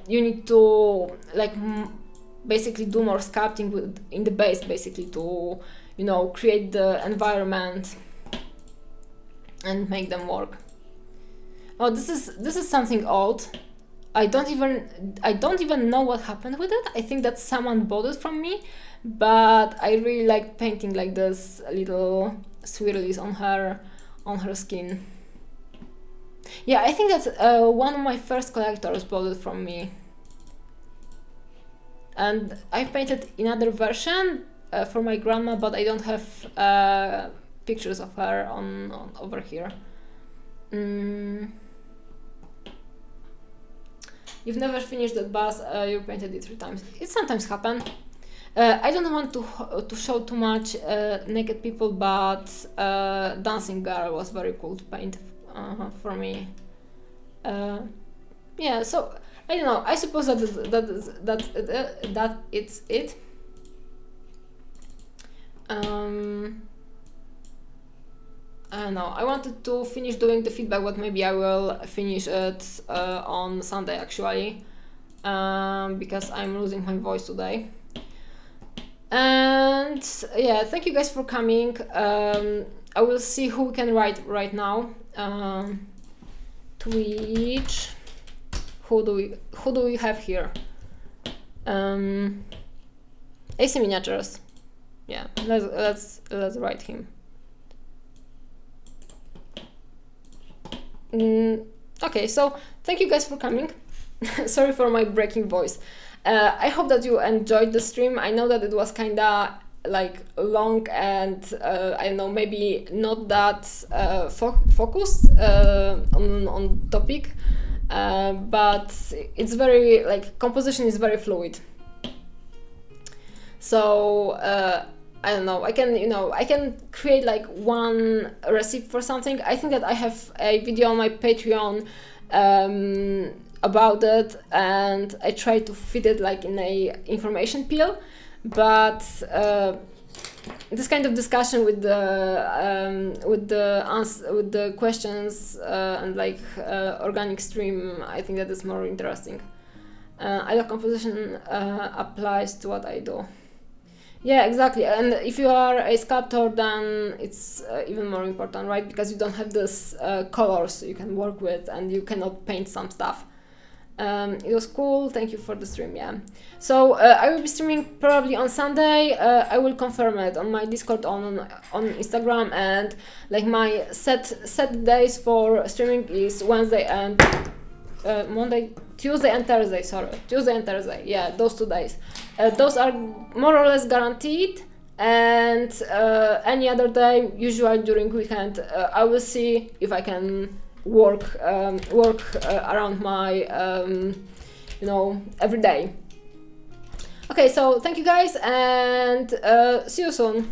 you need to like basically do more sculpting in the base, basically to create the environment and make them work. Oh, this is something old. I don't even know what happened with it. I think that someone bought it from me, but I really like painting like this little swirlies on her skin. Yeah, I think that one of my first collectors bought it from me, and I painted another version for my grandma, but I don't have pictures of her on over here. You've never finished that bust, you painted it 3 times. It sometimes happens. I don't want to show too much naked people, but Dancing Girl was very cool to paint for me. Yeah, so I don't know. I suppose that it's it. I don't know. I wanted to finish doing the feedback, but maybe I will finish it on Sunday actually, because I'm losing my voice today. And yeah, thank you guys for coming. I will see who we can write right now. Twitch. Who do we have here? AC Miniatures. Yeah, let's write him. Okay, so thank you guys for coming. Sorry for my breaking voice. I hope that you enjoyed the stream. I know that it was kinda like long and I don't know, maybe not that focused on topic, but it's very like composition is very fluid. So I don't know, I can create like one recipe for something. I think that I have a video on my Patreon about it, and I try to fit it like in a information peel, but this kind of discussion with the questions and like organic stream, I think that is more interesting. I love composition applies to what I do. Yeah, exactly. And if you are a sculptor, then it's even more important, right? Because you don't have this colors you can work with, and you cannot paint some stuff. It was cool. Thank you for the stream. Yeah. So I will be streaming probably on Sunday. I will confirm it on my Discord on Instagram, and like my set days for streaming is Wednesday and Tuesday and Thursday. Sorry, Tuesday and Thursday. Yeah, those 2 days. Those are more or less guaranteed. And any other day, usually during weekend, I will see if I can work around my every day. Okay, so thank you guys, and see you soon.